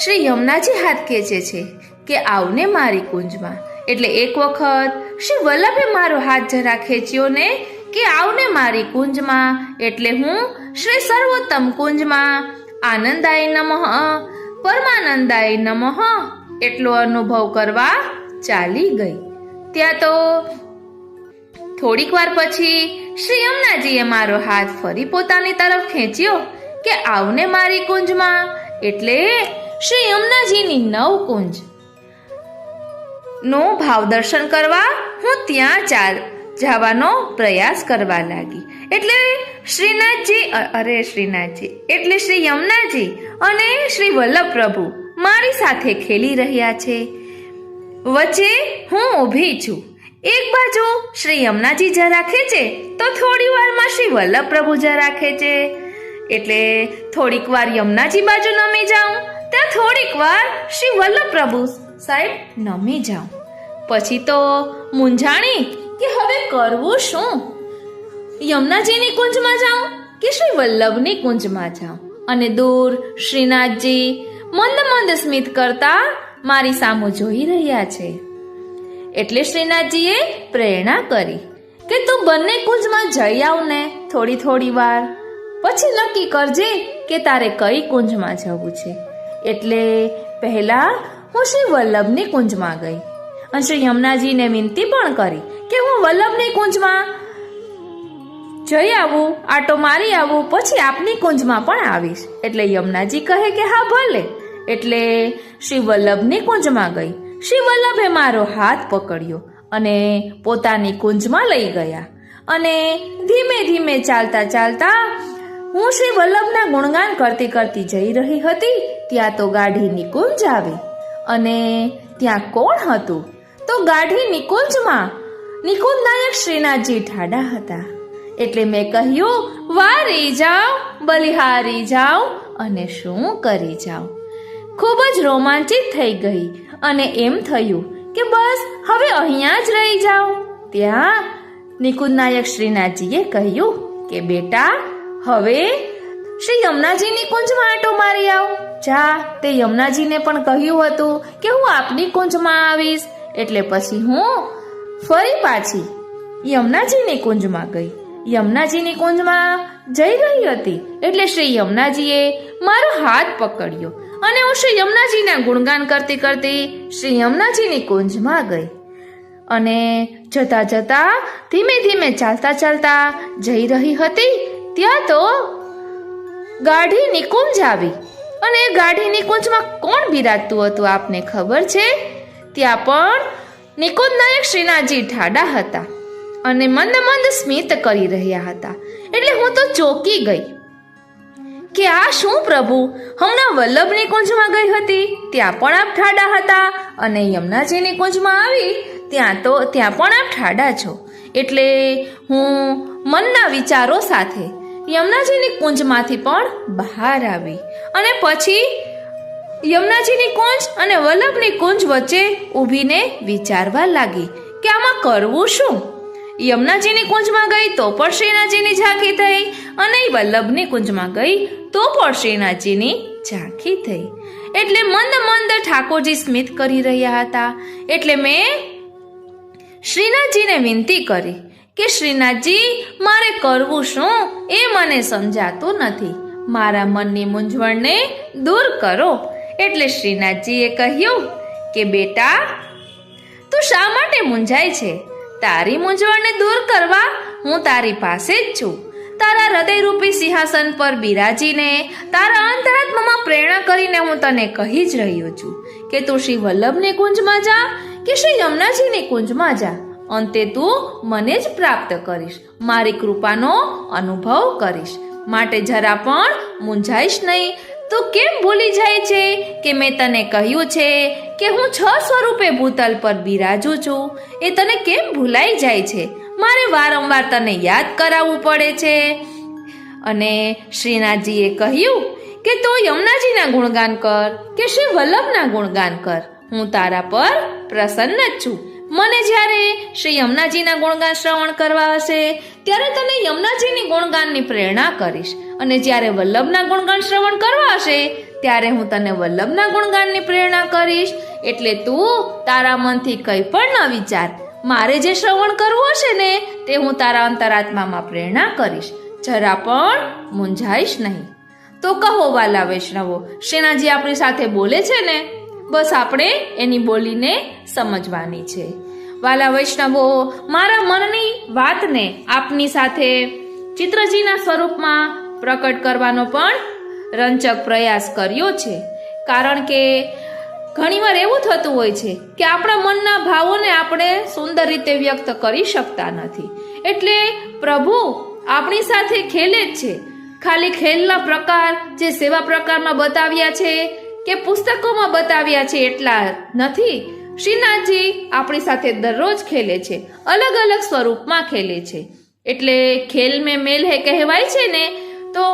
શ્રી યમુનાજી હાથ ખેંચે છે કે આવને મારી કુંજમાં. એટલે એક વખત શ્રી વલ્લભે મારો હાથ જરા ખેંચ્યો ને કે આવને મારી કુંજમાં. એટલે હું શ્રી સર્વોત્તમ કુંજમાં આનંદાય નમઃ, પરમાનંદાય નમઃ એટલો અનુભવ કરવા ચાલી ગઈ. ત્યાં તો થોડીક વાર પછી શ્રી યમુનાજીએ મારો હાથ ફરી પોતાની તરફ ખેંચ્યો કે આવને મારી કુંજમાં. એટલે શ્રી યમુનાજીની 9 કુંજ નો ભાવ દર્શન કરવા હું ત્યાં જવાનો પ્રયાસ કરવા લાગી. એટલે શ્રીનાથજી એટલે શ્રી યમુનાજી અને શ્રી વલ્લભ પ્રભુ મારી સાથે ખેલી રહ્યા છે. વચ્ચે હું ઊભી છું. એક બાજુ શ્રી યમુનાજી જરા ખેંચે તો થોડી વારમાં શ્રી વલ્લભ પ્રભુ જરા ખેંચે. એટલે થોડીક વાર યમુનાજી બાજુ નમી જાઉં, ત્યાં થોડીક વાર શ્રી વલ્લભ પ્રભુ સાહેબ નમી જાઉં. પછી તો મૂંઝાણી કે હવે કરવું શું? યમુનાજીની કુંજમાં જાઉં કે શ્રી વલ્લભની કુંજમાં જાઉં? અને દૂર શ્રીનાથજી મંદ મંદ સ્મિત કરતા મારી સામું જોઈ રહ્યા છે. એટલે શ્રીનાથજીએ પ્રેરણા કરી કે તું બંને કુંજમાં જઈ આવ ને થોડી વાર, પછી નક્કી કરજે કે તારે કઈ કુંજમાં જવું છે. એટલે પહેલા હું શ્રી વલ્લભની કુંજમાં ગઈ અને શ્રી યમુનાજીને વિનંતી પણ કરી કે હું વલ્લભની કુંજમાં જઈ આવું, આટો મારી આવું, પછી આપની કુંજમાં પણ આવીશ. એટલે યમુનાજી કહે કે હા ભલે. એટલે શ્રી વલ્લભની કુંજમાં ગઈ. શ્રી વલ્લભે મારો હાથ પકડ્યો અને પોતાની કુંજમાં લઈ ગયા. અને ધીમે ધીમે ચાલતા ચાલતા હું શ્રી વલ્લભના ગુણગાન કરતી કરતી જઈ રહી હતી. ત્યાં તો ગાઢી નિકુંજ આવી. અને ત્યાં કોણ હતું? તો ગાઢી નિકુંજમાં નિકુંજ નાયક શ્રીનાથજી ઠાડા હતા. એટલે મેં કહ્યું, વારી જાઓ, બલિહારી જાઓ અને શું કરી જાઓ. ખૂબ જ રોમાંચિત થઈ ગઈ અને એમ થયું કે બસ હવે અહીંયા જ રહી જાઓ. ત્યાં નિકુંજ નાયક શ્રીનાથજીએ કહ્યું કે બેટા, હવે શ્રી યમુનાજીની કુંજમાં આંટો મારી આવ. જા, તે યમુનાજીને પણ કહ્યું હતું કે હું આપની કુંજમાં આવીશ. એટલે પછી હું ફરી પાછી યમુનાજીની કુંજમાં ગઈ. યમુનાજીની કુંજમાં જઈ રહી હતી એટલે શ્રી યમુનાજીએ મારો હાથ પકડ્યો અને હું શ્રી યમુનાજીના ગુણગાન કરતી કરતી શ્રી યમુનાજીની કુંજમાં ગઈ. અને જતા જતા ધીમે ધીમે ચાલતા ચાલતા જઈ રહી હતી. ત્યાં તો ગાઢી નિકુંજ આવી. અને ગાઢી નિકુંજમાં કોણ બિરાજતું હતું આપને ખબર છે? ત્યાં પણ નિકુંજ નાયક શ્રીનાથજી ઠાડા હતા અને મંદ મંદ સ્મિત કરી રહ્યા હતા. એટલે હું તો ચોંકી ગઈ કે આ શું પ્રભુ, હમણાં વલ્લભની કુંજમાં ગઈ હતી ત્યાં પણ આપ ઠાડા હતા અને યમુનાજીની કુંજમાં આવી ત્યાં પણ આપ ઠાડા છો. એટલે હું મનના વિચારો સાથે યમુનાજીની કુંજમાંથી પણ બહાર આવી અને પછી યમુનાજીની કુંજ અને વલ્લભની કુંજ વચ્ચે ઊભીને વિચારવા લાગી કે આમાં કરવું શું. યમુનાજીની કુંજમાં ગઈ તો પણ શ્રીનાથજીની ઝાંખી થઈ અને વલ્લભની કુંજમાં ગઈ તો પણ શ્રીનાથજીની ઝાંખી થઈ. એટલે મંદ મંદ ઠાકોરજી સ્મિત કરી રહ્યા હતા. એટલે મેં શ્રીનાથજીને વિનંતી કરી કે શ્રીનાથજી, મારે કરવું શું એ મને સમજાતું નથી. મારા મનની મૂંઝવણને દૂર કરો. એટલે શ્રીનાથજીએ કહ્યું કે બેટા, તું શા માટે મૂંઝાય છે? તારી મૂંઝવણને દૂર કરવા હું તારી પાસે જ છું. તારા હૃદયરૂપી સિંહાસન પર બિરાજીને તારા અંતરાત્મામાં પ્રેરણા કરીને હું તને કહી જ રહ્યો છું કે તું શ્રી વલ્લભની કુંજમાં જા કે શ્રી યમુનાજીની કુંજમાં જા. અંતે તું મને જ પ્રાપ્ત કરીશ, મારી કૃપાનો અનુભવ કરીશ. માટે જરા પણ મૂંઝાઈશ નહીં. તું કેમ ભૂલી જાય છે કે મેં તને કહ્યું છે કે હું 6 સ્વરૂપે ભૂતલ પર બિરાજું છું? એ તને કેમ ભૂલાઈ જાય છે? મારે વારંવાર તને યાદ કરાવવું પડે છે. અને શ્રીનાથજીએ કહ્યું કે તું યમુનાજીના ગુણગાન કર કે શ્રી વલ્લભના ગુણગાન કર, હું તારા પર પ્રસન્ન જ છું. મને જ્યારે શ્રી યમુનાજીના ગુણગાન શ્રવણ કરવા હશે ત્યારે તને યમુનાજીની ગુણગાનની પ્રેરણા કરીશ અને જ્યારે વલ્લભના ગુણગાન શ્રવણ કરવા હશે ત્યારે હું તને વલ્લભના ગુણગાનની પ્રેરણા કરીશ. એટલે તું તારા મનથી કંઈ પણ ન વિચાર. મારે જે શ્રવણ કરવું હશે ને તે હું તારા અંતરાત્મામાં પ્રેરણા કરીશ. જરા પણ મૂંઝાઈશ નહીં. તો કહો વાલા વૈષ્ણવો, શ્રીનાથજી આપણી સાથે બોલે છે ને? બસ આપણે એની બોલીને સમજવાની છે. વાલા વૈષ્ણવો, મારા મનની વાતને આપની સાથે ચિત્રજીના સ્વરૂપમાં પ્રકટ કરવાનો પણ રંચક પ્રયાસ કર્યો છે. કારણ કે ઘણીવાર એવું થતું હોય છે કે આપણા મનના ભાવોને આપણે સુંદર રીતે વ્યક્ત કરી શકતા નથી. એટલે પ્રભુ આપણી સાથે ખેલે જ છે. ખાલી ખેલના પ્રકાર જે સેવા પ્રકારમાં બતાવ્યા છે કે પુસ્તકોમાં બતાવ્યા છે એટલા નથી. શ્રીનાથજી આપણી સાથે દરરોજ ખેલે છે, અલગ અલગ સ્વરૂપમાં ખેલે છે. એટલે ખેલ મેં મેલ હે કહેવાય છે ને. તો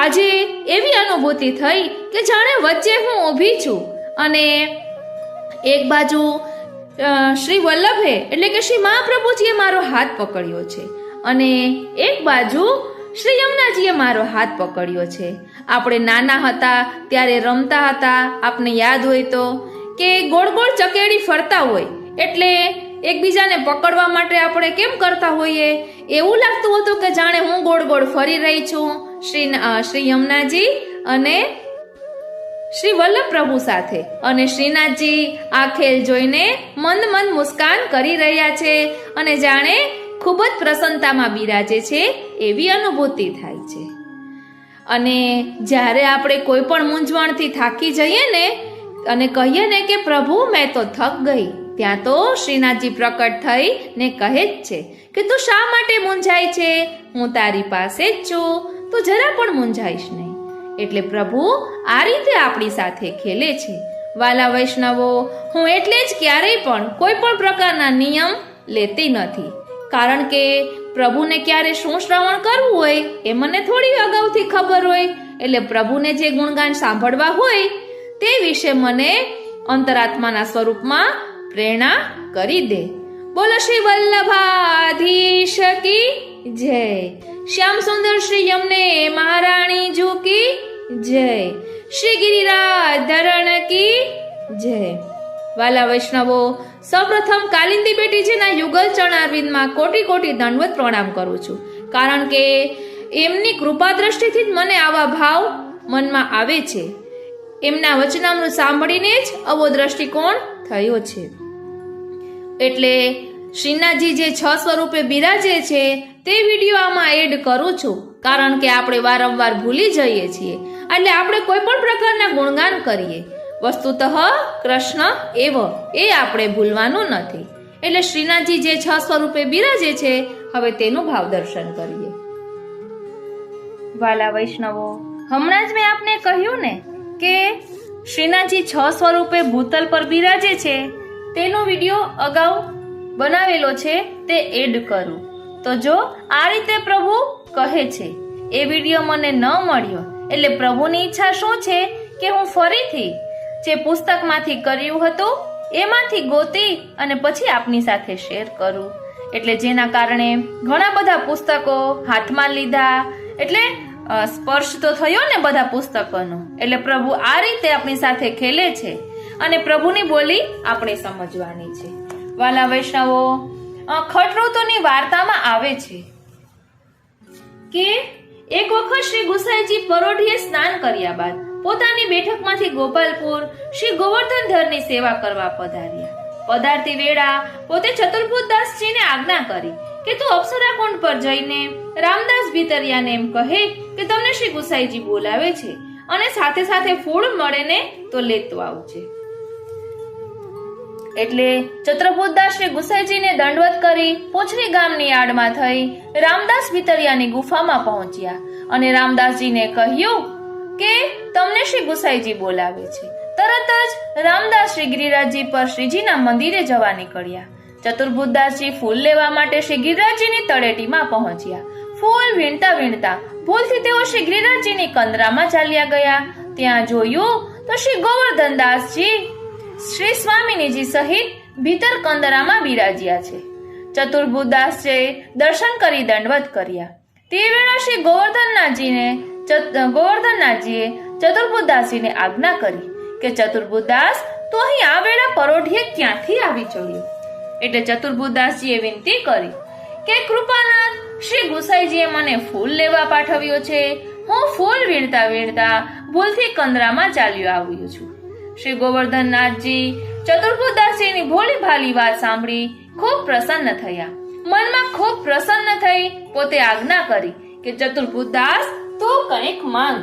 આજે એવી અનુભૂતિ થઈ કે જાણે વચ્ચે હું ઊભી છું અને એક બાજુ શ્રી વલ્લભે એટલે કે શ્રી મહાપ્રભુજીએ મારો હાથ પકડ્યો છે અને એક બાજુ શ્રી યમુનાજીએ મારો હાથ પકડ્યો છે. આપણે નાના હતા ત્યારે રમતા હતા, આપને યાદ હોય તો, કે ગોળ ગોળ ચકેડી ફરતા હોય એટલે એકબીજાને પકડવા માટે આપણે કેમ કરતા હોઈએ? એવું લાગતું હતું કે જાણે હું ગોળ ગોળ ફરી રહી છું શ્રી યમુનાજી અને શ્રી વલ્લભ પ્રભુ સાથે. અને શ્રીનાથજી આ ખેલ જોઈને મંદ મંદ મુસ્કાન કરી રહ્યા છે અને જાણે ખૂબ જ પ્રસન્નતામાં બિરાજે છે એવી અનુભૂતિ થાય છે. અને જ્યારે આપણે કોઈ પણ મૂંઝવણથી થાકી જઈએ ને અને કહીએ ને કે પ્રભુ મેં તો થક ગઈ, ત્યાં તો શ્રીનાથજી પ્રકટ થઈ ને કહે જ છે કે તું શા માટે મૂંઝાય છે, હું તારી પાસે જ છું, તું જરા પણ મૂંઝાઈશ નહીં. એટલે પ્રભુ આ રીતે આપણી સાથે ખેલે છે. વાલા વૈષ્ણવો, હું એટલે જ ક્યારેય પણ કોઈ પણ પ્રકારના નિયમ લેતી નથી, કારણ કે પ્રભુને ક્યારે શું શ્રવણ કરવું હોય એ મને થોડી અગાઉથી ખબર હોય. એટલે પ્રભુને જે ગુણગાન સાંભળવા હોય તે વિશે મને અંતરાત્માના સ્વરૂપમાં પ્રેરણા કરી દે. બોલો શ્રી વલ્લભાધીશ કી જય. શ્યામ સુંદર શ્રી યમને મહારાણી જી કી જય. શ્રી ગિરિરાજ ધરણ કી જય. વાલા વૈષ્ણવો, સૌપ્રથમ કાલિંદી બેટીજીના યુગલ ચરણારવિંદમાં કોટી કોટી દંડવત પ્રણામ કરું છું, કારણ કે એમની કૃપા દ્રષ્ટિથી જ મને આવા ભાવ મનમાં આવે છે. એમના વચનામૃત સાંભળીને જ આવો દ્રષ્ટિકોણ થયો છે. એટલે શ્રીનાથજી જે 6 સ્વરૂપે બિરાજે છે તે વિડીયો આમાં એડ કરું છું, કારણ કે આપણે વારંવાર ભૂલી જઈએ છીએ. એટલે આપણે કોઈ પણ પ્રકારના ગુણગાન કરીએ, વસ્તુતઃ કૃષ્ણ એવ એ આપણે ભૂલવાનું નથી. એટલે શ્રીનાથજી જે 6 સ્વરૂપે બિરાજે છે, હવે તેનું ભાવ દર્શન કરીએ. વાલા વૈષ્ણવો, હમણાં જ મેં આપને કહ્યું ને કે શ્રીનાથજી 6 સ્વરૂપે ભૂતલ પર બિરાજે છે, તેનો વિડીયો અગાઉ બનાવેલો છે, તે એડ કરું. તો જો આ રીતે પ્રભુ કહે છે, એ વિડીયો મને ન મળ્યો, એટલે પ્રભુની ઈચ્છા શું છે કે હું ફરીથી જે પુસ્તકમાંથી કર્યું હતું એમાંથી ગોતી અને પછી આપની સાથે શેર કરું. એટલે જેના કારણે ઘણા બધા પુસ્તકો હાથમાં લીધા, એટલે સ્પર્શ તો થયો ને બધા પુસ્તકોનો. એટલે પ્રભુ આ રીતે આપણી સાથે ખેલે છે અને પ્રભુની બોલી આપણે સમજવાની છે. વાલા વૈષ્ણવો, ખટઋતુની વાર્તામાં આવે છે કે એક વખત શ્રી ગુસાઈજી પરોઢીએ સ્નાન કર્યા બાદ પોતાની બેઠકમાંથી ગોપાલપુર શ્રી ગોવર્ધનધરની સેવા કરવા પધાર્યા. પધારતી વેળા પોતે ચતુર્ભુજદાસજીને આજ્ઞા કરી કે તું અપ્સરાકુંડ પર જઈને રામદાસ ભીતરિયાને એમ કહે કે તમને શ્રી ગુસાઈજી બોલાવે છે અને સાથે સાથે ફૂલ મળે ને તો લેતો આવજે. એટલે ચતુર્ભુજદાસ શ્રી ગુસાઈજીને દંડવત કરી પોછરી ગામની આડમાં થઈ રામદાસ ભીતરિયાની ગુફામાં પહોંચ્યા અને રામદાસજીને કહ્યું કે તમને શ્રી ગુસાઈજી બોલાવે છે. તરત જ રામદાસ શ્રી ગિરિરાજજી પર શ્રીજીના મંદિરે જવા નીકળ્યા. ચતુર્ભુજદાસજી ફૂલ લેવા માટે શ્રી ગિરિરાજજીની તળેટીમાં પહોંચ્યા. ફૂલ વીણતા વીણતા ભૂલથી તેઓ શ્રી ગિરિરાજજીની કંદરામાં ચાલ્યા ગયા. ત્યાં જોયું તો શ્રી ગોવર્ધનદાસજી શ્રી સ્વામિનીજી સહિત ભીતર કંદરામાં બિરાજ્યા છે. ચતુર્ભુજદાસજીએ દર્શન કરી દંડવત કર્યા. તે વેળા શ્રી ગોવર્ધનનાથજીએ ચતુર્ભુજદાસજીને આજ્ઞા કરી કે ચતુર્ભુજદાસ તો અહીં આ વેળા પરોઢીએ ક્યાંથી આવી ચડ્યો. એટલે ચતુર્ભુજદાસજીએ વિનંતી કરી કે કૃપાનાથ, શ્રી ગુસાઈજીએ મને ફૂલ લેવા પાઠવ્યો છે. હું ફૂલ વીણતા વીણતા ભૂલથી કંદરામાં ચાલ્યો આવ્યો છું. શ્રી ગોવર્ધનનાથજી ચતુર્ભુજદાસજીની ભોળી ભાલી વાત સાંભળી ખૂબ પ્રસન્ન થયા. મનમાં ખૂબ પ્રસન્ન થઈ પોતે આજ્ઞા કરી કે ચતુર્ભુજદાસ તું કંઈક માંગ,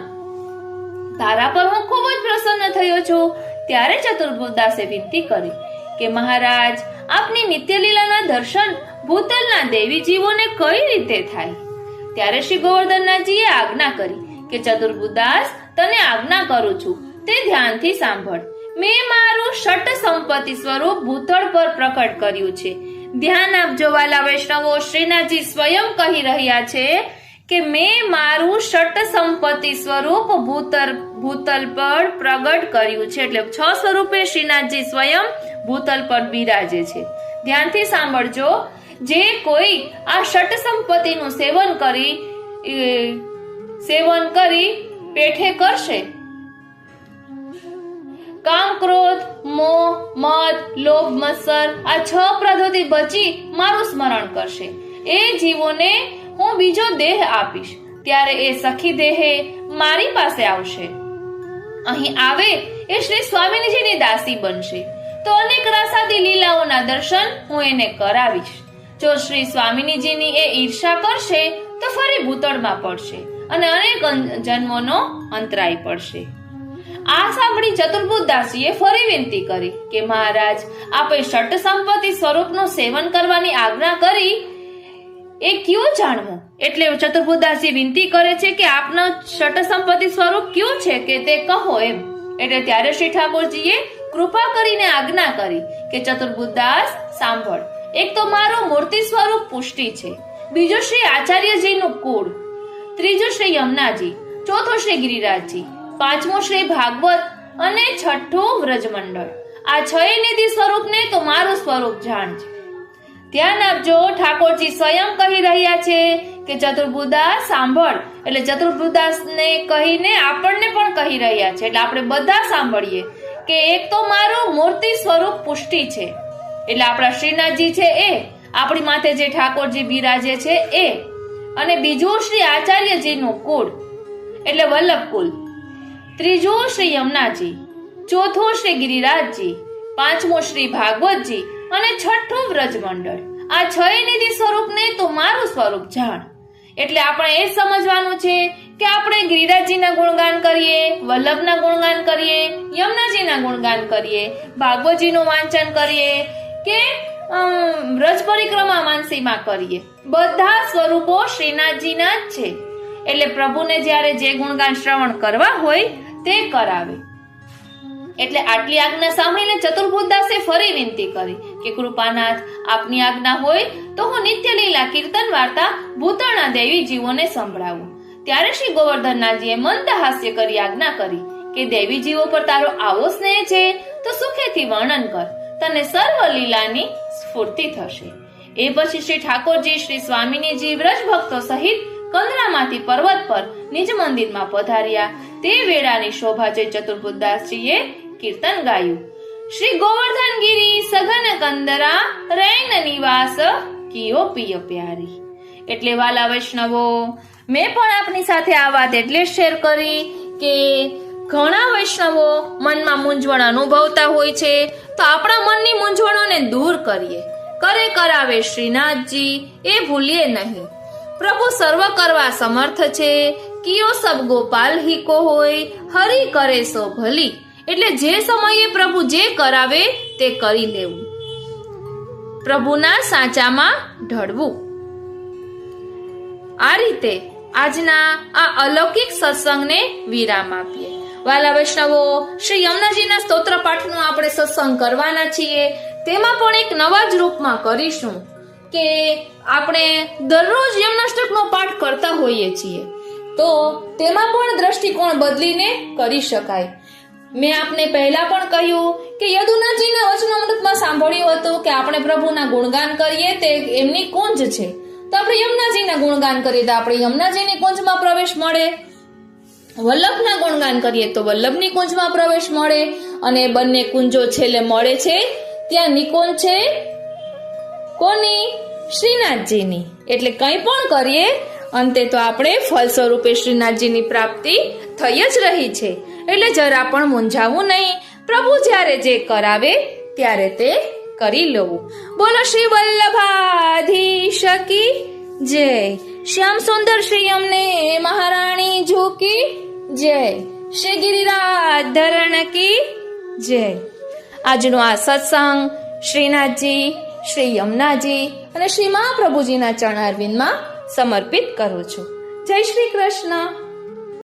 તારા પર હું ખૂબ જ પ્રસન્ન થયો છું. ત્યારે ચતુર્ભુજદાસે વિનંતી કરી કે મહારાજ, આપની નિત્યલીલાના દર્શન ભૂતલના દેવી જીવોને કઈ રીતે થાય? ત્યારે શ્રી ગોવર્ધનનાથજીએ આજ્ઞા કરી કે ચતુર્ભુજદાસ, તને આજ્ઞા કરું છું, તે ધ્યાનથી સાંભળ. મેં મારું ષટ સંપત્તિ સ્વરૂપ ભૂતળ પર પ્રકટ કર્યું છે. ધ્યાન આપજો વાલા વૈષ્ણવો, શ્રીનાથજી સ્વયં કહી રહ્યા છે કે મેં મારું ષટ સંપત્તિ સ્વરૂપ ભૂતલ પર પ્રગટ કર્યું છે. એટલે 6 સ્વરૂપે શ્રીનાથજી સ્વયં ભૂતલ પર બિરાજે છે. ધ્યાનથી સાંભળજો. જે કોઈ આ ષટ સંપત્તિનું સેવન કરી પેઠે કરશે, કામ, ક્રોધ, મોહ, મદ, લોભ, મત્સર આ 6 પ્રવૃત્તિ બચી મારું સ્મરણ કરશે, એ જીવોને હું બીજો દેહ આપીશ. ત્યારે એ સખી દેહે મારી પાસે આવશે. અહીં આવે એ શ્રી સ્વામિનીજીની દાસી બનશે. તો અનેક રસાદી લીલાઓના દર્શન હું એને કરાવીશ. જો શ્રી સ્વામિનીજીની એ ઈર્ષા કરશે તો ફરી ભૂતળમાં પડશે અને અનેક જન્મોનો અંતરાય પડશે. આ સાંભળી ચતુર્બુદ્ધદાસીએ ફરી વિનંતી કરી કે મહારાજ, આપે ષટ સંપત્તિ સ્વરૂપનું સેવન કરવાની આજ્ઞા કરી, એ કયું જાણવું? એટલે ચતુર્બુદ્ધદાસી વિનંતી કરે છે કે આપનો ષટ સંપત્તિ સ્વરૂપ કયું છે કે તે કહો એમ. એટલે ત્યારે શ્રી ઠાકોરજીએ કૃપા કરીને આજ્ઞા કરી કે ચતુર્બુદ્ધદાસ સાંભળ, એક તો મારું મૂર્તિ સ્વરૂપ પુષ્ટિ છે, બીજું શ્રી આચાર્યજીનું કુળ, ત્રીજું શ્રી યમુનાજી, ચોથું શ્રી ગિરિરાજજી, પાંચમું શ્રી ભાગવત અને છઠ્ઠું વ્રજમંડળ. આ છ નિધિ સ્વરૂપને તો મારું સ્વરૂપ જાણજે. ધ્યાન આપજો, ઠાકોરજી સ્વયં કહી રહ્યા છે કે ચતુર્બુદ્ધદાસ સાંભળ. એટલે ચતુર્બુદ્ધદાસને કહીને આપણને પણ કહી રહ્યા છે. એટલે આપણે બધા સાંભળીએ કે એક તો મારું મૂર્તિ સ્વરૂપ પુષ્ટિ છે, એટલે આપણા શ્રીનાથજી છે એ, આપણી માથે જે ઠાકોરજી બિરાજે છે એ, અને બીજું શ્રી આચાર્યજીનું કુળ એટલે વલ્લભ કુલ, ત્રીજું શ્રી યમુનાજી, ચોથું શ્રી ગિરિરાજજી, પાંચમું શ્રી ભાગવતજી અને છઠ્ઠું વ્રજમંડળ. આ છ નિધિ સ્વરૂપને તો મારું સ્વરૂપ જાણ. એટલે આપણે એ સમજવાનું છે કે આપણે ગિરિરાજજીના ગુણગાન કરીએ, વલ્લભના ગુણગાન કરીએ, યમુનાજીના ગુણગાન કરીએ, ભાગવતજીનું વાંચન કરીએ કે વ્રજ પરિક્રમા માનસીમાં કરીએ, બધા સ્વરૂપો શ્રીનાથજીના જ છે. એટલે પ્રભુને જ્યારે જે ગુણગાન શ્રવણ કરવા હોય તે કરાવે. એટલે આટલી આજ્ઞા સાંભળીને ચતુર્બુદ્ધદાસે ફરી વિનંતી કરી કે કૃપાનાથ, આપની આજ્ઞા હોય તો હું નિત્ય લીલા કીર્તન વાર્તા ભૂતળના દેવી જીવોને સંભળાવું. ત્યારે શ્રી ગોવર્ધનનાથજીએ મંદ હાસ્ય કરી આજ્ઞા કરી કે દેવી જીવો પર તારો આવો સ્નેહ છે તો સુખેથી વર્ણન કર, તને સર્વ લીલાની સ્ફૂર્તિ થશે. એ પછી શ્રી ઠાકોરજી શ્રી સ્વામિનીજી વ્રજ ભક્તો સહિત કંદરામાંથી પર્વત પર નિજ મંદિરમાં પધાર્યા. તે વેળાની શોભા જોઈ ચતુર્બુદ્ધદાસજીએ કીર્તન ગાયું. શ્રી ગોવર્ધન ગિરી સઘન કંદરા, રૈન નિવાસ કિયો પિય પ્યારી. એટલે વાલા વૈષ્ણવો, મેં પણ આપની સાથે આ વાત એટલે શેર કરી કે ઘણા વૈષ્ણવો મનમાં મૂંઝવણ અનુભવતા હોય છે, તો આપણા મનની મૂંઝવણોને દૂર કરીએ. કરે કરાવે શ્રીનાથજી, એ ભૂલીએ નહીં. પ્રભુ સર્વ કરવા સમર્થ છે, કિયો સબ ગોપાલ હિકો હોય, હરિ કરે સો ભલી. એટલે જે સમયે પ્રભુ જે કરાવે તે કરી લેવું, પ્રભુના સાચામાં ઢળવું. આ રીતે આજના આ અલૌકિક સત્સંગને વિરામ આપીએ. વાલા વૈષ્ણવો, શ્રી યમુનાજીના સ્તોત્ર પાઠનો આપણે સત્સંગ કરવાના છીએ. તેમાં પણ એક નવા જ રૂપમાં કરીશું કે આપણે દરરોજ યમુનાષ્ટકનો પાઠ કરતા હોઈએ છીએ, તો તેમાં પણ દ્રષ્ટિકોણ બદલીને કરી શકાય. મેં આપને પહેલા પણ કહ્યું કે યદુનાથજીના વચનામૃતમાં સાંભળ્યું હતું કે આપણે પ્રભુના ગુણગાન કરીએ તે એમની કુંજ છે, તો આપણે યમુનાજીના ગુણગાન કરીએ તો આપણે યમુનાજીની કુંજમાં પ્રવેશ મળે, વલ્લભના ગુણગાન કરીએ તો વલ્લભની કુંજમાં પ્રવેશ મળે. અને બંને કુંજો છેલ્લે મળે છે ત્યાં નિકુંજ છે કોની? શ્રીનાથજીની. એટલે કંઈ પણ કરીએ અંતે તો આપણે ફળ સ્વરૂપે શ્રીનાથજીની પ્રાપ્તિ થઈ જ રહી છે. એટલે જરા પણ મૂંઝાવું નહીં, પ્રભુ જ્યારે જે કરાવે ત્યારે તે કરી લેવું. બોલો શ્રી વલ્લભાધીશ કી જય. શ્યામ સુંદર શ્રી અમને મહારાણી ઝૂકી જય. શ્રી ગિરિરાજ ધરણ કી જય. આજનો આ સત્સંગ શ્રીનાથજી, શ્રી યમુનાજી અને શ્રી મહાપ્રભુજીના ચરણારવિંદમાં સમર્પિત કરું છું. જય શ્રી કૃષ્ણ.